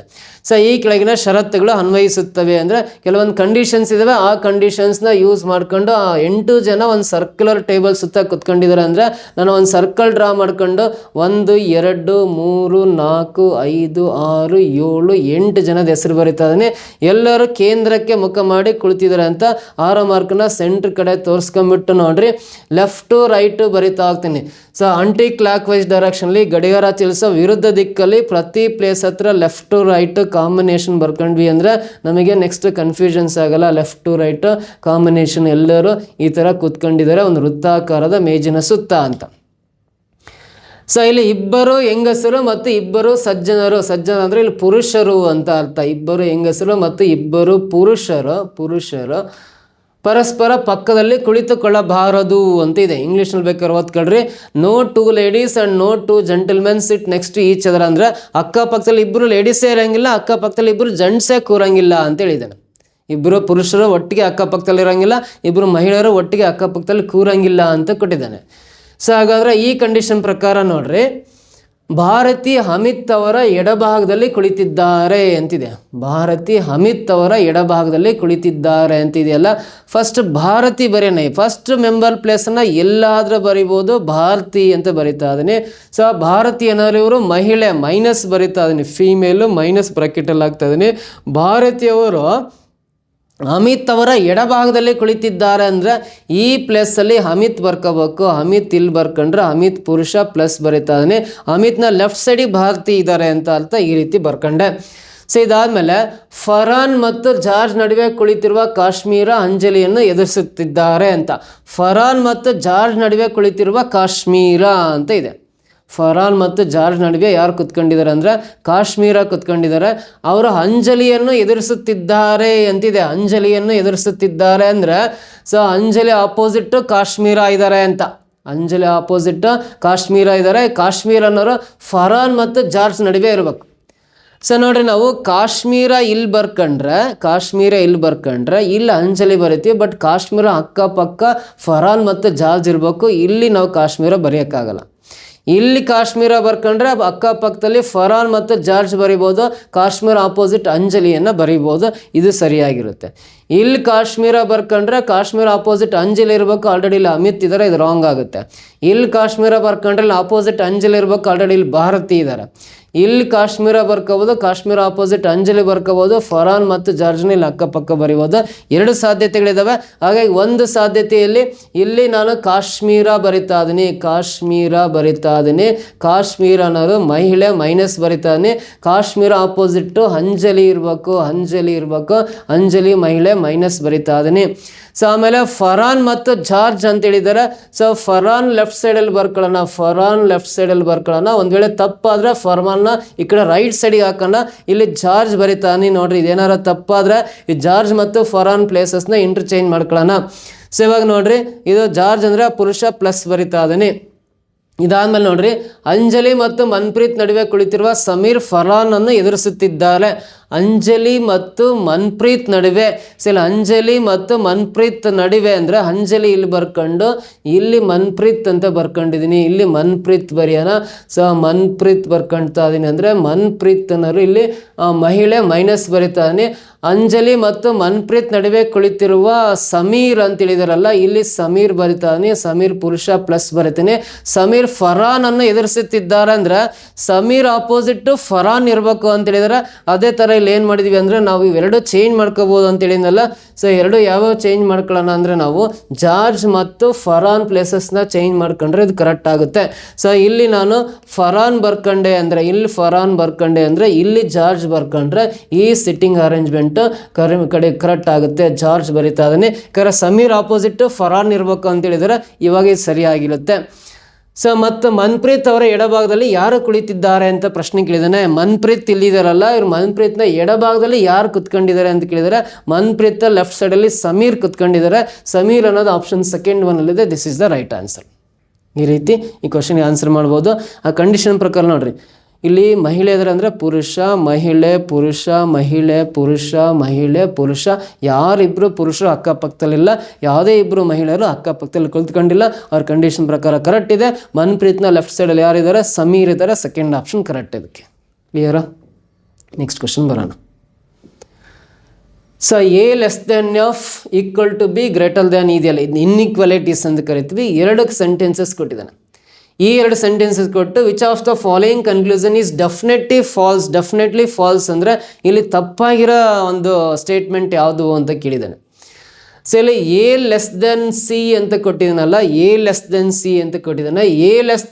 ಸೊ ಈ ಕೆಳಗಿನ ಷರತ್ತುಗಳು ಅನ್ವಯಿಸುತ್ತವೆ ಅಂದರೆ ಕೆಲವೊಂದು ಕಂಡೀಷನ್ಸ್ ಇದಾವೆ. ಆ ಕಂಡೀಷನ್ಸ್ನ ಯೂಸ್ ಮಾಡ್ಕೊಂಡು ಆ 8 ಜನ ಒಂದು ಸರ್ಕ್ಯುಲರ್ ಟೇಬಲ್ ಸುತ್ತ ಕುತ್ಕೊಂಡಿದ್ದಾರೆ. ಅಂದರೆ ನಾನು ಒಂದು ಸರ್ಕಲ್ ಡ್ರಾ ಮಾಡ್ಕೊಂಡು 1 2 3 4 5 6 7 8 ಜನದ ಹೆಸರು ಬರೀತಾ ಇದ್ದೀನಿ. ಎಲ್ಲರೂ ಕೇಂದ್ರಕ್ಕೆ ಮುಖ ಮಾಡಿ ಕುಳಿತಿದ್ದಾರೆ ಅಂತ 6 ಮಾರ್ಕ್ನ ಸೆಂಟ್ರ್ ಕಡೆ ತೋರಿಸ್ಕೊಂಡ್ಬಿಟ್ಟು ನೋಡ್ರಿ, ಲೆಫ್ಟು ರೈಟು ಬರೀತಾ ಹೋಗ್ತೀನಿ. ಸೊ ಆಂಟಿ ಕ್ಲಾಕ್ ವೈಸ್ ಡೈರೆಕ್ಷನ್ಲಿ ಗಡಿಯಾರ ತಿಳಿಸೋ ವಿರುದ್ಧ ದಿಕ್ಕಲ್ಲಿ ಪ್ರತಿ ಪ್ಲೇಸ್ ಹತ್ರ ಲೆಫ್ಟ್ ಟು ರೈಟ್ ಕಾಂಬಿನೇಷನ್ ಬರ್ಕೊಂಡ್ವಿ ಅಂದರೆ ನಮಗೆ ನೆಕ್ಸ್ಟ್ ಕನ್ಫ್ಯೂಷನ್ಸ್ ಆಗಲ್ಲ. ಲೆಫ್ಟ್ ಟು ರೈಟ್ ಕಾಂಬಿನೇಷನ್ ಎಲ್ಲರೂ ಈ ಥರ ಕೂತ್ಕೊಂಡಿದ್ದಾರೆ ಒಂದು ವೃತ್ತಾಕಾರದ ಮೇಜಿನ ಸುತ್ತ ಅಂತ. ಸೊ ಇಲ್ಲಿ 2 ಹೆಂಗಸರು ಮತ್ತು 2 ಸಜ್ಜನರು, ಸಜ್ಜನ ಅಂದರೆ ಇಲ್ಲಿ ಪುರುಷರು ಅಂತ ಅರ್ಥ. 2 ಹೆಂಗಸರು ಮತ್ತು 2 ಪುರುಷರು ಪರಸ್ಪರ ಪಕ್ಕದಲ್ಲಿ ಕುಳಿತುಕೊಳ್ಳಬಾರದು ಅಂತ ಇದೆ. ಇಂಗ್ಲೀಷ್ನಲ್ಲಿ ಬೇಕಾದ್ರೆ ಓದ್ಕೊಳ್ರಿ. No 2 ladies and no 2 gentlemen sit next to each other ಅಂದರೆ ಅಕ್ಕಪಕ್ಕದಲ್ಲಿ 2 ಲೇಡೀಸೇ ಇರೋಂಗಿಲ್ಲ, ಅಕ್ಕಪಕ್ಕದಲ್ಲಿ 2 ಜೆಂಟ್ಸೇ ಕೂರಂಗಿಲ್ಲ ಅಂತ ಹೇಳಿದ್ದಾನೆ. 2 ಪುರುಷರು ಒಟ್ಟಿಗೆ ಅಕ್ಕಪಕ್ಕದಲ್ಲಿ ಇರೋಂಗಿಲ್ಲ, 2 ಮಹಿಳೆಯರು ಒಟ್ಟಿಗೆ ಅಕ್ಕಪಕ್ಕದಲ್ಲಿ ಕೂರಂಗಿಲ್ಲ ಅಂತ ಕೊಟ್ಟಿದ್ದಾನೆ. ಸೊ ಹಾಗಾದರೆ ಈ ಕಂಡೀಷನ್ ಪ್ರಕಾರ ನೋಡ್ರಿ, ಭಾರತಿ ಅಮಿತ್ ಅವರ ಎಡಭಾಗದಲ್ಲಿ ಕುಳಿತಿದ್ದಾರೆ ಅಂತಿದೆ. ಭಾರತಿ ಅಮಿತ್ ಅವರ ಎಡಭಾಗದಲ್ಲಿ ಕುಳಿತಿದ್ದಾರೆ ಅಂತಿದೆಯಲ್ಲ, ಫಸ್ಟ್ ಭಾರತಿ ಬರೀನಿ. ಫಸ್ಟ್ ಮೆಂಬರ್ ಪ್ಲೇಸನ್ನು ಎಲ್ಲಾದರೂ ಬರಿಬೋದು, ಭಾರತಿ ಅಂತ ಬರಿತಾ ಇದ್ದೀನಿ. ಸೊ ಭಾರತಿ ಏನಾದ್ರು ಇವರು ಮಹಿಳೆ, ಮೈನಸ್ ಬರಿತಾ ಇದ್ದೀನಿ, ಫೀಮೇಲು ಮೈನಸ್ ಬ್ರಾಕೆಟಲ್ಲಿ ಆಗ್ತಾ ಇದ್ದೀನಿ. ಭಾರತಿಯವರು ಅಮಿತ್ ಅವರ ಎಡಭಾಗದಲ್ಲಿ ಕುಳಿತಿದ್ದಾರೆ ಅಂದರೆ ಈ ಪ್ಲೇಸಲ್ಲಿ ಅಮಿತ್ ಬರ್ಕೋಬೇಕು. ಅಮಿತ್ ಇಲ್ಲಿ ಬರ್ಕೊಂಡ್ರೆ ಅಮಿತ್ ಪುರುಷ ಪ್ಲಸ್ ಬರೀತಾ ಇದ್ದೀನಿ. ಅಮಿತ್ನ ಲೆಫ್ಟ್ ಸೈಡಿಗೆ ಭಾರತಿ ಇದ್ದಾರೆ ಅಂತ ಅರ್ಥ. ಈ ರೀತಿ ಬರ್ಕೊಂಡೆ. ಸೊ ಇದಾದಮೇಲೆ ಫರಾನ್ ಮತ್ತು ಜಾರ್ಜ್ ನಡುವೆ ಕುಳಿತಿರುವ ಕಾಶ್ಮೀರ ಅಂಜಲಿಯನ್ನು ಎದುರಿಸುತ್ತಿದ್ದಾರೆ ಅಂತ. ಫರಾನ್ ಮತ್ತು ಜಾರ್ಜ್ ನಡುವೆ ಕುಳಿತಿರುವ ಕಾಶ್ಮೀರ ಅಂತ ಇದೆ. ಫರಾನ್ ಮತ್ತು ಜಾರ್ಜ್ ನಡುವೆ ಯಾರು ಕುತ್ಕೊಂಡಿದ್ದಾರೆ ಅಂದರೆ ಕಾಶ್ಮೀರ ಕುತ್ಕೊಂಡಿದ್ದಾರೆ. ಅವರು ಅಂಜಲಿಯನ್ನು ಎದುರಿಸುತ್ತಿದ್ದಾರೆ ಅಂತಿದೆ. ಅಂಜಲಿಯನ್ನು ಎದುರಿಸುತ್ತಿದ್ದಾರೆ ಅಂದರೆ ಸೊ ಅಂಜಲಿ ಆಪೋಸಿಟ್ಟು ಕಾಶ್ಮೀರ ಇದ್ದಾರೆ ಅಂತ. ಅಂಜಲಿ ಆಪೋಸಿಟ್ ಕಾಶ್ಮೀರ ಇದ್ದಾರೆ. ಕಾಶ್ಮೀರ ಅನ್ನೋರು ಫರಾನ್ ಮತ್ತು ಜಾರ್ಜ್ ನಡುವೆ ಇರಬೇಕು. ಸೊ ನೋಡ್ರಿ, ನಾವು ಕಾಶ್ಮೀರ ಇಲ್ಲಿ ಬರ್ಕೊಂಡ್ರೆ ಇಲ್ಲಿ ಅಂಜಲಿ ಬರಿತೀವಿ. ಬಟ್ ಕಾಶ್ಮೀರ ಅಕ್ಕಪಕ್ಕ ಫರಾನ್ ಮತ್ತು ಜಾರ್ಜ್ ಇರಬೇಕು. ಇಲ್ಲಿ ನಾವು ಕಾಶ್ಮೀರ ಬರೆಯೋಕ್ಕಾಗಲ್ಲ. ಇಲ್ಲಿ ಕಾಶ್ಮೀರ ಬರ್ಕೊಂಡ್ರೆ ಅಕ್ಕಪಕ್ಕದಲ್ಲಿ ಫರಾನ್ ಮತ್ತು ಜಾರ್ಜ್ ಬರಿಬೋದು. ಕಾಶ್ಮೀರ ಆಪೋಸಿಟ್ ಅಂಜಲಿಯನ್ನು ಬರಿಬೋದು. ಇದು ಸರಿಯಾಗಿರುತ್ತೆ. ಇಲ್ಲಿ ಕಾಶ್ಮೀರ ಬರ್ಕೊಂಡ್ರೆ ಕಾಶ್ಮೀರ ಆಪೋಸಿಟ್ ಅಂಜಲಿ ಇರಬೇಕು. ಆಲ್ರೆಡಿ ಇಲ್ಲಿ ಅಮಿತ್ ಇದ್ದಾರೆ, ಇದು ರಾಂಗ್ ಆಗುತ್ತೆ. ಇಲ್ಲಿ ಕಾಶ್ಮೀರ ಬರ್ಕೊಂಡ್ರೆ ಇಲ್ಲಿ ಆಪೋಸಿಟ್ ಅಂಜಲಿ ಇರಬೇಕು. ಆಲ್ರೆಡಿ ಇಲ್ಲಿ ಭಾರತಿ ಇದ್ದಾರೆ. ಇಲ್ಲಿ ಕಾಶ್ಮೀರ ಬರ್ಕೋಬೋದು, ಕಾಶ್ಮೀರ ಆಪೋಸಿಟ್ ಅಂಜಲಿ ಬರ್ಕೋಬೋದು. ಫರಾನ್ ಮತ್ತು ಜಾರ್ಜ್ನ ಇಲ್ಲಿ ಅಕ್ಕಪಕ್ಕ ಬರಿಬೋದು. 2 ಸಾಧ್ಯತೆಗಳಿದ್ದಾವೆ. ಹಾಗಾಗಿ ಒಂದು ಸಾಧ್ಯತೆಯಲ್ಲಿ ಇಲ್ಲಿ ನಾನು ಕಾಶ್ಮೀರ ಬರಿತಾ ಇದ್ದೀನಿ. ಕಾಶ್ಮೀರ ಅನ್ನೋದು ಮಹಿಳೆ ಮೈನಸ್ ಬರಿತಾ ಇದ್ದೀನಿ. ಕಾಶ್ಮೀರ ಆಪೋಸಿಟ್ಟು ಅಂಜಲಿ ಇರಬೇಕು. ಅಂಜಲಿ ಮಹಿಳೆ ಮೈನಸ್ ಬರಿತಾ ಇದ್ದೀನಿ. ಸೊ ಆಮೇಲೆ ಫರಾನ್ ಮತ್ತು ಜಾರ್ಜ್ ಅಂತ ಹೇಳಿದ್ದಾರೆ. ಸೊ ಫರಾನ್ ಲೆಫ್ಟ್ ಸೈಡಲ್ಲಿ ಬರ್ಕೊಳ್ಳೋಣ. ಒಂದು ವೇಳೆ ತಪ್ಪಾದರೆ ಫರಾನ್ನ ಈ ಕಡೆ ರೈಟ್ ಸೈಡಿಗೆ ಹಾಕೋಣ. ಇಲ್ಲಿ ಜಾರ್ಜ್ ಬರಿತಾನೆ. ನೋಡ್ರಿ, ಇದೇನಾರ ತಪ್ಪಾದರೆ ಈ ಜಾರ್ಜ್ ಮತ್ತು ಫರಾನ್ ಪ್ಲೇಸಸ್ನ ಇಂಟರ್ಚೇಂಜ್ ಮಾಡ್ಕೊಳ್ಳೋಣ. ಸೊ ಇವಾಗ ನೋಡ್ರಿ, ಇದು ಜಾರ್ಜ್ ಅಂದರೆ ಪುರುಷ ಪ್ಲಸ್ ಬರಿತಾ ಇದ್ದೀನಿ. ಇದಾದ್ಮೇಲೆ ನೋಡ್ರಿ, ಅಂಜಲಿ ಮತ್ತು ಮನ್ಪ್ರೀತ್ ನಡುವೆ ಕುಳಿತಿರುವ ಸಮೀರ್ ಫರಾನ್ ಅನ್ನು ಎದುರಿಸುತ್ತಿದ್ದಾರೆ. ಅಂಜಲಿ ಮತ್ತು ಮನ್ಪ್ರೀತ್ ನಡುವೆ. ಸೊ ಇಲ್ಲಿ ಅಂಜಲಿ ಮತ್ತು ಮನ್ಪ್ರೀತ್ ನಡುವೆ ಅಂದರೆ ಅಂಜಲಿ ಇಲ್ಲಿ ಬರ್ಕೊಂಡು ಇಲ್ಲಿ ಮನ್ಪ್ರೀತ್ ಅಂತ ಬರ್ಕೊಂಡಿದ್ದೀನಿ. ಇಲ್ಲಿ ಮನ್ಪ್ರೀತ್ ಬರೆಯೋಣ. ಸೊ ಮನ್ಪ್ರೀತ್ ಬರ್ಕೊಳ್ತಾ ಇದ್ದೀನಿ ಅಂದರೆ ಮನ್ಪ್ರೀತ್ ಅನ್ನೋರು ಇಲ್ಲಿ ಮಹಿಳೆ ಮೈನಸ್ ಬರಿತಾ ಇದ್ದೀನಿ. ಅಂಜಲಿ ಮತ್ತು ಮನ್ಪ್ರೀತ್ ನಡುವೆ ಕುಳಿತಿರುವ ಸಮೀರ್ ಅಂತ ಹೇಳಿದಾರಲ್ಲ, ಇಲ್ಲಿ ಸಮೀರ್ ಬರಿತಾ ಇದ್ದೀನಿ. ಸಮೀರ್ ಪುರುಷ ಪ್ಲಸ್ ಬರಿತೀನಿ. ಸಮೀರ್ ಫರಾನ್ ಅನ್ನು ಎದುರಿಸುತ್ತಿದ್ದಾರೆ ಅಂದರೆ ಸಮೀರ್ ಆಪೋಸಿಟ್ ಫರಾನ್ ಇರಬೇಕು ಅಂತ ಹೇಳಿದಾರೆ. ಅದೇ ಥರ ಇಲ್ಲಿ ಏನು ಮಾಡಿದ್ವಿ ಅಂದರೆ ನಾವು ಇವೆರಡು ಚೇಂಜ್ ಮಾಡ್ಕೋಬೋದು ಅಂತ ಹೇಳಿದ್ನಲ್ಲ. ಸೊ ಎರಡು ಯಾವ್ಯಾವ ಚೇಂಜ್ ಮಾಡ್ಕೊಳ್ಳೋಣ ಅಂದರೆ ನಾವು ಜಾರ್ಜ್ ಮತ್ತು ಫರಾನ್ ಪ್ಲೇಸಸ್ನ ಚೇಂಜ್ ಮಾಡ್ಕೊಂಡ್ರೆ ಇದು ಕರೆಕ್ಟ್ ಆಗುತ್ತೆ. ಸೊ ಇಲ್ಲಿ ನಾನು ಫರಾನ್ ಬರ್ಕೊಂಡೆ ಅಂದರೆ ಇಲ್ಲಿ ಜಾರ್ಜ್ ಬರ್ಕೊಂಡ್ರೆ ಈ ಸಿಟ್ಟಿಂಗ್ ಅರೇಂಜ್ಮೆಂಟ್ ಕಡೆ ಕರೆಕ್ಟ್ ಆಗುತ್ತೆ. ಜಾರ್ಜ್ ಬರಿತಾ ಇದ್ದಾನೆ. ಯಾಕಂದರೆ ಸಮೀರ್ ಆಪೋಸಿಟ್ ಫರಾನ್ ಇರಬೇಕು ಅಂತ ಹೇಳಿದರೆ ಇವಾಗ ಇದು ಸರಿಯಾಗಿರುತ್ತೆ. ಸೊ ಮತ್ತು ಮನ್ಪ್ರೀತ್ ಅವರ ಎಡಭಾಗದಲ್ಲಿ ಯಾರು ಕುಳಿತಿದ್ದಾರೆ ಅಂತ ಪ್ರಶ್ನೆ ಕೇಳಿದಾನೆ. ಮನ್ಪ್ರೀತ್ ಇಲ್ಲಿದ್ದಾರಲ್ಲ, ಇವ್ರು ಮನ್ಪ್ರೀತ್ನ ಎಡಭಾಗದಲ್ಲಿ ಯಾರು ಕುತ್ಕೊಂಡಿದ್ದಾರೆ ಅಂತ ಕೇಳಿದರೆ ಮನ್ಪ್ರೀತ್ ಲೆಫ್ಟ್ ಸೈಡಲ್ಲಿ ಸಮೀರ್ ಕುತ್ಕೊಂಡಿದ್ದಾರೆ. ಸಮೀರ್ ಅನ್ನೋದು ಆಪ್ಷನ್ ಸೆಕೆಂಡ್ ಒನ್ನಲ್ಲಿದೆ. This is the right answer. ಈ ರೀತಿ ಈ ಕ್ವಶನ್ಗೆ ಆನ್ಸರ್ ಮಾಡ್ಬೋದು. ಆ ಕಂಡೀಷನ್ ಪ್ರಕಾರ ನೋಡ್ರಿ, ಇಲ್ಲಿ ಮಹಿಳೆ ಇದ್ದಾರೆ ಅಂದರೆ ಪುರುಷ ಯಾರಿಬ್ಬರು ಪುರುಷರು ಅಕ್ಕಪಕ್ಕದಲ್ಲಿಲ್ಲ, ಯಾವುದೇ ಇಬ್ಬರು ಮಹಿಳೆಯರು ಅಕ್ಕಪಕ್ಕದಲ್ಲಿ ಕುಳಿತುಕೊಂಡಿಲ್ಲ. ಅವ್ರ ಕಂಡೀಷನ್ ಪ್ರಕಾರ ಕರೆಕ್ಟ್ ಇದೆ. ಮನ್ಪ್ರೀತ್ನ ಲೆಫ್ಟ್ ಸೈಡಲ್ಲಿ ಯಾರಿದ್ದಾರೆ, ಸಮೀರ್ ಇದ್ದಾರೆ. ಸೆಕೆಂಡ್ ಆಪ್ಷನ್ ಕರೆಕ್ಟ್ ಇದಕ್ಕೆ. ಕ್ಲಿಯರಾ? ನೆಕ್ಸ್ಟ್ ಕ್ವಶನ್ ಬರೋಣ. So A less than of equal to B greater than ಇದೆಯಲ್ಲ, ಇದು ಇನ್ಇಕ್ವಾಲಿಟೀಸ್ ಅಂತ ಕರಿತೀವಿ. 2 ಸೆಂಟೆನ್ಸಸ್ ಕೊಟ್ಟಿದ್ದಾನೆ. ಈ 2 ಸೆಂಟೆನ್ಸಸ್ ಕೊಟ್ಟು which of the following conclusion is definitely false ಅಂದರೆ ಇಲ್ಲಿ ತಪ್ಪಾಗಿರೋ ಒಂದು ಸ್ಟೇಟ್ಮೆಂಟ್ ಯಾವುದು ಅಂತ ಕೇಳಿದ್ದಾನೆ. ಸೊ ಇಲ್ಲಿ ಎ ಲೆಸ್ ದೆನ್ ಸಿ ಅಂತ ಕೊಟ್ಟಿದ್ದಾನಲ್ಲ, ಎ ಲೆಸ್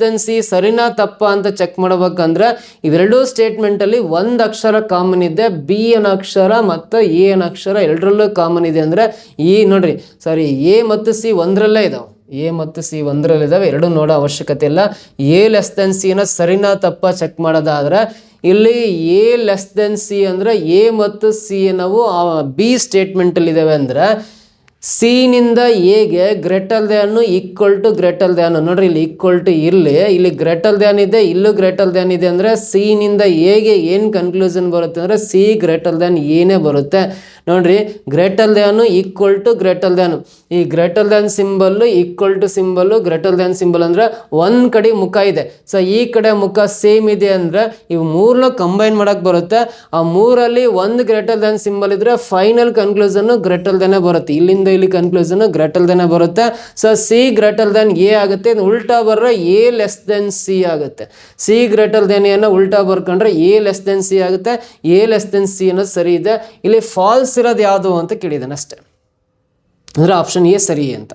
ದೆನ್ ಸಿ ಸರಿನಾ ತಪ್ಪ ಅಂತ ಚೆಕ್ ಮಾಡ್ಬೇಕಂದ್ರೆ ಇವೆರಡೂ ಸ್ಟೇಟ್ಮೆಂಟಲ್ಲಿ ಒಂದು ಅಕ್ಷರ ಕಾಮನ್ ಇದೆ. ಬಿ ಅನ್ನೋ ಅಕ್ಷರ ಮತ್ತು ಎ ಅನ್ನೋ ಅಕ್ಷರ ಎರಡರಲ್ಲೂ ಕಾಮನ್ ಇದೆ. ಅಂದರೆ ಈ ನೋಡ್ರಿ, ಸಾರಿ, ಎ ಮತ್ತು ಸಿ ಒಂದರಲ್ಲೇ ಇದಾವೆ. ಎರಡೂ ನೋಡೋ ಅವಶ್ಯಕತೆ ಇಲ್ಲ. ಎ ಲೆಸ್ ದೆನ್ ಸಿ ಅನ್ನೋ ಸರಿನಾ ತಪ್ಪ ಚೆಕ್ ಮಾಡೋದಾದ್ರೆ ಇಲ್ಲಿ ಎ ಲೆಸ್ ದೆನ್ ಸಿ ಅಂದರೆ ಎ ಮತ್ತು ಸಿ ನಾವು ಬಿ ಸ್ಟೇಟ್ಮೆಂಟಲ್ಲಿ ಇದ್ದಾವೆ. ಅಂದರೆ ಸಿ ನಿಂದ ಎಗೆ ಗ್ರೇಟರ್ ದ್ಯಾನ್ ಈಕ್ವಲ್ ಟು ನೋಡ್ರಿ, ಇಲ್ಲಿ ಈಕ್ವಲ್ ಟು ಇಲ್ಲಿ ಗ್ರೇಟರ್ ದ್ಯಾನ್ ಇದೆ, ಇಲ್ಲೂ ಗ್ರೇಟರ್ ದ್ಯಾನ್ ಇದೆ. ಅಂದರೆ ಸಿ ನಿಂದ ಎಗೆ ಏನು ಕನ್ಕ್ಲೂಷನ್ ಬರುತ್ತೆ ಅಂದರೆ ಸಿ ಗ್ರೇಟರ್ ದ್ಯಾನ್ ಏನೇ ಬರುತ್ತೆ. ನೋಡ್ರಿ, ಗ್ರೇಟರ್ ದ್ಯಾನು ಈಕ್ವಲ್ ಟು ಈ greater than symbol equal to symbol greater than symbol ಅಂದರೆ ಒಂದು ಕಡೆ ಮುಖ ಇದೆ. ಸೊ ಈ ಕಡೆ ಮುಖ ಸೇಮ್ ಇದೆ ಅಂದರೆ ಇವು ಮೂರನ್ನು ಕಂಬೈನ್ ಮಾಡೋಕ್ಕೆ ಬರುತ್ತೆ. ಆ ಮೂರಲ್ಲಿ ಒಂದು ಗ್ರೇಟರ್ ದ್ಯಾನ್ ಸಿಂಬಲ್ ಇದ್ರೆ ಫೈನಲ್ ಕನ್ಕ್ಲೂಷನ್ನು ಗ್ರೇಟರ್ ದ್ಯಾನೇ ಬರುತ್ತೆ. ಇಲ್ಲಿಂದ ಇಲ್ಲಿ ಕನ್ಕ್ಲೂಷನ್ ಗ್ರೇಟರ್ ದ್ಯಾನೇ ಬರುತ್ತೆ. So C greater than A ಆಗುತ್ತೆ. ಉಲ್ಟಾ ಬರ್ರೆ ಎ ಲೆಸ್ ದೆನ್ ಸಿ ಆಗುತ್ತೆ. ಸಿ ಗ್ರೇಟರ್ ದ್ಯಾನ್ ಏನೋ ಉಲ್ಟಾ ಬರ್ಕೊಂಡ್ರೆ ಎ ಲೆಸ್ ದೆನ್ ಸಿ ಆಗುತ್ತೆ. ಎ ಲೆಸ್ ದೆನ್ ಸಿ ಅನ್ನೋದು ಸರಿ ಇದೆ. ಇಲ್ಲಿ ಫಾಲ್ಸ್ ಇರೋದು ಯಾವುದು ಅಂತ ಕೇಳಿದ್ದಾನೆ ಅಷ್ಟೇ. ಅಂದರೆ ಆಪ್ಷನ್ ಎ ಸರಿ ಅಂತ.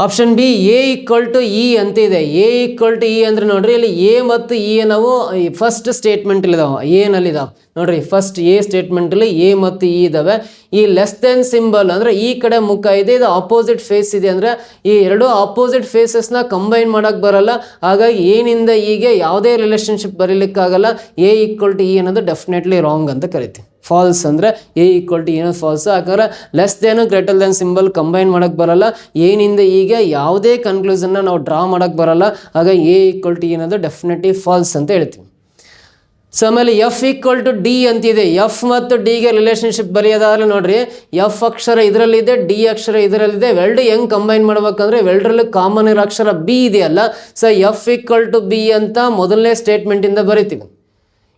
Option B A equal to E ಅಂತ ಇದೆ. ಎ ಈಕ್ವಲ್ ಟು ಇ ಅಂದರೆ ನೋಡ್ರಿ, ಇಲ್ಲಿ ಎ ಮತ್ತು ಇ ನಾವು ಫಸ್ಟ್ ಸ್ಟೇಟ್ಮೆಂಟಲ್ಲಿದ್ದಾವೆ, ಎನಲ್ಲಿದ್ದಾವೆ ನೋಡ್ರಿ. ಫಸ್ಟ್ ಎ ಸ್ಟೇಟ್ಮೆಂಟಲ್ಲಿ ಎ ಮತ್ತು ಇ ಇದ್ದಾವೆ. ಈ ಲೆಸ್ ದೆನ್ ಸಿಂಬಲ್ ಅಂದರೆ ಈ ಕಡೆ ಮುಖ ಇದೆ, ಇದು ಆಪೋಸಿಟ್ ಫೇಸ್ ಇದೆ. ಅಂದರೆ ಈ ಎರಡು ಆಪೋಸಿಟ್ ಫೇಸಸ್ನ ಕಂಬೈನ್ ಮಾಡೋಕ್ಕೆ ಬರಲ್ಲ. ಹಾಗಾಗಿ ಏನಿಂದ ಈಗ ಯಾವುದೇ ರಿಲೇಷನ್ಶಿಪ್ ಬರೀಲಿಕ್ಕಾಗಲ್ಲ. ಎ ಈಕ್ವಲ್ ಟು ಇ ಅನ್ನೋದು ಡೆಫಿನೆಟ್ಲಿ ರಾಂಗ್ ಅಂತ ಕರಿತೀವಿ. ಫಾಲ್ಸ್ ಅಂದರೆ ಎ ಈಕ್ವಲ್ ಟು ಏನೋ ಫಾಲ್ಸ್. ಯಾಕಂದ್ರೆ less than greater than symbol combine ಮಾಡೋಕ್ಕೆ ಬರಲ್ಲ, ಏನಿಂದ ಈಗ ಯಾವುದೇ ಕನ್ಕ್ಲೂಷನ್ನ ನಾವು ಡ್ರಾ ಮಾಡೋಕ್ಕೆ ಬರಲ್ಲ. ಆಗ ಎ ಈಕ್ವಲ್ ಟು ಏನದು ಡೆಫಿನೆಟ್ಲಿ ಫಾಲ್ಸ್ ಅಂತ ಹೇಳ್ತೀವಿ. ಸೊ ಆಮೇಲೆ ಎಫ್ ಈಕ್ವಲ್ ಟು ಡಿ ಅಂತಿದೆ. ಎಫ್ ಮತ್ತು ಡಿಗೆ ರಿಲೇಷನ್ಶಿಪ್ ಬರೆಯೋದಾದ್ರೆ ನೋಡ್ರಿ, ಎಫ್ ಅಕ್ಷರ ಇದರಲ್ಲಿದೆ, ಡಿ ಅಕ್ಷರ ಇದರಲ್ಲಿದೆ, ಇವೆರಡು ಹೆಂಗೆ ಕಂಬೈನ್ ಮಾಡ್ಬೇಕಂದ್ರೆ ಇವೆರಡರಲ್ಲಿ ಕಾಮನ್ ಇರೋ ಅಕ್ಷರ ಬಿ ಇದೆಯಲ್ಲ, so F equal to B ಅಂತ ಮೊದಲನೇ ಸ್ಟೇಟ್ಮೆಂಟಿಂದ ಬರಿತೀವಿ.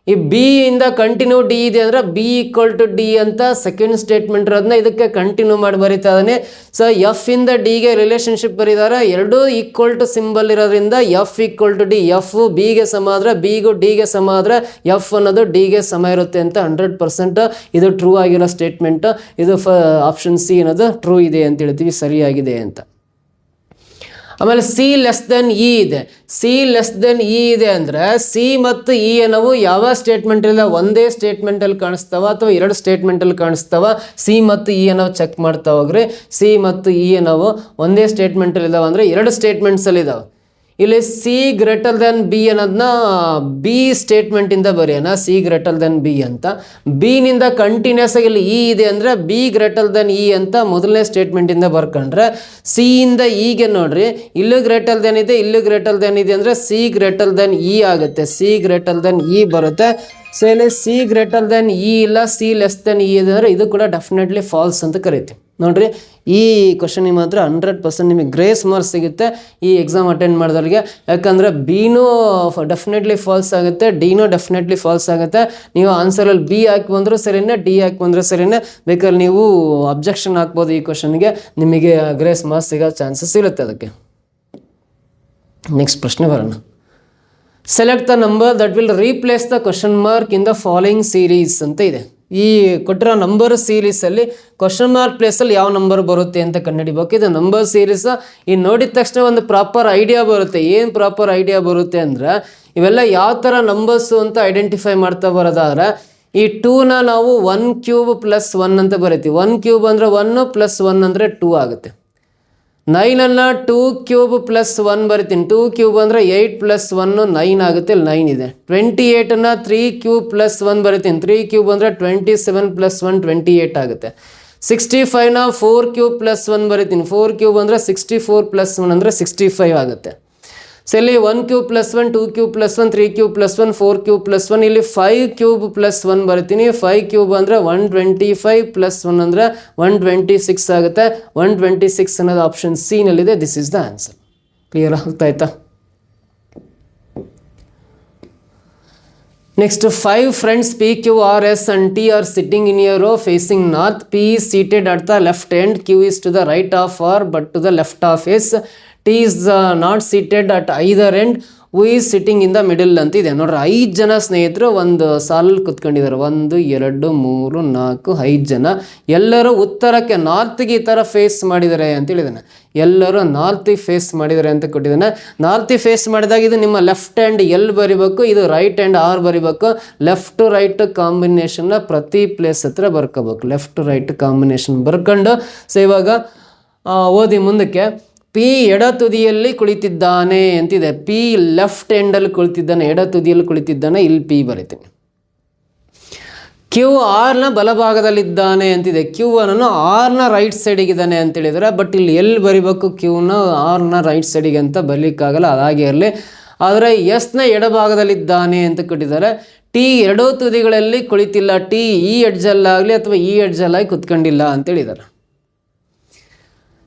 ಈ ಬಿ ಇಂದ ಕಂಟಿನ್ಯೂ ಡಿ ಇದೆ ಅಂದರೆ ಬಿ ಈಕ್ವಲ್ ಟು ಡಿ ಅಂತ ಸೆಕೆಂಡ್ ಸ್ಟೇಟ್ಮೆಂಟ್ ಇರೋದನ್ನ ಇದಕ್ಕೆ ಕಂಟಿನ್ಯೂ ಮಾಡಿ ಬರಿತಾ ಇದ್ದಾನೆ. ಸೊ ಎಫ್ ಇಂದ ಡಿಗೆ ರಿಲೇಷನ್ಶಿಪ್ ಬರೀತಾರೆ, ಎರಡೂ ಈಕ್ವಲ್ ಟು ಸಿಂಬಲ್ ಇರೋದ್ರಿಂದ F equal to D, F ಬಿಗೆ ಸಮ ಆದರೆ ಬಿಗೂ ಡಿಗೆ ಸಮ ಆದರೆ ಎಫ್ ಅನ್ನೋದು ಡಿಗೆ ಸಮ ಇರುತ್ತೆ ಅಂತ 100% ಇದು ಟ್ರೂ ಆಗಿರೋ ಸ್ಟೇಟ್ಮೆಂಟ್. ಇದು ಆಪ್ಷನ್ ಸಿ ಅನ್ನೋದು ಟ್ರೂ ಇದೆ ಅಂತ ಹೇಳ್ತೀವಿ, ಸರಿಯಾಗಿದೆ ಅಂತ. ಆಮೇಲೆ ಸಿ ಲೆಸ್ ದೆನ್ ಇ ಇದೆ. ಸಿ ಲೆಸ್ ದೆನ್ ಇ ಇದೆ ಅಂದರೆ ಸಿ ಮತ್ತು ಇ ಅನ್ನೋವು ಯಾವ ಸ್ಟೇಟ್ಮೆಂಟ್ ಇಲ್ಲ, ಒಂದೇ ಸ್ಟೇಟ್ಮೆಂಟಲ್ಲಿ ಕಾಣಿಸ್ತಾವ ಅಥವಾ ಎರಡು ಸ್ಟೇಟ್ಮೆಂಟಲ್ಲಿ ಕಾಣಿಸ್ತಾವ. ಸಿ ಮತ್ತು ಇ ಅನ್ನೋವು ಚೆಕ್ ಮಾಡ್ತಾ ಹೋಗ್ರಿ. ಸಿ ಮತ್ತು ಇ ಅನ್ನೋವು ಒಂದೇ ಸ್ಟೇಟ್ಮೆಂಟಲ್ಲಿ ಇದಾವೆ ಅಂದರೆ ಎರಡು ಸ್ಟೇಟ್ಮೆಂಟ್ಸಲ್ಲಿ ಇದಾವೆ. ಇಲ್ಲಿ ಸಿ ಗ್ರೇಟರ್ ದೆನ್ ಬಿ ಅನ್ನೋದನ್ನ ಬಿ ಸ್ಟೇಟ್ಮೆಂಟಿಂದ ಬರೆಯೋಣ, ಸಿ ಗ್ರೇಟರ್ ದೆನ್ ಬಿ ಅಂತ. ಬಿನಿಂದ ಕಂಟಿನ್ಯೂಸ್ ಆಗಿ ಇಲ್ಲಿ ಇ ಇದೆ ಅಂದರೆ ಬಿ ಗ್ರೇಟರ್ ದೆನ್ ಇ ಅಂತ ಮೊದಲನೇ ಸ್ಟೇಟ್ಮೆಂಟಿಂದ ಬರ್ಕೊಂಡ್ರೆ, ಸಿಯಿಂದ ಇಗೆ ನೋಡ್ರಿ, ಇಲ್ಲೂ ಗ್ರೇಟರ್ ದೆನ್ ಇದೆ, ಇಲ್ಲೂ ಗ್ರೇಟರ್ ದೆನ್ ಇದೆ ಅಂದರೆ ಸಿ ಗ್ರೇಟರ್ ದೆನ್ ಇ ಆಗುತ್ತೆ, ಸಿ ಗ್ರೇಟರ್ ದೆನ್ ಇ ಬರುತ್ತೆ. ಸೊ ಇಲ್ಲಿ ಸಿ ಗ್ರೇಟರ್ ದೆನ್ ಇ ಇಲ್ಲ, ಸಿ ಲೆಸ್ ದೆನ್ ಇ ಇದೆ ಅಂದರೆ ಇದು ಕೂಡ ಡೆಫಿನೆಟ್ಲಿ ಫಾಲ್ಸ್ ಅಂತ ಕರಿತೀವಿ. ನೋಡಿರಿ, ಈ ಕ್ವಶನಿಗೆ ಮಾತ್ರ 100% ನಿಮಗೆ ಗ್ರೇಸ್ ಮಾರ್ಕ್ಸ್ ಸಿಗುತ್ತೆ ಈ ಎಕ್ಸಾಮ್ ಅಟೆಂಡ್ ಮಾಡಿದವ್ರಿಗೆ. ಯಾಕಂದರೆ ಬಿನೂ ಡೆಫಿನೆಟ್ಲಿ ಫಾಲ್ಸ್ ಆಗುತ್ತೆ, ಡಿನೂ ಡೆಫಿನೆಟ್ಲಿ ಫಾಲ್ಸ್ ಆಗುತ್ತೆ. ನೀವು ಆನ್ಸರಲ್ಲಿ ಬಿ ಹಾಕಿ ಬಂದರೂ ಸರಿನೇ, ಡಿ ಹಾಕಿ ಬಂದರೂ ಸರಿನೇ. ಬೇಕಾದ್ರೆ ನೀವು ಅಬ್ಜೆಕ್ಷನ್ ಹಾಕ್ಬೋದು ಈ ಕ್ವಶನ್ಗೆ, ನಿಮಗೆ ಗ್ರೇಸ್ ಮಾರ್ಕ್ಸ್ ಸಿಗೋ ಚಾನ್ಸಸ್ ಇರುತ್ತೆ ಅದಕ್ಕೆ. ನೆಕ್ಸ್ಟ್ ಪ್ರಶ್ನೆ ಬರೋಣ. Select the number that will replace the question mark in the following series ಅಂತ ಇದೆ. ಈ ಕೊಟ್ಟಿರೋ ನಂಬರ್ ಸೀರೀಸಲ್ಲಿ ಕ್ವಶನ್ ಮಾರ್ಕ್ ಪ್ಲೇಸಲ್ಲಿ ಯಾವ ನಂಬರ್ ಬರುತ್ತೆ ಅಂತ ಕಂಡುಹಿಡಿಬೇಕು. ಇದು ನಂಬರ್ ಸೀರೀಸ್. ಈ ನೋಡಿದ ತಕ್ಷಣ ಒಂದು ಪ್ರಾಪರ್ ಐಡಿಯಾ ಬರುತ್ತೆ. ಏನು ಪ್ರಾಪರ್ ಐಡಿಯಾ ಬರುತ್ತೆ ಅಂದರೆ, ಇವೆಲ್ಲ ಯಾವ ಥರ ನಂಬರ್ಸು ಅಂತ ಐಡೆಂಟಿಫೈ ಮಾಡ್ತಾ ಬರೋದಾದ್ರೆ, ಈ 2ನ ನಾವು 1 ಕ್ಯೂಬ್ ಪ್ಲಸ್ 1 ಅಂತ ಬರಿತೀವಿ. 1 ಕ್ಯೂಬ್ ಅಂದರೆ 1 ಪ್ಲಸ್ 1 ಅಂದರೆ 2 ಆಗುತ್ತೆ. 9ಅನ್ನು 2 ಕ್ಯೂಬ್ ಪ್ಲಸ್ 1 ಬರಿತೀನಿ, 2 ಕ್ಯೂಬ್ ಅಂದರೆ 8 ಪ್ಲಸ್ 1 9 ಆಗುತ್ತೆ, ಇಲ್ಲಿ 9 ಇದೆ. 28ಅನ್ನು 3 ಕ್ಯೂಬ್ ಪ್ಲಸ್ 1 ಬರಿತೀನಿ, 3 ಕ್ಯೂಬ್ ಅಂದರೆ 27 ಪ್ಲಸ್ 1 28 ಆಗುತ್ತೆ. 65ನ 4 ಕ್ಯೂಬ್ ಪ್ಲಸ್ 1 ಬರಿತೀನಿ, 4 ಕ್ಯೂಬ್ ಅಂದರೆ 64 ಪ್ಲಸ್ 1 ಅಂದರೆ 65 ಆಗುತ್ತೆ. ಸೊ ಇಲ್ಲಿ 1 cube plus 1, 2 cube plus 1, 3 cube plus 1, 4 cube plus 1, ಇಲ್ಲಿ 5 ಕ್ಯೂಬ್ ಪ್ಲಸ್ 1 ಬರ್ತೀನಿ. 5 ಕ್ಯೂಬ್ ಅಂದರೆ 125 ಪ್ಲಸ್ 1 ಅಂದರೆ 126 ಆಗುತ್ತೆ. 126 ಅನ್ನೋದು ಆಪ್ಷನ್ ಸಿ ನಲ್ಲಿದೆ. This is the answer. Clear ಆಗ್ತಾಯ್ತಾ? Next, 5 friends P, Q, R, S and T are sitting in a row facing north. P is seated at the left end, Q is to the right of R but to the left of S. T is not seated at either end, who is sitting in the middle ಅಂತ ಇದೆ. ನೋಡ್ರಿ, 5 ಜನ ಸ್ನೇಹಿತರು ಒಂದು ಸಾಲಲ್ಲಿ ಕುತ್ಕೊಂಡಿದ್ದಾರೆ. 1 2 3 4 5 ಜನ. ಎಲ್ಲರೂ ಉತ್ತರಕ್ಕೆ ನಾರ್ತ್ಗೆ ಈ ಥರ ಫೇಸ್ ಮಾಡಿದ್ದಾರೆ ಅಂತ ಹೇಳಿದ್ದಾನೆ. ಎಲ್ಲರೂ ನಾರ್ತಿಗೆ ಫೇಸ್ ಮಾಡಿದ್ದಾರೆ ಅಂತ ಕೊಟ್ಟಿದ್ದಾನೆ. ನಾರ್ತಿಗೆ ಫೇಸ್ ಮಾಡಿದಾಗ ಇದು ನಿಮ್ಮ ಲೆಫ್ಟ್ ಹ್ಯಾಂಡ್ ಎಲ್ ಬರಿಬೇಕು, ಇದು ರೈಟ್ ಹ್ಯಾಂಡ್ ಆರ್ ಬರಿಬೇಕು. ಲೆಫ್ಟ್ ರೈಟ್ ಕಾಂಬಿನೇಷನ್ನ ಪ್ರತಿ ಪ್ಲೇಸ್ ಹತ್ರ ಬರ್ಕೋಬೇಕು. ಲೆಫ್ಟ್ ರೈಟ್ ಕಾಂಬಿನೇಷನ್ ಬರ್ಕೊಂಡು, ಸೊ ಇವಾಗ ಓದಿ ಮುಂದಕ್ಕೆ. ಪಿ ಎಡ ತುದಿಯಲ್ಲಿ ಕುಳಿತಿದ್ದಾನೆ ಅಂತಿದೆ. ಪಿ ಲೆಫ್ಟ್ ಎಂಡಲ್ಲಿ ಕುಳಿತಿದ್ದಾನೆ, ಎಡ ತುದಿಯಲ್ಲಿ ಕುಳಿತಿದ್ದಾನೆ, ಇಲ್ಲಿ ಪಿ ಬರಿತೀನಿ. ಕ್ಯೂ ಆರ್ನ ಬಲಭಾಗದಲ್ಲಿದ್ದಾನೆ ಅಂತಿದೆ. ಕ್ಯೂ ಅನ್ನು ಆರ್ನ ರೈಟ್ ಸೈಡಿಗಿದ್ದಾನೆ ಅಂತೇಳಿದರೆ, ಬಟ್ ಇಲ್ಲಿ ಎಲ್ಲಿ ಬರಿಬೇಕು? ಕ್ಯೂನ ಆರ್ನ ರೈಟ್ ಸೈಡಿಗೆ ಅಂತ ಬರಲಿಕ್ಕಾಗಲ್ಲ, ಅದಾಗೆ ಇರಲಿ. ಆದರೆ ಎಸ್ನ ಎಡಭಾಗದಲ್ಲಿದ್ದಾನೆ ಅಂತ ಕೊಟ್ಟಿದ್ದಾರೆ. ಟಿ ಎರಡೂ ತುದಿಗಳಲ್ಲಿ ಕುಳಿತಿಲ್ಲ. ಟಿ ಈ ಎಡ್ಜಲ್ಲಾಗಲಿ ಅಥವಾ ಈ ಎಡ್ಜಲ್ಲಾಗಿ ಕುತ್ಕೊಂಡಿಲ್ಲ ಅಂತೇಳಿದ್ದಾರೆ.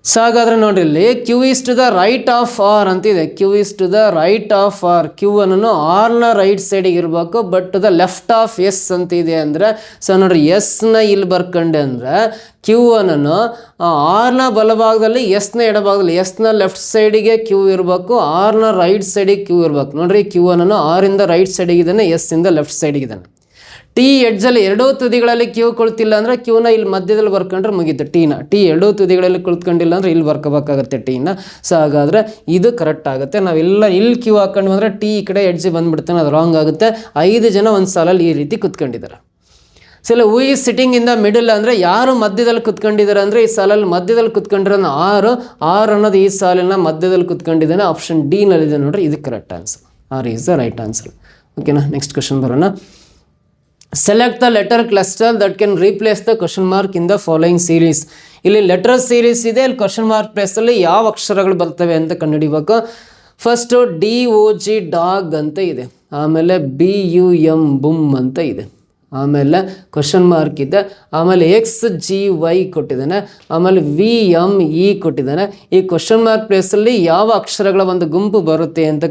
ಸೊ ಹಾಗಾದರೆ ನೋಡ್ರಿ, ಇಲ್ಲಿ Q is to the right of R ಅಂತಿದೆ. Q is to the right of R. Q ಅನ್ನು ಆರ್ನ ರೈಟ್ ಸೈಡಿಗೆ ಇರಬೇಕು, but to the left of S ಅಂತಿದೆ ಅಂದರೆ, ಸೊ ನೋಡ್ರಿ, ಎಸ್ನ ಇಲ್ಲಿ ಬರ್ಕೊಂಡೆ ಅಂದರೆ ಕ್ಯೂ ಅನ್ನು ಆರ್ನ ಬಲಭಾಗದಲ್ಲಿ, ಎಸ್ನ ಎಡಭಾಗದಲ್ಲಿ. ಎಸ್ನ ಲೆಫ್ಟ್ ಸೈಡಿಗೆ ಕ್ಯೂ ಇರಬೇಕು, ಆರ್ನ ರೈಟ್ ಸೈಡಿಗೆ ಕ್ಯೂ ಇರಬೇಕು. ನೋಡ್ರಿ, ಕ್ಯೂ ಅನ್ನು ಆರಿಂದ ರೈಟ್ ಸೈಡಿಗಿದ್ದಾನೆ, ಎಸ್ ಇಂದ ಲೆಫ್ಟ್ ಸೈಡಿಗಿದ್ದಾನೆ. ಟಿ ಎಡ್ಜಲ್ಲಿ ಎರಡೂ ತುದಿಗಳಲ್ಲಿ ಕ್ಯೂ ಕುಳಿತಿಲ್ಲ ಅಂದರೆ ಕ್ಯೂನ ಇಲ್ಲಿ ಮಧ್ಯದಲ್ಲಿ ಬರ್ಕೊಂಡ್ರೆ ಮುಗೀತು. ಟೀನ ಟಿ ಎರಡೂ ತುದಿಗಳಲ್ಲಿ ಕುಳಿತ್ಕೊಂಡಿಲ್ಲ ಅಂದರೆ ಇಲ್ಲಿ ಬರ್ಕೋಬೇಕಾಗತ್ತೆ ಟೀನ. ಸೊ ಹಾಗಾದರೆ ಇದು ಕರೆಕ್ಟ್ ಆಗುತ್ತೆ. ನಾವೆಲ್ಲ ಇಲ್ಲಿ ಕ್ಯೂ ಹಾಕೊಂಡು ಬಂದರೆ ಟಿ ಈ ಕಡೆ ಎಡ್ಜಿ ಬಂದುಬಿಡ್ತಾನೆ, ಅದು ರಾಂಗ್ ಆಗುತ್ತೆ. 5 ಜನ ಒಂದು ಸಾಲಲ್ಲಿ ಈ ರೀತಿ ಕುತ್ಕೊಂಡಿದ್ದಾರೆ. ಸೊ ಇಲ್ಲ, who is sitting in the middle ಅಂದರೆ ಯಾರು ಮಧ್ಯದಲ್ಲಿ ಕುತ್ಕೊಂಡಿದ್ದಾರೆ ಅಂದರೆ, ಈ ಸಾಲಲ್ಲಿ ಮಧ್ಯದಲ್ಲಿ ಕುತ್ಕೊಂಡಿರೋ ಆರ್ ಅನ್ನೋದು ಈ ಸಾಲಿನ ಮಧ್ಯದಲ್ಲಿ ಕುತ್ಕೊಂಡಿದ್ದಾನೆ. ಆಪ್ಷನ್ ಡಿ ನಲ್ಲಿದೆ ನೋಡ್ರಿ, ಇದು correct answer. R is the right answer. ಓಕೆನಾ? ನೆಕ್ಸ್ಟ್ ಕ್ವಶನ್ ಬರೋಣ. Select the letter cluster that can replace the question mark in the following series. ಇಲ್ಲಿ ಲೆಟರ್ ಸೀರೀಸ್ ಇದೆ, ಇಲ್ಲಿ ಕ್ವಶನ್ ಮಾರ್ಕ್ ಪ್ಲೇಸಲ್ಲಿ ಯಾವ ಅಕ್ಷರಗಳು ಬರ್ತವೆ ಅಂತ ಕಂಡುಹಿಡಿಬೇಕು. ಫಸ್ಟು DOG ಡಾಗ್ ಅಂತ ಇದೆ, ಆಮೇಲೆ BUM ಬುಮ್ ಅಂತ ಇದೆ, ಆಮೇಲೆ ಕ್ವಶನ್ ಮಾರ್ಕ್ ಇದೆ, ಆಮೇಲೆ XGY ಕೊಟ್ಟಿದ್ದಾನೆ, ಆಮೇಲೆ VME ಕೊಟ್ಟಿದ್ದಾನೆ. ಈ ಕ್ವಶನ್ ಮಾರ್ಕ್ ಪ್ಲೇಸಲ್ಲಿ ಯಾವ ಅಕ್ಷರಗಳ ಒಂದು ಗುಂಪು ಬರುತ್ತೆ ಅಂತ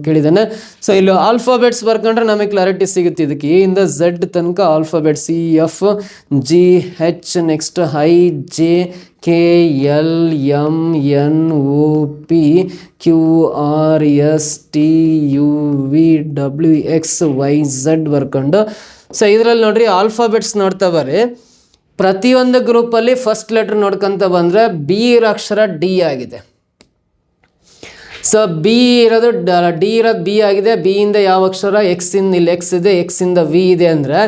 ಕೇಳಿದ್ದಾನೆ. ಸೊ ಇಲ್ಲಿ ಆಲ್ಫಾಬೆಟ್ಸ್ ಬರ್ಕೊಂಡ್ರೆ ನಮಗೆ ಕ್ಲಾರಿಟಿ ಸಿಗುತ್ತೆ. ಇದಕ್ಕೆ A ಇಂದ Z ತನಕ ಆಲ್ಫಾಬೆಟ್ಸ್ EFGH, ನೆಕ್ಸ್ಟ್ IJKLMNOPQRSTUVWXYZ ಬರ್ಕೊಂಡು. ಸೊ ಇದರಲ್ಲಿ ನೋಡ್ರಿ ಆಲ್ಫಾಬೆಟ್ಸ್ ನೋಡ್ತಾ ಬರ್ರಿ. ಪ್ರತಿಯೊಂದು ಗ್ರೂಪಲ್ಲಿ ಫಸ್ಟ್ ಲೆಟರ್ ನೋಡ್ಕೊಂತ ಬಂದರೆ B ಇರೋ ಅಕ್ಷರ D ಆಗಿದೆ. ಸೊ B ಇರೋದು D ಇರೋದು B ಆಗಿದೆ. B ಇಂದ ಯಾವ ಅಕ್ಷರ X ಇಂದ, ಇಲ್ಲಿ X ಇದೆ, X ಇಂದ V ಇದೆ ಅಂದರೆ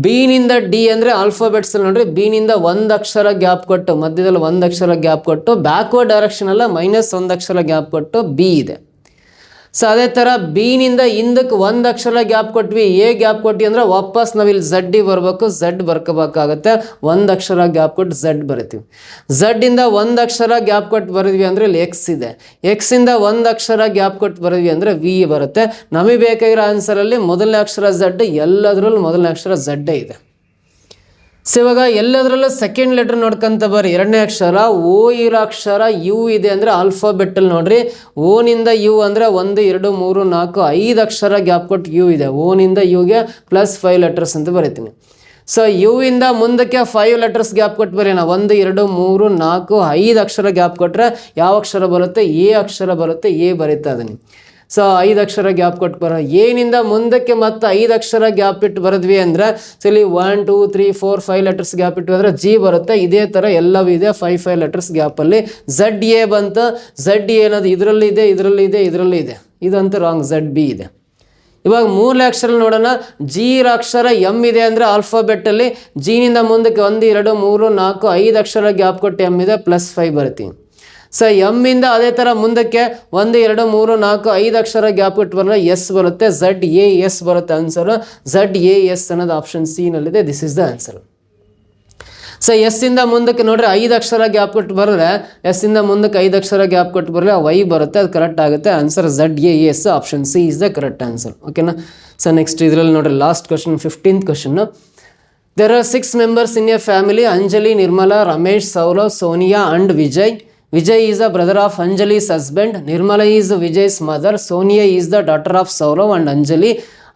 B ನಿಂದ D ಅಂದರೆ ಆಲ್ಫಾಬೆಟ್ಸ್ ನೋಡ್ರಿ B ನಿಂದ ಒಂದು ಅಕ್ಷರ ಗ್ಯಾಪ್ ಕೊಟ್ಟು, ಮಧ್ಯದಲ್ಲಿ ಒಂದು ಅಕ್ಷರ ಗ್ಯಾಪ್ ಕೊಟ್ಟು, ಬ್ಯಾಕ್ವರ್ಡ್ ಡೈರೆಕ್ಷನ್ ಅಲ್ಲ -1 ಅಕ್ಷರ ಗ್ಯಾಪ್ ಕೊಟ್ಟು B ಇದೆ. ಸೊ ಅದೇ ಥರ B ನಿಂದ ಹಿಂದಕ್ಕೆ ಒಂದು ಅಕ್ಷರ ಗ್ಯಾಪ್ ಕೊಟ್ವಿ, A ಗ್ಯಾಪ್ ಕೊಟ್ವಿ ಅಂದರೆ ವಾಪಸ್ ನಾವಿಲ್ಲಿ Z ಬರಬೇಕು, Z ಬರ್ಕೋಬೇಕಾಗತ್ತೆ. ಒಂದು ಅಕ್ಷರ ಗ್ಯಾಪ್ ಕೊಟ್ಟು Z ಬರಿತೀವಿ. Z ಇಂದ ಒಂದು ಅಕ್ಷರ ಗ್ಯಾಪ್ ಕೊಟ್ಟು ಬರೆದ್ವಿ ಅಂದರೆ ಇಲ್ಲಿ X ಇದೆ. X ಇಂದ ಒಂದು ಅಕ್ಷರ ಗ್ಯಾಪ್ ಕೊಟ್ಟು ಬರೆದ್ವಿ ಅಂದರೆ V ಬರುತ್ತೆ. ನಮಗೆ ಬೇಕಾಗಿರೋ ಆನ್ಸರಲ್ಲಿ ಮೊದಲನೇ ಅಕ್ಷರ Z, ಎಲ್ಲದರಲ್ಲೂ ಮೊದಲನೇ ಅಕ್ಷರ Z ಇದೆ. ಸೊ ಇವಾಗ ಎಲ್ಲದರಲ್ಲೂ ಸೆಕೆಂಡ್ ಲೆಟರ್ ನೋಡ್ಕೊಂತ ಬರ್ರಿ. ಎರಡನೇ ಅಕ್ಷರ O ಇರೋ ಅಕ್ಷರ U ಇದೆ ಅಂದರೆ ಆಲ್ಫಾಬೆಟ್ಟಲ್ಲಿ ನೋಡ್ರಿ O ನಿಂದ U ಅಂದರೆ 1 2 3 4 5 ಅಕ್ಷರ ಗ್ಯಾಪ್ ಕೊಟ್ಟು U ಇದೆ. O ನಿಂದ Uಗೆ +5 ಲೆಟರ್ಸ್ ಅಂತ ಬರೀತೀನಿ. ಸೊ U ಇಂದ ಮುಂದಕ್ಕೆ 5 ಲೆಟರ್ಸ್ ಗ್ಯಾಪ್ ಕೊಟ್ಟು ಬರೀ ನಾವು 1 2 3 4 5 ಅಕ್ಷರ ಗ್ಯಾಪ್ ಕೊಟ್ಟರೆ ಯಾವ ಅಕ್ಷರ ಬರುತ್ತೆ? A ಅಕ್ಷರ ಬರುತ್ತೆ. A ಬರೀತಾ ಇದೀನಿ. ಸೊ 5 ಅಕ್ಷರ ಗ್ಯಾಪ್ ಕೊಟ್ಟು ಬರೋ ಏನಿಂದ ಮುಂದಕ್ಕೆ ಮತ್ತೆ 5 ಅಕ್ಷರ ಗ್ಯಾಪ್ ಇಟ್ಟು ಬರೆದ್ವಿ ಅಂದರೆ ಸೊ ಇಲ್ಲಿ 1 2 3 4 5 ಲೆಟರ್ಸ್ ಗ್ಯಾಪ್ ಇಟ್ಟು ಅಂದರೆ G ಬರುತ್ತೆ. ಇದೇ ಥರ ಎಲ್ಲವೂ ಇದೆ 5 ಲೆಟರ್ಸ್ ಗ್ಯಾಪಲ್ಲಿ. ZA ಬಂತು. ZA ಅನ್ನೋದು ಇದರಲ್ಲಿ ಇದೆ, ಇದರಲ್ಲಿ ಇದೆ, ಇದರಲ್ಲಿ ಇದೆ, ಇದಂತೂ ರಾಂಗ್. ZB ಇದೆ. ಇವಾಗ ಮೂರನೇ ಅಕ್ಷರ ನೋಡೋಣ. G ಇರೋ ಅಕ್ಷರ M ಇದೆ ಅಂದರೆ ಆಲ್ಫಾಬೆಟ್ಟಲ್ಲಿ G ನಿಂದ ಮುಂದಕ್ಕೆ 1 2 3 4 5 ಅಕ್ಷರ ಗ್ಯಾಪ್ ಕೊಟ್ಟು M ಇದೆ, +5 ಬರ್ತೀನಿ. ಸೊ M ಇಂದ ಅದೇ ಥರ ಮುಂದಕ್ಕೆ 1 2 3 4 5 ಅಕ್ಷರ ಗ್ಯಾಪ್ ಇಟ್ಟು ಬರಲ್ಲ S ಬರುತ್ತೆ. ZAS ಬರುತ್ತೆ ಆನ್ಸರು. ZAS ಅನ್ನೋದು ಆಪ್ಷನ್ C ನಲ್ಲಿದೆ. This is the answer. So S ಇಂದ ಮುಂದಕ್ಕೆ ನೋಡ್ರಿ 5 ಅಕ್ಷರ ಗ್ಯಾಪ್ ಕೊಟ್ಟು ಬರೆದ್ರೆ S ಇಂದ ಮುಂದಕ್ಕೆ 5 ಅಕ್ಷರ ಗ್ಯಾಪ್ ಕೊಟ್ಟು ಬರಲಿ Y ಬರುತ್ತೆ, ಅದು ಕರೆಕ್ಟ್ ಆಗುತ್ತೆ. Answer ZAS, option C is the correct answer. ಓಕೆನಾ. ಸೊ ನೆಕ್ಸ್ಟ್ ಇದರಲ್ಲಿ ನೋಡ್ರಿ last question, 15th question. There are 6 members in a family: Anjali, Nirmala, Ramesh, Saurav, Sonia and Vijay. Vijay is the brother of Anjali's husband. Nirmala is Vijay's mother. Sonia is the daughter of Saurav and Anjali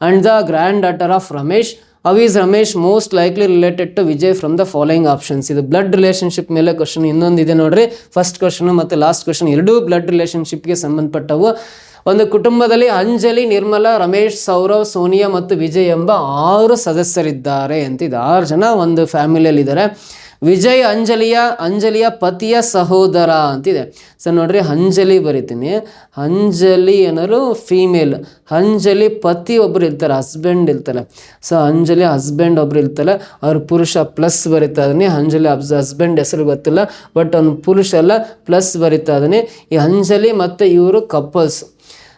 and the granddaughter of Ramesh. How is Ramesh most likely related to Vijay from the following options? ಇದು blood relationship ಮೇಲೆ question. ಇನ್ನೊಂದು ಇದೆ ನೋಡ್ರಿ, first question ಮತ್ತು last question ಎರಡೂ blood ರಿಲೇಷನ್ಶಿಪ್ಗೆ ಸಂಬಂಧಪಟ್ಟವು. ಒಂದು ಕುಟುಂಬದಲ್ಲಿ ಅಂಜಲಿ, ನಿರ್ಮಲಾ, ರಮೇಶ್, ಸೌರವ್, ಸೋನಿಯಾ ಮತ್ತು ವಿಜಯ್ ಎಂಬ 6 ಸದಸ್ಯರಿದ್ದಾರೆ ಅಂತ. ಇದು 6 ಜನ ಒಂದು ಫ್ಯಾಮಿಲಿಯಲ್ಲಿದ್ದಾರೆ. ವಿಜಯ್ ಅಂಜಲಿಯ ಪತಿಯ ಸಹೋದರ ಅಂತಿದೆ. ಸೊ ನೋಡ್ರಿ, ಅಂಜಲಿ ಬರಿತೀನಿ. ಅಂಜಲಿ ಅನ್ನೋರು ಫೀಮೇಲ್, ಅಂಜಲಿ ಪತಿ ಒಬ್ರು ಇರ್ತಾರೆ, ಹಸ್ಬೆಂಡ್ ಇರ್ತಾರೆ. ಸೊ ಅಂಜಲಿ ಹಸ್ಬೆಂಡ್ ಒಬ್ರು ಇರ್ತಾರೆ, ಅವ್ರ ಪುರುಷ ಪ್ಲಸ್ ಬರಿತಾ ಇದೀನಿ. ಅಂಜಲಿ ಹಸ್ಬೆಂಡ್ ಹೆಸರು ಗೊತ್ತಿಲ್ಲ, ಬಟ್ ಅವ್ನು ಪುರುಷ ಎಲ್ಲ ಪ್ಲಸ್ ಬರಿತಾ ಇದೀನಿ. ಈ ಅಂಜಲಿ ಮತ್ತು ಇವರು ಕಪಲ್ಸ್.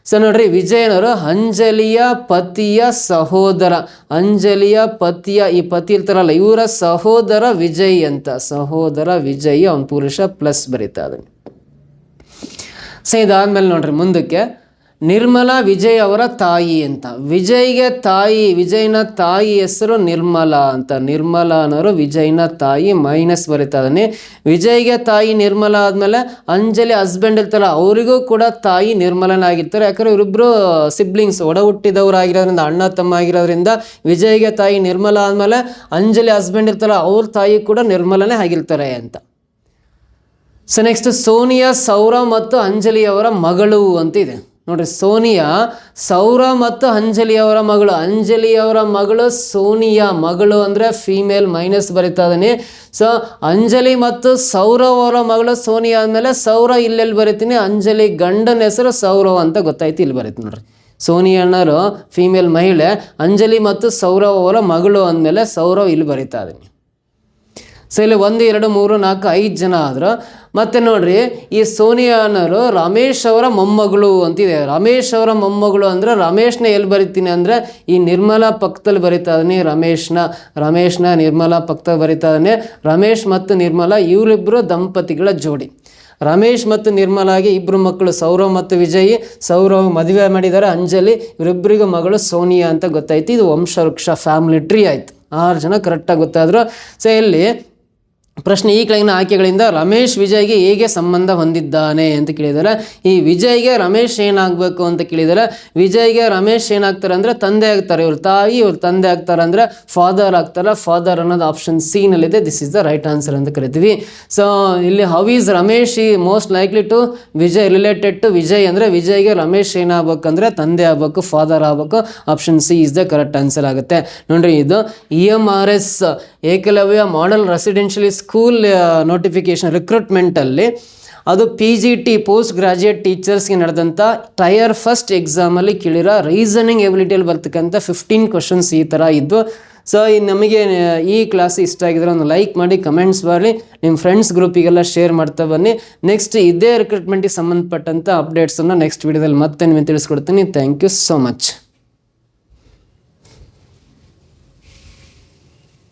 ಸೊ ನೋಡ್ರಿ, ವಿಜಯನವರು ಅಂಜಲಿಯ ಪತಿಯ ಸಹೋದರ, ಅಂಜಲಿಯ ಪತಿಯ ಈ ಪತಿ ಇರ್ತಾರಲ್ಲ ಇವರ ಸಹೋದರ ವಿಜಯ್ ಅಂತ. ಸಹೋದರ ವಿಜಯ್, ಅವನ ಪುರುಷ ಪ್ಲಸ್ ಬರೀತಾ ಇದ್ದಾನೆ. ಸೊ ಇದಾದ್ಮೇಲೆ ನೋಡ್ರಿ ಮುಂದಕ್ಕೆ ನಿರ್ಮಲಾ ವಿಜಯ್ ಅವರ ತಾಯಿ ಅಂತ. ವಿಜಯ್ನ ತಾಯಿ ಹೆಸರು ನಿರ್ಮಲಾ ಅಂತ. ನಿರ್ಮಲಾ ಅನ್ನೋರು ವಿಜಯ್ನ ತಾಯಿ, ಮೈನಸ್ ಬರೀತಾ ಇದ್ದಾನೆ. ವಿಜಯ್ಗೆ ತಾಯಿ ನಿರ್ಮಲಾ ಆದಮೇಲೆ ಅಂಜಲಿ ಹಸ್ಬೆಂಡ್ ಇರ್ತಾರಲ್ಲ ಅವರಿಗೂ ಕೂಡ ತಾಯಿ ನಿರ್ಮಲನ ಆಗಿರ್ತಾರೆ. ಯಾಕಂದರೆ ಇವರಿಬ್ಬರು ಸಿಬ್ಲಿಂಗ್ಸ್, ಒಡ ಹುಟ್ಟಿದವರು ಆಗಿರೋದ್ರಿಂದ, ಅಣ್ಣ ತಮ್ಮ ಆಗಿರೋದ್ರಿಂದ ವಿಜಯ್ಗೆ ತಾಯಿ ನಿರ್ಮಲಾ ಆದಮೇಲೆ ಅಂಜಲಿ ಹಸ್ಬೆಂಡ್ ಇರ್ತಾರಲ್ಲ ಅವ್ರ ತಾಯಿ ಕೂಡ ನಿರ್ಮಲನೇ ಆಗಿರ್ತಾರೆ ಅಂತ. ಸೊ ನೆಕ್ಸ್ಟ್ ಸೋನಿಯಾ ಸೌರವ್ ಮತ್ತು ಅಂಜಲಿಯವರ ಮಗಳು ಅಂತ ಇದೆ. ನೋಡ್ರಿ, ಸೋನಿಯಾ ಸೌರವ್ ಮತ್ತು ಅಂಜಲಿಯವರ ಮಗಳು. ಅಂಜಲಿಯವರ ಮಗಳು ಸೋನಿಯಾ, ಮಗಳು ಅಂದರೆ ಫೀಮೇಲ್, ಮೈನಸ್ ಬರಿತಾ ಇದ್ದೀನಿ. ಸೊ ಅಂಜಲಿ ಮತ್ತು ಸೌರವ್ ಅವರ ಮಗಳು ಸೋನಿಯಾ ಆದಮೇಲೆ ಸೌರವ್ ಇಲ್ಲೆಲ್ಲಿ ಬರಿತೀನಿ, ಅಂಜಲಿ ಗಂಡನ ಹೆಸರು ಸೌರವ್ ಅಂತ ಗೊತ್ತಾಯ್ತು, ಇಲ್ಲಿ ಬರೀತೀನಿ ನೋಡ್ರಿ. ಸೋನಿಯಾ ಅನ್ನೋರು ಫೀಮೇಲ್ ಮಹಿಳೆ, ಅಂಜಲಿ ಮತ್ತು ಸೌರವ್ ಅವರ ಮಗಳು ಅಂದಮೇಲೆ ಸೌರವ್ ಇಲ್ಲಿ ಬರಿತಾ ಇದ್ದೀನಿ. ಸೊ ಇಲ್ಲಿ 1 2 3 4 5 ಜನ ಆದರು. ಮತ್ತು ನೋಡ್ರಿ ಈ ಸೋನಿಯಾ ಅನ್ನೋರು ರಮೇಶ್ ಅವರ ಮೊಮ್ಮಗಳು ಅಂತಿದೆ. ರಮೇಶ್ ಅವರ ಮೊಮ್ಮಗಳು ಅಂದರೆ ರಮೇಶ್ನ ಎಲ್ಲಿ ಬರಿತೀನಿ ಅಂದರೆ ಈ ನಿರ್ಮಲಾ ಪಕ್ಕದಲ್ಲಿ ಬರಿತಾ ಇದ್ದಾನೆ. ರಮೇಶ್ನ ನಿರ್ಮಲಾ ಪಕ್ಕದಲ್ಲಿ ಬರಿತಾ ಇದ್ದಾನೆ. ರಮೇಶ್ ಮತ್ತು ನಿರ್ಮಲಾ ಇವರಿಬ್ಬರು ದಂಪತಿಗಳ ಜೋಡಿ. ರಮೇಶ್ ಮತ್ತು ನಿರ್ಮಲಾಗೆ 2 ಮಕ್ಕಳು, ಸೌರವ್ ಮತ್ತು ವಿಜಯ್. ಸೌರವ್ ಮದುವೆ ಮಾಡಿದ್ದಾರೆ, ಅಂಜಲಿ. ಇವರಿಬ್ಬರಿಗೂ ಮಗಳು ಸೋನಿಯಾ ಅಂತ ಗೊತ್ತಾಯ್ತು. ಇದು ವಂಶವೃಕ್ಷ, ಫ್ಯಾಮಿಲಿ ಟ್ರೀ ಆಯಿತು. 6 ಜನ ಕರೆಕ್ಟಾಗಿ ಗೊತ್ತಾದರು. ಸೊ ಇಲ್ಲಿ ಪ್ರಶ್ನೆ ಈ ಕೆಳಗಿನ ಆಯ್ಕೆಗಳಿಂದ ರಮೇಶ್ ವಿಜಯ್ಗೆ ಹೇಗೆ ಸಂಬಂಧ ಹೊಂದಿದ್ದಾನೆ ಅಂತ ಕೇಳಿದ್ದಾರೆ. ಈ ವಿಜಯ್ಗೆ ರಮೇಶ್ ಏನಾಗಬೇಕು ಅಂತ ಕೇಳಿದ್ದಾರೆ. ವಿಜಯ್ಗೆ ರಮೇಶ್ ಏನಾಗ್ತಾರೆ ಅಂದರೆ ತಂದೆ ಆಗ್ತಾರೆ. ಇವ್ರ ತಾಯಿ ಇವ್ರ ತಂದೆ ಆಗ್ತಾರೆ ಅಂದರೆ ಫಾದರ್ ಆಗ್ತಾರೆ. ಫಾದರ್ ಅನ್ನೋದು ಆಪ್ಷನ್ ಸಿ ನಲ್ಲಿದೆ. This is the right answer ಅಂತ ಕರಿತೀವಿ. ಸೊ ಇಲ್ಲಿ ಹೌ ಈಸ್ ರಮೇಶ್ ಈ most likely to Vijay related to Vijay ಅಂದರೆ ವಿಜಯ್ಗೆ ರಮೇಶ್ ಏನಾಗಬೇಕಂದ್ರೆ ತಂದೆ ಆಗಬೇಕು, ಫಾದರ್ ಆಗಬೇಕು. Option C is the correct answer ಆಗುತ್ತೆ. ನೋಡ್ರಿ, ಇದು EMRS Eklavya model residential school notification ರಿಕ್ರೂಟ್ಮೆಂಟಲ್ಲಿ ಅದು PGT ಪೋಸ್ಟ್ ಗ್ರಾಜ್ಯುಯೇಟ್ ಟೀಚರ್ಸ್ಗೆ ನಡೆದಂಥ ಟೈರ್ ಫಸ್ಟ್ ಎಕ್ಸಾಮಲ್ಲಿ ಕೇಳಿರೋ ರೀಸನಿಂಗ್ ಎಬಿಲಿಟಿಯಲ್ಲಿ ಬರ್ತಕ್ಕಂಥ 15 ಕ್ವಶನ್ಸ್ ಈ ಥರ ಇದ್ದು. ಸೊ ನಮಗೆ ಈ ಕ್ಲಾಸ್ ಇಷ್ಟ ಆಗಿದ್ರೆ ಒಂದು ಲೈಕ್ ಮಾಡಿ, ಕಮೆಂಟ್ಸ್ ಬರಲಿ, ನಿಮ್ಮ ಫ್ರೆಂಡ್ಸ್ ಗ್ರೂಪಿಗೆಲ್ಲ ಶೇರ್ ಮಾಡ್ತಾ ಬನ್ನಿ. ನೆಕ್ಸ್ಟ್ ಇದೇ ರಿಕ್ರೂಟ್ಮೆಂಟಿಗೆ ಸಂಬಂಧಪಟ್ಟಂಥ ಅಪ್ಡೇಟ್ಸನ್ನು ನೆಕ್ಸ್ಟ್ ವಿಡಿಯೋದಲ್ಲಿ ಮತ್ತೆ ನಿಮಗೆ ತಿಳಿಸ್ಕೊಡ್ತೀನಿ. Thank you so much.